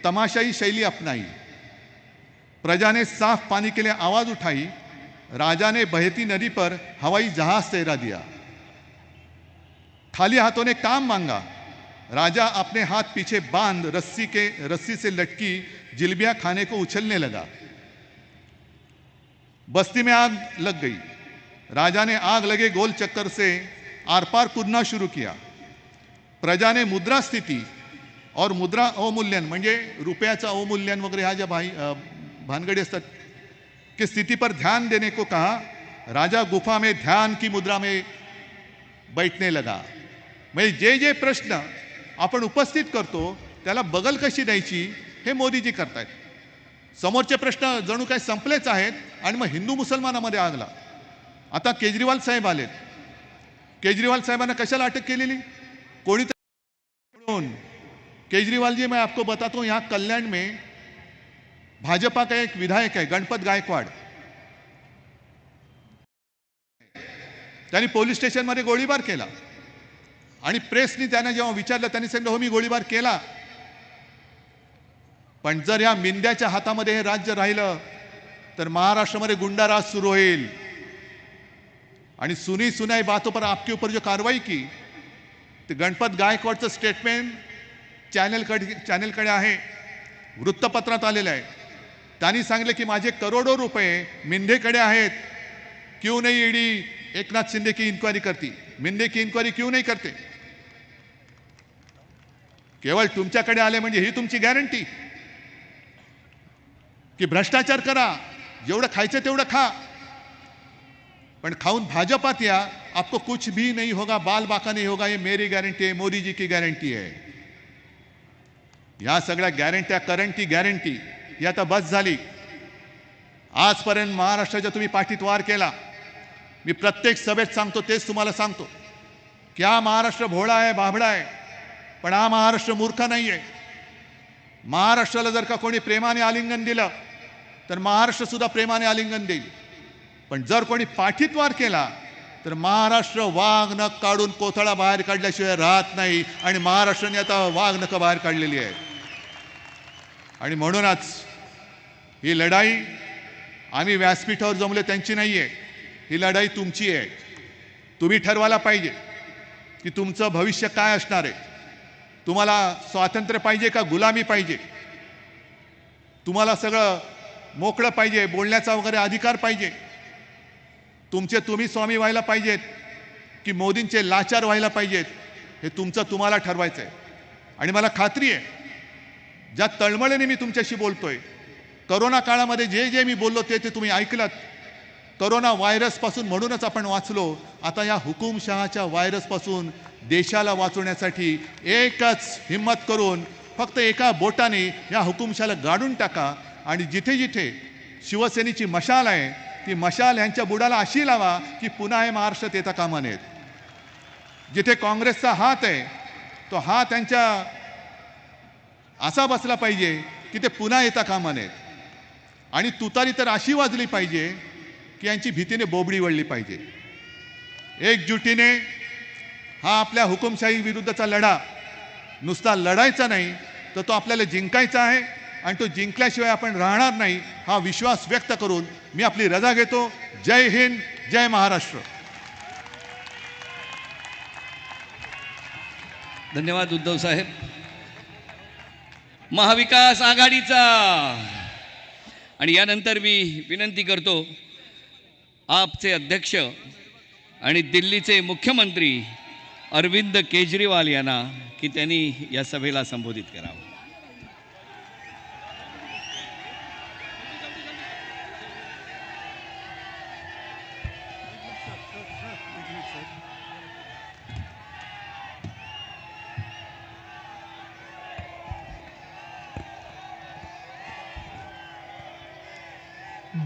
तमाशाई शैली अपनाई. प्रजा ने साफ पानी के लिए आवाज उठाई. राजा ने बहती नदी पर हवाई जहाज तैरा दिया. खाली हाथों ने काम मांगा. राजा अपने हाथ पीछे बांध रस्सी से लटकी जिलेबियां खाने को उछलने लगा. बस्ती में आग लग गई. राजा ने आग लगे गोल चक्कर से आर पार कूदना शुरू किया. प्रजा ने मुद्रा स्थिति और मुद्रा अवमूल्यन, म्हणजे रुपयाचं अवमूल्यन वगैरे ह्या ज्या भानगडी असतात, की स्थिति पर ध्यान देने को कहा. राजा गुफा में ध्यान की मुद्रा में बैठने लगा. म्हणजे जे जे प्रश्न आपण उपस्थित करतो त्याला बगल कशी द्यायची हे मोदीजी करतायत. समोरचे प्रश्न जणू काय संपलेच आहेत आणि मग हिंदू मुसलमानामध्ये आगला. आता केजरीवाल साहेब आलेत. केजरीवाल साहेबांना कशाला अटक केलेली, कोणीतरी. केजरीवाल जी, मैं आपको बताता हूं, यहाँ कल्याण में भाजपा का एक विधायक है गणपत गायकवाड. त्यांनी पोलीस स्टेशनमध्ये गोळीबार केला आणि प्रेसनी त्यांना जेव्हा विचारलं त्यांनी सांगितलं हो मी गोळीबार केला. पण जर या मिंद्याच्या हातामध्ये हे राज्य राहिलं तर महाराष्ट्रामध्ये गुंडाराज सुरू होईल. आणि सुनी सुनाई बातों पर आपके ऊपर जो कार्रवाई की, ते गणपत गायकवाडचं स्टेटमेंट चॅनलकडे आहे, वृत्तपत्रात आलेलं आहे. त्यांनी सांगितलं की माझे करोडो रुपये मिंदेकडे आहेत. क्यों नहीं ईडी एकनाथ शिंदे की इंक्वायरी करती, मिंदे की इंक्वायरी क्यों नहीं करते. केवळ तुमच्याकडे आले म्हणजे ही तुमची गॅरंटी की भ्रष्टाचार करा, जेवढं खायचं तेवढं खा, पण खाऊन भाजपात या, आपको कुछ भी नहीं होगा, बाल बाका नहीं होगा. ये मेरी गारंटी है, मोदी जी की गारंटी है. या सगळ्या गॅरंट्या, करंटी गॅरंटी ही आता बस झाली. आजपर्यंत महाराष्ट्राच्या तुम्ही पाठीत वार केला. मी प्रत्येक सभेत सांगतो तेच तुम्हाला सांगतो की हा महाराष्ट्र भोळा आहे, बाभळा आहे, पण हा महाराष्ट्र मूर्ख नाही आहे. महाराष्ट्राला जर का कोणी प्रेमाने आलिंगन दिलं तर महाराष्ट्र सुद्धा प्रेमाने आलिंगन देईल. पण जर कोणी पाठीत वार केला तर महाराष्ट्र वाघ नख काढून कोथळा बाहेर काढल्याशिवाय राहत नाही. आणि महाराष्ट्राने आता वाघ नख बाहेर काढलेली आहे. आणि म्हणूनच ही लढाई आम्ही व्यासपीठावर जमले त्यांची नाही आहे, ही लढाई तुमची आहे. तुम्ही ठरवायला पाहिजे की तुमचं भविष्य काय असणार आहे. तुम्हाला स्वातंत्र्य पाहिजे का गुलामी पाहिजे. तुम्हाला सगळं मोकळं पाहिजे, बोलण्याचा वगैरे अधिकार पाहिजे. तुमचे तुम्ही स्वामी व्हायला पाहिजेत की मोदींचे लाचार व्हायला पाहिजेत, हे तुमचं तुम्हाला ठरवायचं आहे. आणि मला खात्री आहे ज्या तळमळीने मी तुमच्याशी बोलतोय, करोना काळामध्ये जे जे मी बोललो ते तुम्ही ऐकलत. करोना व्हायरसपासून म्हणूनच आपण वाचलो. आता या हुकुमशहाच्या व्हायरसपासून देशाला वाचवण्यासाठी एकच हिम्मत करून फक्त एका बोटाने या हुकुमशहाला गाडून टाका. आणि जिथे जिथे शिवसेनेची मशाल आहे ती मशाल यांच्या बुडाला अशी लावा की पुन्हा हे महाराष्ट्रात येता कामा नयेत. जिथे काँग्रेसचा हात आहे तो हात त्यांच्या असा बसला पाहिजे की ते पुन्हा येता कामा नयेत. आणि तुतारी तर अशी वाजली पाहिजे की यांची भीतीने बोबडी वळली पाहिजे. एकजुटीने हा आपल्या हुकुमशाही विरुद्धचा लढा नुसता लढायचा नाही तर तो आपल्याला जिंकायचा आहे. आणि तो जिंकल्याशिवाय आपण राहणार नाही हा विश्वास व्यक्त करून मी आपली रजा घेतो. जय हिंद, जय महाराष्ट्र. धन्यवाद उद्धव साहेब. महाविकास आघाडीचा. आणि यानंतर मी विनंती करतो आपचे अध्यक्ष आणि दिल्लीचे मुख्यमंत्री अरविंद केजरीवाल यांना की त्यांनी या सभेला संबोधित करावं.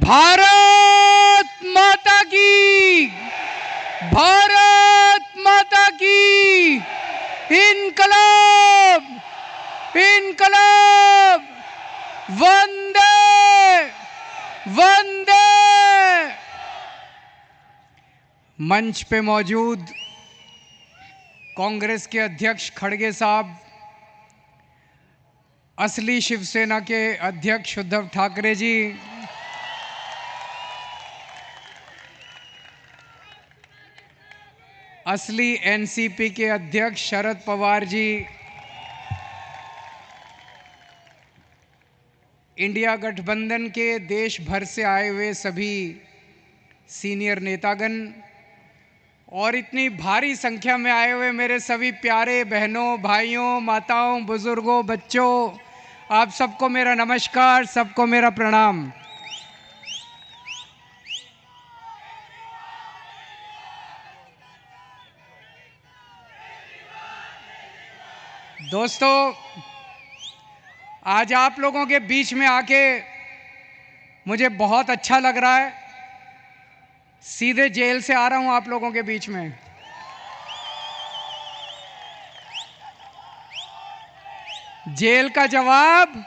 भारत माता की, भारत माता की, इनकलाब, इनकलाब, वंदे वंदे. मंच पे मौजूद कांग्रेस के अध्यक्ष खड़गे साहब, असली शिवसेना के अध्यक्ष उद्धव ठाकरे जी, असली एनसीपी के अध्यक्ष शरद पवार जी, इंडिया गठबंधन के देश भर से आए हुए सभी सीनियर नेतागण और इतनी भारी संख्या में आए हुए मेरे सभी प्यारे बहनों, भाइयों, माताओं, बुजुर्गों, बच्चों, आप सबको मेरा नमस्कार, सबको मेरा प्रणाम. दोस्तों, आज आप लोगों के बीच में आके मुझे बहुत अच्छा लग रहा है. सीधे जेल से आ रहा हूं आप लोगों के बीच में. जेल का जवाब,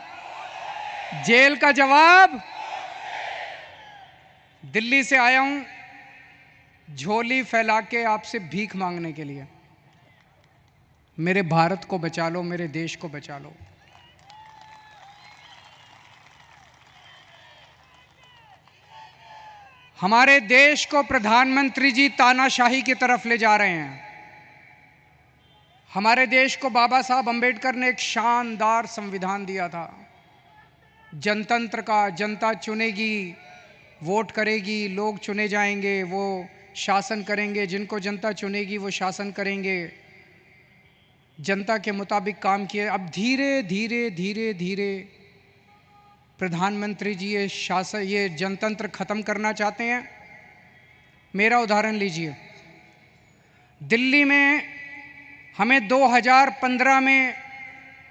जेल का जवाब. दिल्ली से आया हूं झोली फैला के आपसे भीख मांगने के लिए. मेरे भारत को बचा लो, मेरे देश को बचा लो. हमारे देश को प्रधानमंत्री जी तानाशाही की तरफ ले जा रहे हैं. हमारे देश को बाबा साहब अंबेडकर ने एक शानदार संविधान दिया था, जनतंत्र का. जनता चुनेगी, वोट करेगी, लोग चुने जाएंगे, वो शासन करेंगे. जिनको जनता चुनेगी वो शासन करेंगे. जनता के मुताबिक काम किए. अब धीरे धीरे धीरे धीरे प्रधानमंत्री जी ये शासन, ये जनतंत्र खत्म करना चाहते हैं. मेरा उदाहरण लीजिए. दिल्ली में हमें 2015 में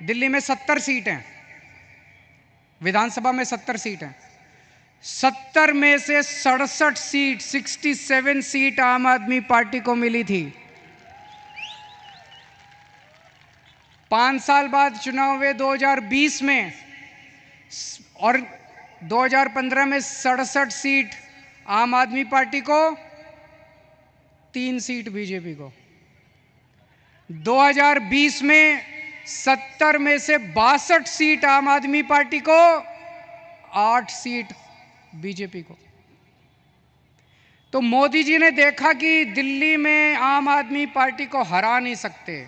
दिल्ली में 70 सीट हैं, विधानसभा में 70 सीट हैं. 70 में से 67 सीट, 67 सीट आम आदमी पार्टी को मिली थी. 5 साल बाद चुनाव हुए 2020 में और 2015 में 67 सीट आम आदमी पार्टी को, 3 सीट बीजेपी को. 2020 में 70 में से 62 सीट आम आदमी पार्टी को, 8 सीट बीजेपी को. तो मोदी जी ने देखा कि दिल्ली में आम आदमी पार्टी को हरा नहीं सकते,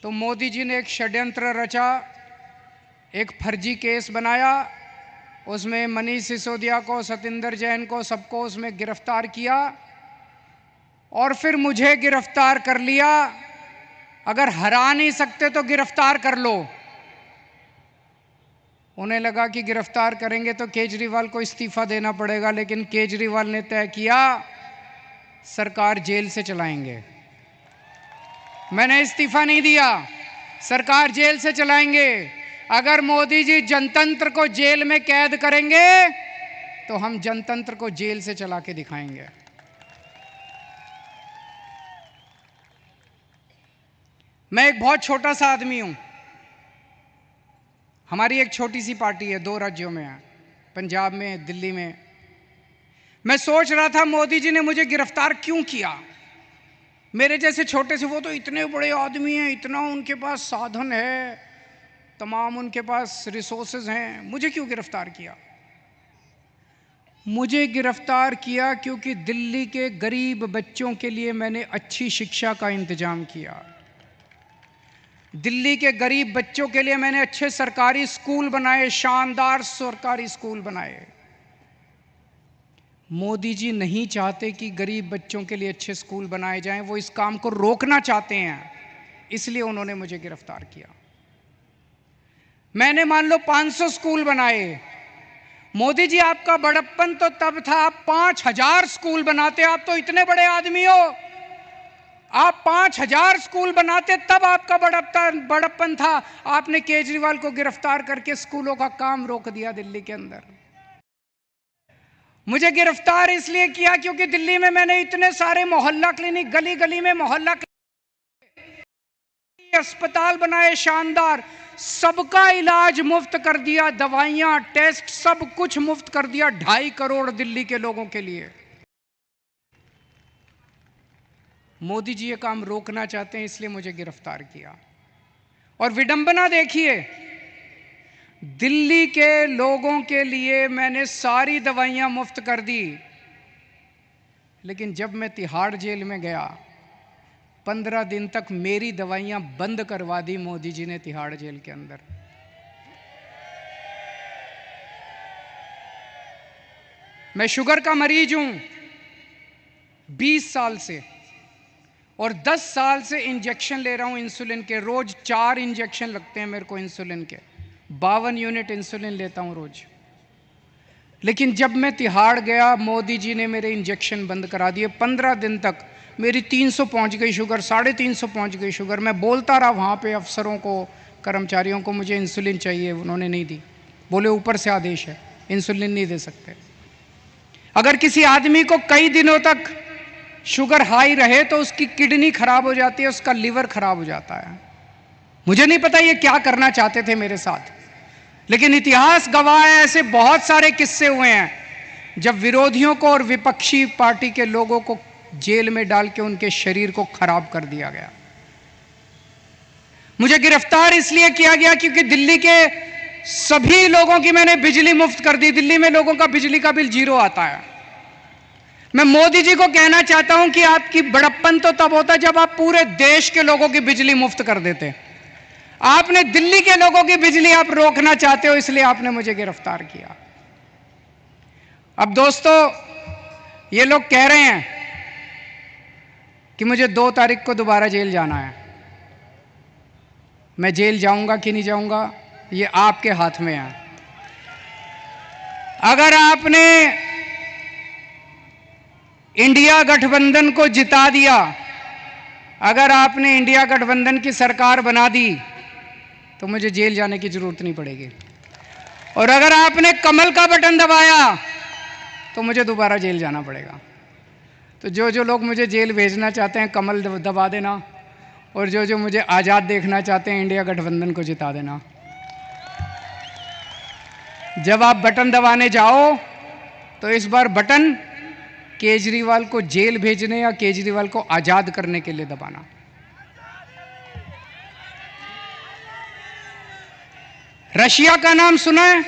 तो मोदी जी ने एक षड्यंत्र रचा, एक फर्जी केस बनाया. उसमें मनीष सिसोदिया को, सतिंदर जैन को, सबको उसमें गिरफ्तार किया और फिर मुझे गिरफ्तार कर लिया. अगर हरा नहीं सकते तो गिरफ्तार कर लो. उन्हें लगा कि गिरफ्तार करेंगे तो केजरीवाल को इस्तीफा देना पड़ेगा, लेकिन केजरीवाल ने तय किया सरकार जेल से चलाएंगे. मैंने इस्तीफा नहीं दिया, सरकार जेल से चलाएंगे. अगर मोदी जी जनतंत्र को जेल में कैद करेंगे तो हम जनतंत्र को जेल से चला के दिखाएंगे. मैं एक बहुत छोटा सा आदमी हूं. हमारी एक छोटी सी पार्टी है, 2 राज्यों में है, पंजाब में, दिल्ली में. मैं सोच रहा था मोदी जी ने मुझे गिरफ्तार क्यों किया. मेरे जैसे छोटे से, वो तो इतने बड़े आदमी हैं, इतना उनके पास साधन है, तमाम उनके पास रिसोर्सेज हैं, मुझे क्यों गिरफ्तार किया. मुझे गिरफ्तार किया क्योंकि दिल्ली के गरीब बच्चों के लिए मैंने अच्छी शिक्षा का इंतजाम किया. दिल्ली के गरीब बच्चों के लिए मैंने अच्छे सरकारी स्कूल बनाए, शानदार सरकारी स्कूल बनाए। मोदी जी नहीं चाहते कि गरीब बच्चों के लिए अच्छे स्कूल बनाए जाएं, वो इस काम को रोकना चाहते हैं, इसलिए उन्होंने मुझे गिरफ्तार किया। मैंने मान लो 500 स्कूल बनाए। मोदी जी आपका बड़प्पन तो तब था आप 5000 स्कूल बनाते, आप तो इतने बड़े आदमी हो, आप 5000 स्कूल बनाते तब आपका बड़प्पन था। आपने केजरीवाल को गिरफ्तार करके स्कूलों का काम रोक दिया दिल्ली के अंदर। मुझे गिरफ्तार इसलिए किया क्योंकि दिल्ली में मैंने इतने सारे मोहल्ला क्लिनिक, गली गली में मोहल्ला क्लिनिक, अस्पताल बनाए शानदार, सबका इलाज मुफ्त कर दिया, दवाइयां, टेस्ट सब कुछ मुफ्त कर दिया 2.5 करोड़ दिल्ली के लोगों के लिए। मोदी जी ये काम रोकना चाहते हैं, इसलिए मुझे गिरफ्तार किया। और विडंबना देखिए, दिल्ली के लोगों के लिए मैंने सारी दवाइयां मुफ्त कर दी, लेकिन जब मैं तिहाड़ जेल में गया 15 दिन तक मेरी दवाइयां बंद करवा दी मोदी जी ने तिहाड़ जेल के अंदर। मैं शुगर का मरीज हूं 20 साल से, और 10 साल से इंजेक्शन ले रहा हूं इंसुलिन के। रोज 4 इंजेक्शन लगते हैं मेरे को इंसुलिन के, 52 यूनिट इंसुलिन लेता हूं रोज। लेकिन जब मैं तिहाड़ गया, मोदी जी ने मेरे इंजेक्शन बंद करा दिए। 15 दिन तक मेरी 300 पहुंच गई शुगर, 350 पहुंच गई शुगर। मैं बोलता रहा वहां पे अफसरों को, कर्मचारियों को, मुझे इंसुलिन चाहिए, उन्होंने नहीं दी। बोले ऊपर से आदेश है, इंसुलिन नहीं दे सकते। अगर किसी आदमी को कई दिनों तक शुगर हाई रहे तो उसकी किडनी खराब हो जाती है, उसका लीवर खराब हो जाता है। मुझे नहीं पता ये क्या करना चाहते थे मेरे साथ, लेकिन इतिहास गवाह है, ऐसे बहुत सारे किस्से हुए हैं जब विरोधियों को और विपक्षी पार्टी के लोगों को जेल में डाल के उनके शरीर को खराब कर दिया गया। मुझे गिरफ्तार इसलिए किया गया क्योंकि दिल्ली के सभी लोगों की मैंने बिजली मुफ्त कर दी। दिल्ली में लोगों का बिजली का बिल 0 आता है। मैं मोदी जी को कहना चाहता हूं कि आपकी बड़प्पन तो तब होता जब आप पूरे देश के लोगों की बिजली मुफ्त कर देते। आपने दिल्ली के लोगों की बिजली आप रोकना चाहते हो, इसलिए आपने मुझे गिरफ्तार किया। अब दोस्तों, ये लोग कह रहे हैं कि मुझे 2 तारीख को दोबारा जेल जाना है। मैं जेल जाऊंगा कि नहीं जाऊंगा ये आपके हाथ में है। अगर आपने इंडिया गठबंधन को जिता दिया, अगर आपने इंडिया गठबंधन की सरकार बना दी तो मुझे जेल जाने की जरूरत नहीं पड़ेगी। और अगर आपने कमल का बटन दबाया तो मुझे दोबारा जेल जाना पड़ेगा। तो जो लोग मुझे जेल भेजना चाहते हैं कमल दबा देना, और जो मुझे आज़ाद देखना चाहते हैं इंडिया गठबंधन को जिता देना। जब आप बटन दबाने जाओ तो इस बार बटन केजरीवाल को जेल भेजने या केजरीवाल को आज़ाद करने के लिए दबाना। रशिया का नाम सुना है?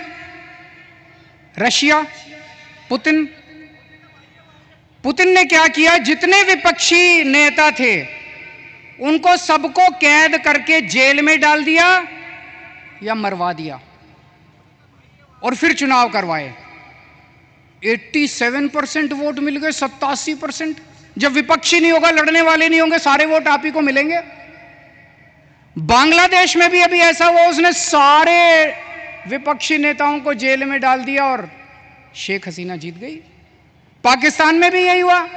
रशिया, पुतिन ने क्या किया, जितने विपक्षी नेता थे उनको सबको कैद करके जेल में डाल दिया या मरवा दिया, और फिर चुनाव करवाए। 87% वोट मिल गए, 87%। जब विपक्षी नहीं होगा, लड़ने वाले नहीं होंगे, सारे वोट आप ही को मिलेंगे। बांग्लादेश में भी अभी ऐसा हुआ, उसने सारे विपक्षी नेताओं को जेल में डाल दिया और शेख हसीना जीत गई। पाकिस्तान में भी यही हुआ,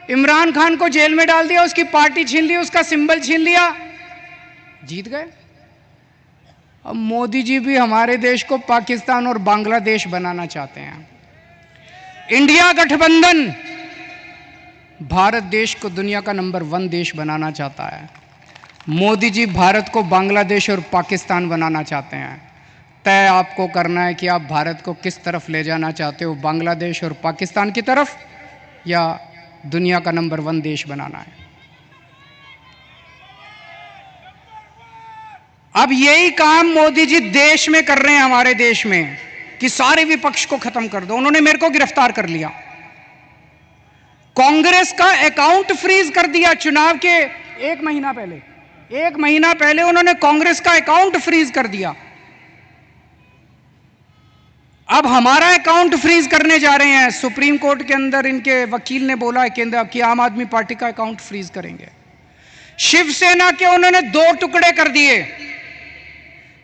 इमरान खान को जेल में डाल दिया, उसकी पार्टी छीन ली, उसका सिंबल छीन लिया, जीत गए। अब मोदी जी भी हमारे देश को पाकिस्तान और बांग्लादेश बनाना चाहते हैं। इंडिया गठबंधन भारत देश को दुनिया का नंबर 1 देश बनाना चाहता है। मोदी जी भारत को बांग्लादेश और पाकिस्तान बनाना चाहते हैं। तय आपको करना है कि आप भारत को किस तरफ ले जाना चाहते हो, बांग्लादेश और पाकिस्तान की तरफ, या दुनिया का नंबर 1 देश बनाना है। अब यही काम मोदी जी देश में कर रहे हैं, हमारे देश में, कि सारे विपक्ष को खत्म कर दो। उन्होंने मेरे को गिरफ्तार कर लिया, कांग्रेस का अकाउंट फ्रीज कर दिया चुनाव के 1 महीना पहले। 1 महीना पहले उन्होंने कांग्रेस का अकाउंट फ्रीज कर दिया। अब हमारा अकाउंट फ्रीज करने जा रहे हैं। सुप्रीम कोर्ट के अंदर इनके वकील ने बोला है कि आम आदमी पार्टी का अकाउंट फ्रीज करेंगे। शिवसेना के उन्होंने 2 टुकड़े कर दिए,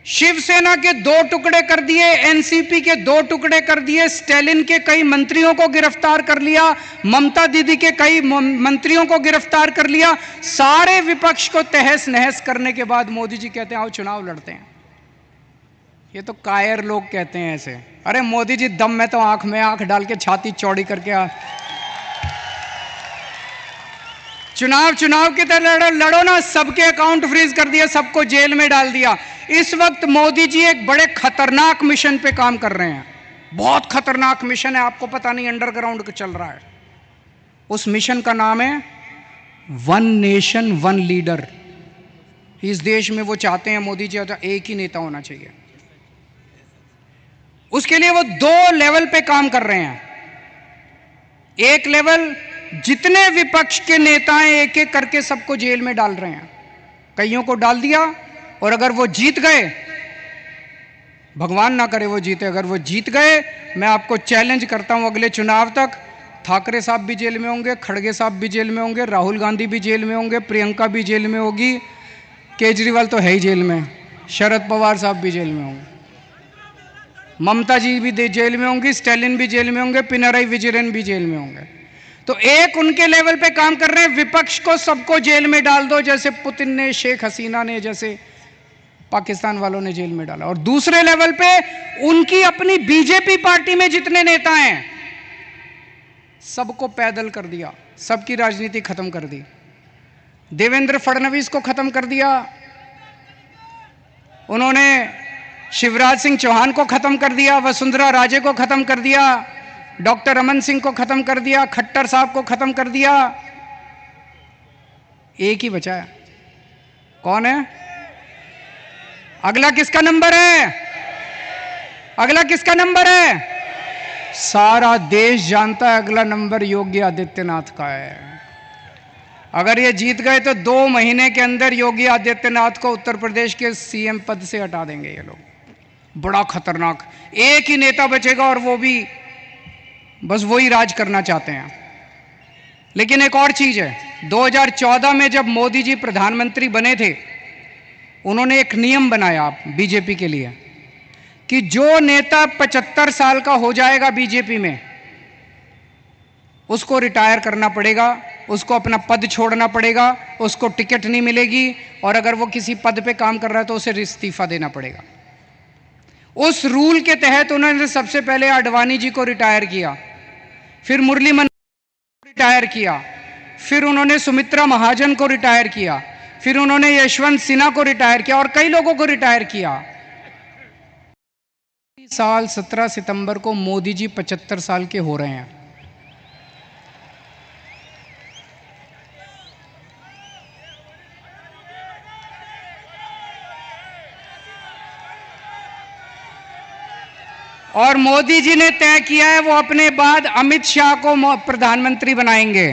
शिवसेना के 2 टुकड़े कर दिए, एनसीपी के 2 टुकड़े कर दिए, स्टालिन के कई मंत्रियों को गिरफ्तार कर लिया, ममता दीदी के कई मंत्रियों को गिरफ्तार कर लिया। सारे विपक्ष को तहस नहस करने के बाद मोदी जी कहते हैं आओ चुनाव लड़ते हैं। ये तो कायर लोग कहते हैं ऐसे। अरे मोदी जी दम में तो आंख में आंख डाल के छाती चौड़ी करके चुनाव की तरह लड़ो ना। सबके अकाउंट फ्रीज कर दिया, सबको जेल में डाल दिया। इस वक्त मोदी जी एक बड़े खतरनाक मिशन पे काम कर रहे हैं। बहुत खतरनाक मिशन है, आपको पता नहीं, अंडरग्राउंड चल रहा है। उस मिशन का नाम है वन नेशन वन लीडर। इस देश में वो चाहते हैं मोदी जी एक ही नेता होना चाहिए। उसके लिए वो 2 लेवल पे काम कर रहे हैं। एक लेवल जितने विपक्ष के नेता हैं एक एक करके सबको जेल में डाल रहे हैं। कईयों को डाल दिया, और अगर वो जीत गए, भगवान ना करे वो जीते, अगर वो जीत गए, मैं आपको चैलेंज करता हूं अगले चुनाव तक ठाकरे साहब भी जेल में होंगे, खड़गे साहब भी जेल में होंगे, राहुल गांधी भी जेल में होंगे, प्रियंका भी जेल में होगी, केजरीवाल तो है ही जेल में, शरद पवार साहब भी जेल में होंगे, ममता जी भी जेल में होंगी, स्टालिन भी जेल में होंगे, पिनराई विजयन भी जेल में होंगे। तो एक उनके लेवल पे काम कर रहे हैं, विपक्ष को सबको जेल में डाल दो, जैसे पुतिन ने, शेख हसीना ने, जैसे पाकिस्तान वालों ने जेल में डाला। और दूसरे लेवल पे उनकी अपनी बीजेपी पार्टी में जितने नेता हैं सबको पैदल कर दिया, सबकी राजनीति खत्म कर दी। देवेंद्र फडणवीस को खत्म कर दिया, उन्होंने शिवराज सिंह चौहान को खत्म कर दिया, वसुंधरा राजे को खत्म कर दिया, डॉक्टर रमन सिंह को खत्म कर दिया, खट्टर साहब को खत्म कर दिया। एक ही बचा है, कौन है? अगला किसका नंबर है? अगला किसका नंबर है? सारा देश जानता है अगला नंबर योगी आदित्यनाथ का है। अगर ये जीत गए तो 2 महीने के अंदर योगी आदित्यनाथ को उत्तर प्रदेश के सीएम पद से हटा देंगे ये लोग। बड़ा खतरनाक, एक ही नेता बचेगा और वो भी बस वही राज करना चाहते हैं। लेकिन एक और चीज है, 2014 में जब मोदी जी प्रधानमंत्री बने थे, उन्होंने एक नियम बनाया बीजेपी के लिए कि जो नेता 75 साल का हो जाएगा बीजेपी में, उसको रिटायर करना पड़ेगा, उसको अपना पद छोड़ना पड़ेगा, उसको टिकट नहीं मिलेगी, और अगर वो किसी पद पे काम कर रहा है तो उसे इस्तीफा देना पड़ेगा। उस रूल के तहत उन्होंने सबसे पहले आडवाणी जी को रिटायर किया, फिर मुरली मनोहर को रिटायर किया, फिर उन्होंने सुमित्रा महाजन को रिटायर किया, फिर उन्होंने यशवंत सिन्हा को रिटायर किया और कई लोगों को रिटायर किया। साल 17 सितंबर को मोदी जी 75 साल के हो रहे हैं। और मोदी जी ने तय किया है वो अपने बाद अमित शाह को प्रधानमंत्री बनाएंगे।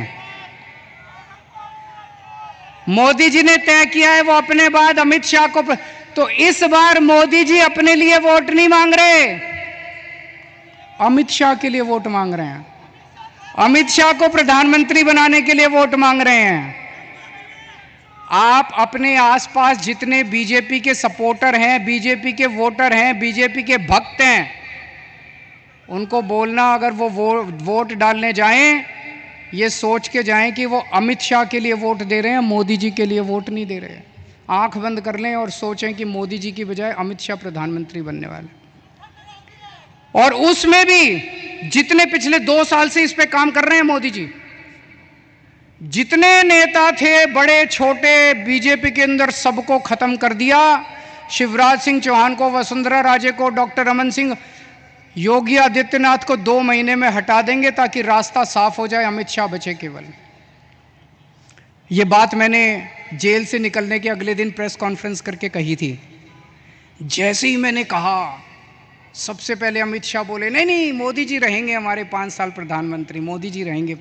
मोदी जी ने तय किया है वो अपने बाद अमित शाह को तो इस बार मोदी जी अपने लिए वोट नहीं मांग रहे, अमित शाह के लिए वोट मांग रहे हैं। अमित शाह को प्रधानमंत्री बनाने के लिए वोट मांग रहे हैं। आप अपने आसपास जितने बीजेपी के सपोर्टर हैं, बीजेपी के वोटर हैं, बीजेपी के भक्त हैं, उनको बोलना अगर वो वोट डालने जाएं, ये सोच के जाएं कि वो अमित शाह के लिए वोट दे रहे हैं, मोदी जी के लिए वोट नहीं दे रहे हैं। आंख बंद कर लें और सोचें कि मोदी जी की बजाय अमित शाह प्रधानमंत्री बनने वाले। और उसमें भी जितने पिछले 2 साल से इस पे काम कर रहे हैं मोदी जी, जितने नेता थे बड़े छोटे बीजेपी के अंदर, सबको खत्म कर दिया। शिवराज सिंह चौहान को, वसुंधरा राजे को, डॉक्टर रमन सिंह, योगी आदित्यनाथ को 2 महीने में हटा देंगे ताकि रास्ता साफ हो जाए, अमित शाह बचे केवल। ये बात मैंने जेल से निकलने के अगले दिन प्रेस कॉन्फ्रेंस करके कही थी। जैसे ही मैंने कहा सबसे पहले अमित शाह बोले नहीं नहीं मोदी जी रहेंगे हमारे 5 साल प्रधानमंत्री, मोदी जी रहेंगे।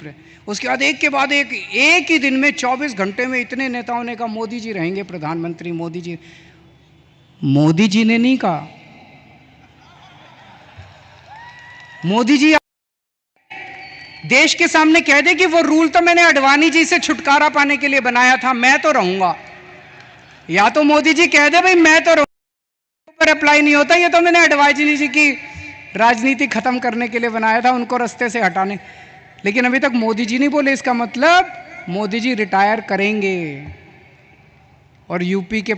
उसके बाद एक ही दिन में 24 घंटे में इतने नेताओं ने कहा मोदी जी रहेंगे प्रधानमंत्री, मोदी जी। मोदी जी ने नहीं कहा, मोदी जी देश के सामने कह दे कि वो रूल तो मैंने अडवाणी जी से छुटकारा पाने के लिए बनाया था, मैं तो रहूंगा। या तो मोदी जी कह दे भाई मैं तो पर अप्लाई नहीं होता, ये तो मैंने अडवाणी जी की राजनीति खत्म करने के लिए बनाया था, उनको रास्ते से हटाने। लेकिन अभी तक मोदी जी नहीं बोले, इसका मतलब मोदी जी रिटायर करेंगे और यूपी के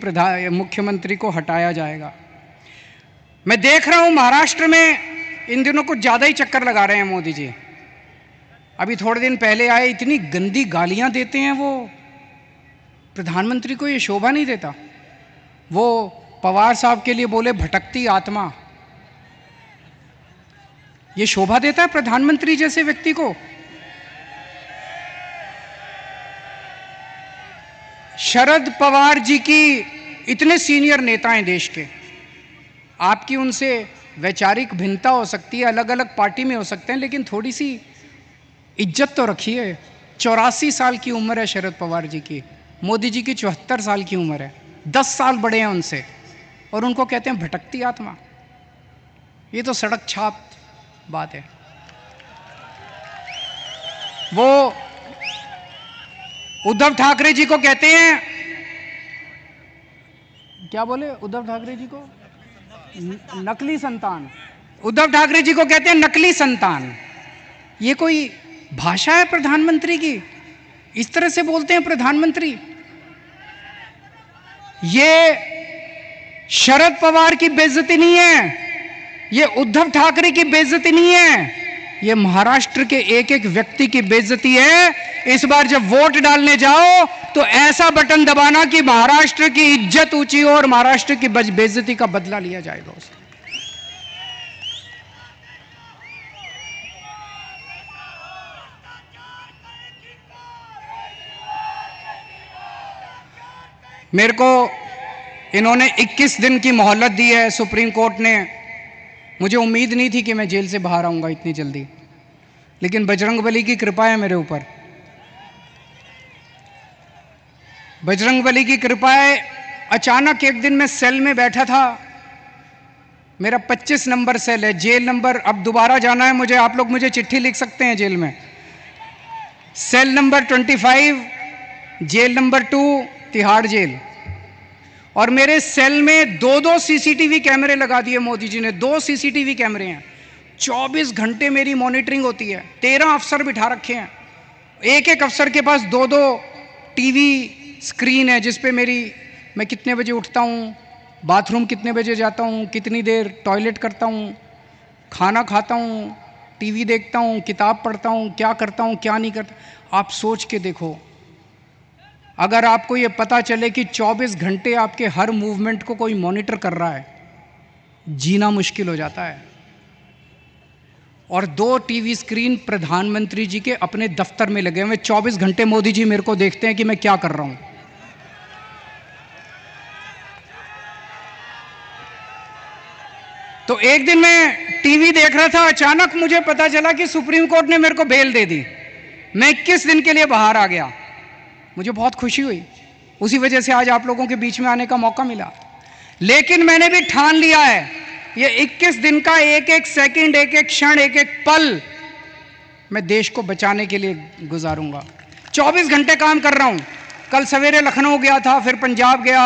मुख्यमंत्री को हटाया जाएगा। मैं देख रहा हूं महाराष्ट्र में इन दिनों कुछ ज्यादा ही चक्कर लगा रहे हैं मोदी जी। अभी थोड़े दिन पहले आए, इतनी गंदी गालियां देते हैं वो, प्रधानमंत्री को ये शोभा नहीं देता। वो पवार साहब के लिए बोले भटकती आत्मा, ये शोभा देता है प्रधानमंत्री जैसे व्यक्ति को? शरद पवार जी की इतने सीनियर नेता हैं देश के, आपकी उनसे वैचारिक भिन्नता हो सकती है, अलग अलग पार्टी में हो सकते हैं, लेकिन थोड़ी सी इज्जत तो रखिए। 84 साल की उम्र है शरद पवार जी की, मोदी जी की 74 साल की उम्र है, 10 साल बड़े हैं उनसे, और उनको कहते हैं भटकती आत्मा। ये तो सड़क छाप बात है। वो उद्धव ठाकरे जी को कहते हैं, क्या बोले उद्धव ठाकरे जी को? नकली संतान। उद्धव ठाकरे जी को कहते हैं नकली संतान। ये कोई भाषा है प्रधानमंत्री की? इस तरह से बोलते हैं प्रधानमंत्री? ये शरद पवार की बेइज्जती नहीं है, ये उद्धव ठाकरे की बेइज्जती नहीं है, ये महाराष्ट्र के एक एक व्यक्ति की बेइज्जती है। इस बार जब वोट डालने जाओ तो ऐसा बटन दबाना कि महाराष्ट्र की इज्जत ऊंची हो और महाराष्ट्र की बेइज्जती का बदला लिया जाएगा उससे। मेरे को इन्होंने 21 दिन की मोहलत दी है सुप्रीम कोर्ट ने। मुझे उम्मीद नहीं थी कि मैं जेल से बाहर आऊंगा इतनी जल्दी, लेकिन बजरंगबली की कृपा है मेरे ऊपर। बजरंगबली की कृपा है। अचानक एक दिन मैं सेल में बैठा था, मेरा 25 नंबर सेल है, जेल नंबर, अब दोबारा जाना है मुझे, आप लोग मुझे चिट्ठी लिख सकते हैं जेल में। Cell number 25, jail number 2, Tihar jail. और मेरे सेल में 2-2 सीसीटीवी कैमरे लगा दिए मोदी जी ने, 2 सीसीटीवी कैमरे हैं, 24 घंटे मेरी मॉनिटरिंग होती है। 13 अफसर बिठा रखे हैं, एक एक अफसर के पास 2-2 टीवी स्क्रीन है जिस पे मैं कितने बजे उठता हूँ, बाथरूम कितने बजे जाता हूँ, कितनी देर टॉयलेट करता हूँ, खाना खाता हूँ, टीवी देखता हूँ, किताब पढ़ता हूँ, क्या करता हूँ क्या नहीं करता। आप सोच के देखो, अगर आपको ये पता चले कि 24 घंटे आपके हर मूवमेंट को कोई मॉनिटर कर रहा है, जीना मुश्किल हो जाता है। और 2 टीवी स्क्रीन प्रधानमंत्री जी के अपने दफ्तर में लगे हुए, 24 घंटे मोदी जी मेरे को देखते हैं कि मैं क्या कर रहा हूं। तो एक दिन मैं टीवी देख रहा था, अचानक मुझे पता चला कि सुप्रीम कोर्ट ने मेरे को बेल दे दी। मैं 21 दिन के लिए बाहर आ गया, मुझे बहुत खुशी हुई। उसी वजह से आज आप लोगों के बीच में आने का मौका मिला। लेकिन मैंने भी ठान लिया है, ये 21 दिन का एक एक सेकंड, एक एक क्षण, एक एक पल मैं देश को बचाने के लिए गुजारूंगा। 24 घंटे काम कर रहा हूं। कल सवेरे लखनऊ गया था, फिर पंजाब गया,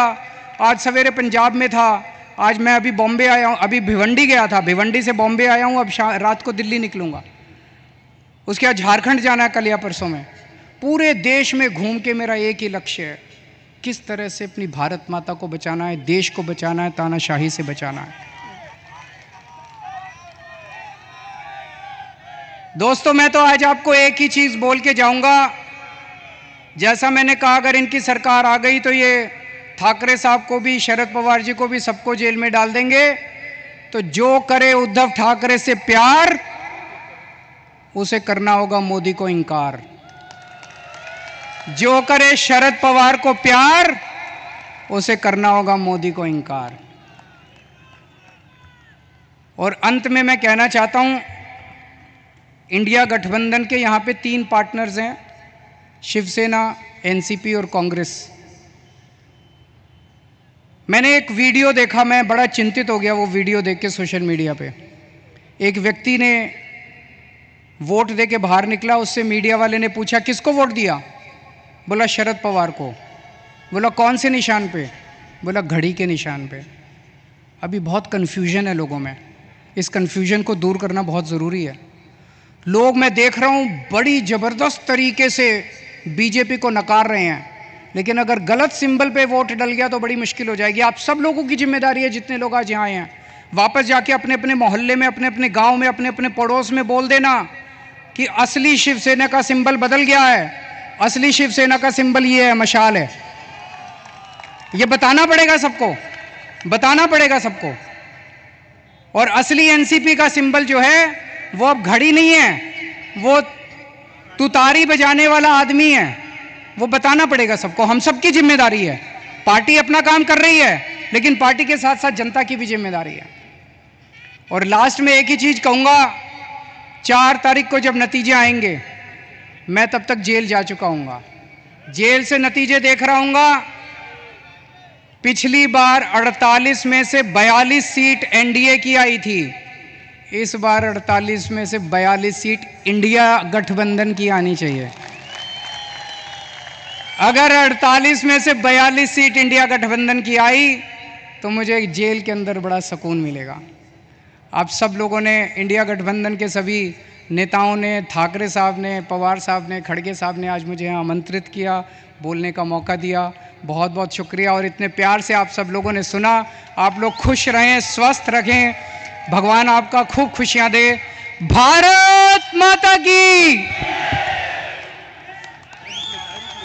आज सवेरे पंजाब में था, आज मैं अभी बॉम्बे आया हूं, अभी भिवंडी गया था, भिवंडी से बॉम्बे आया हूं, अब रात को दिल्ली निकलूंगा। उसके बाद झारखंड जाना है कल या परसों में। पूरे देश में घूम के मेरा एक ही लक्ष्य है, किस तरह से अपनी भारत माता को बचाना है, देश को बचाना है, तानाशाही से बचाना है। दोस्तों, मैं तो आज आपको एक ही चीज बोल के जाऊंगा। जैसा मैंने कहा, अगर इनकी सरकार आ गई तो ये ठाकरे साहब को भी, शरद पवार जी को भी, सबको जेल में डाल देंगे। तो जो करे उद्धव ठाकरे से प्यार, उसे करना होगा मोदी को इनकार। जो करे शरद पवार को प्यार, उसे करना होगा मोदी को इनकार। और अंत में मैं कहना चाहता हूं, इंडिया गठबंधन के यहाँ पे 3 पार्टनर्स हैं, शिवसेना, एनसीपी और कांग्रेस। मैंने एक वीडियो देखा, मैं बड़ा चिंतित हो गया वो वीडियो देख के सोशल मीडिया पे। एक व्यक्ति ने वोट दे के बाहर निकला, उससे मीडिया वाले ने पूछा किसको वोट दिया? बोला शरद पवार को। बोला कौन से निशान पे? बोला घड़ी के निशान पे। अभी बहुत कन्फ्यूजन है लोगों में, इस कन्फ्यूजन को दूर करना बहुत ज़रूरी है। लोग, मैं देख रहा हूँ, बड़ी ज़बरदस्त तरीके से बीजेपी को नकार रहे हैं, लेकिन अगर गलत सिंबल पे वोट डल गया तो बड़ी मुश्किल हो जाएगी। आप सब लोगों की जिम्मेदारी है, जितने लोग आज यहाँ आए हैं, वापस जाके अपने अपने मोहल्ले में, अपने अपने गांव में, अपने अपने पड़ोस में बोल देना कि असली शिवसेना का सिंबल बदल गया है, असली शिवसेना का सिंबल ये है, मशाल है। ये बताना पड़ेगा सबको, बताना पड़ेगा सबको। और असली एनसीपी का सिंबल जो है वो अब घड़ी नहीं है, वो तुतारी बजाने वाला आदमी है, वो बताना पड़ेगा सबको। हम सबकी जिम्मेदारी है। पार्टी अपना काम कर रही है, लेकिन पार्टी के साथ साथ जनता की भी जिम्मेदारी है। और लास्ट में एक ही चीज कहूंगा, 4 तारीख को जब नतीजे आएंगे, मैं तब तक जेल जा चुका हूंगा, जेल से नतीजे देख रहा हूंगा। पिछली बार 48 में से 42 सीट एनडीए की आई थी, इस बार 48 में से 42 सीट इंडिया गठबंधन की आनी चाहिए। अगर 48 में से 42 सीट इंडिया गठबंधन की आई तो मुझे जेल के अंदर बड़ा सुकून मिलेगा। आप सब लोगों ने, इंडिया गठबंधन के सभी नेताओं ने, ठाकरे साहब ने, पवार साहब ने, खड़गे साहब ने आज मुझे यहाँ आमंत्रित किया, बोलने का मौका दिया, बहुत बहुत शुक्रिया। और इतने प्यार से आप सब लोगों ने सुना। आप लोग खुश रहें, स्वस्थ रहें, भगवान आपका खूब खुशियाँ दे। भारत माता की।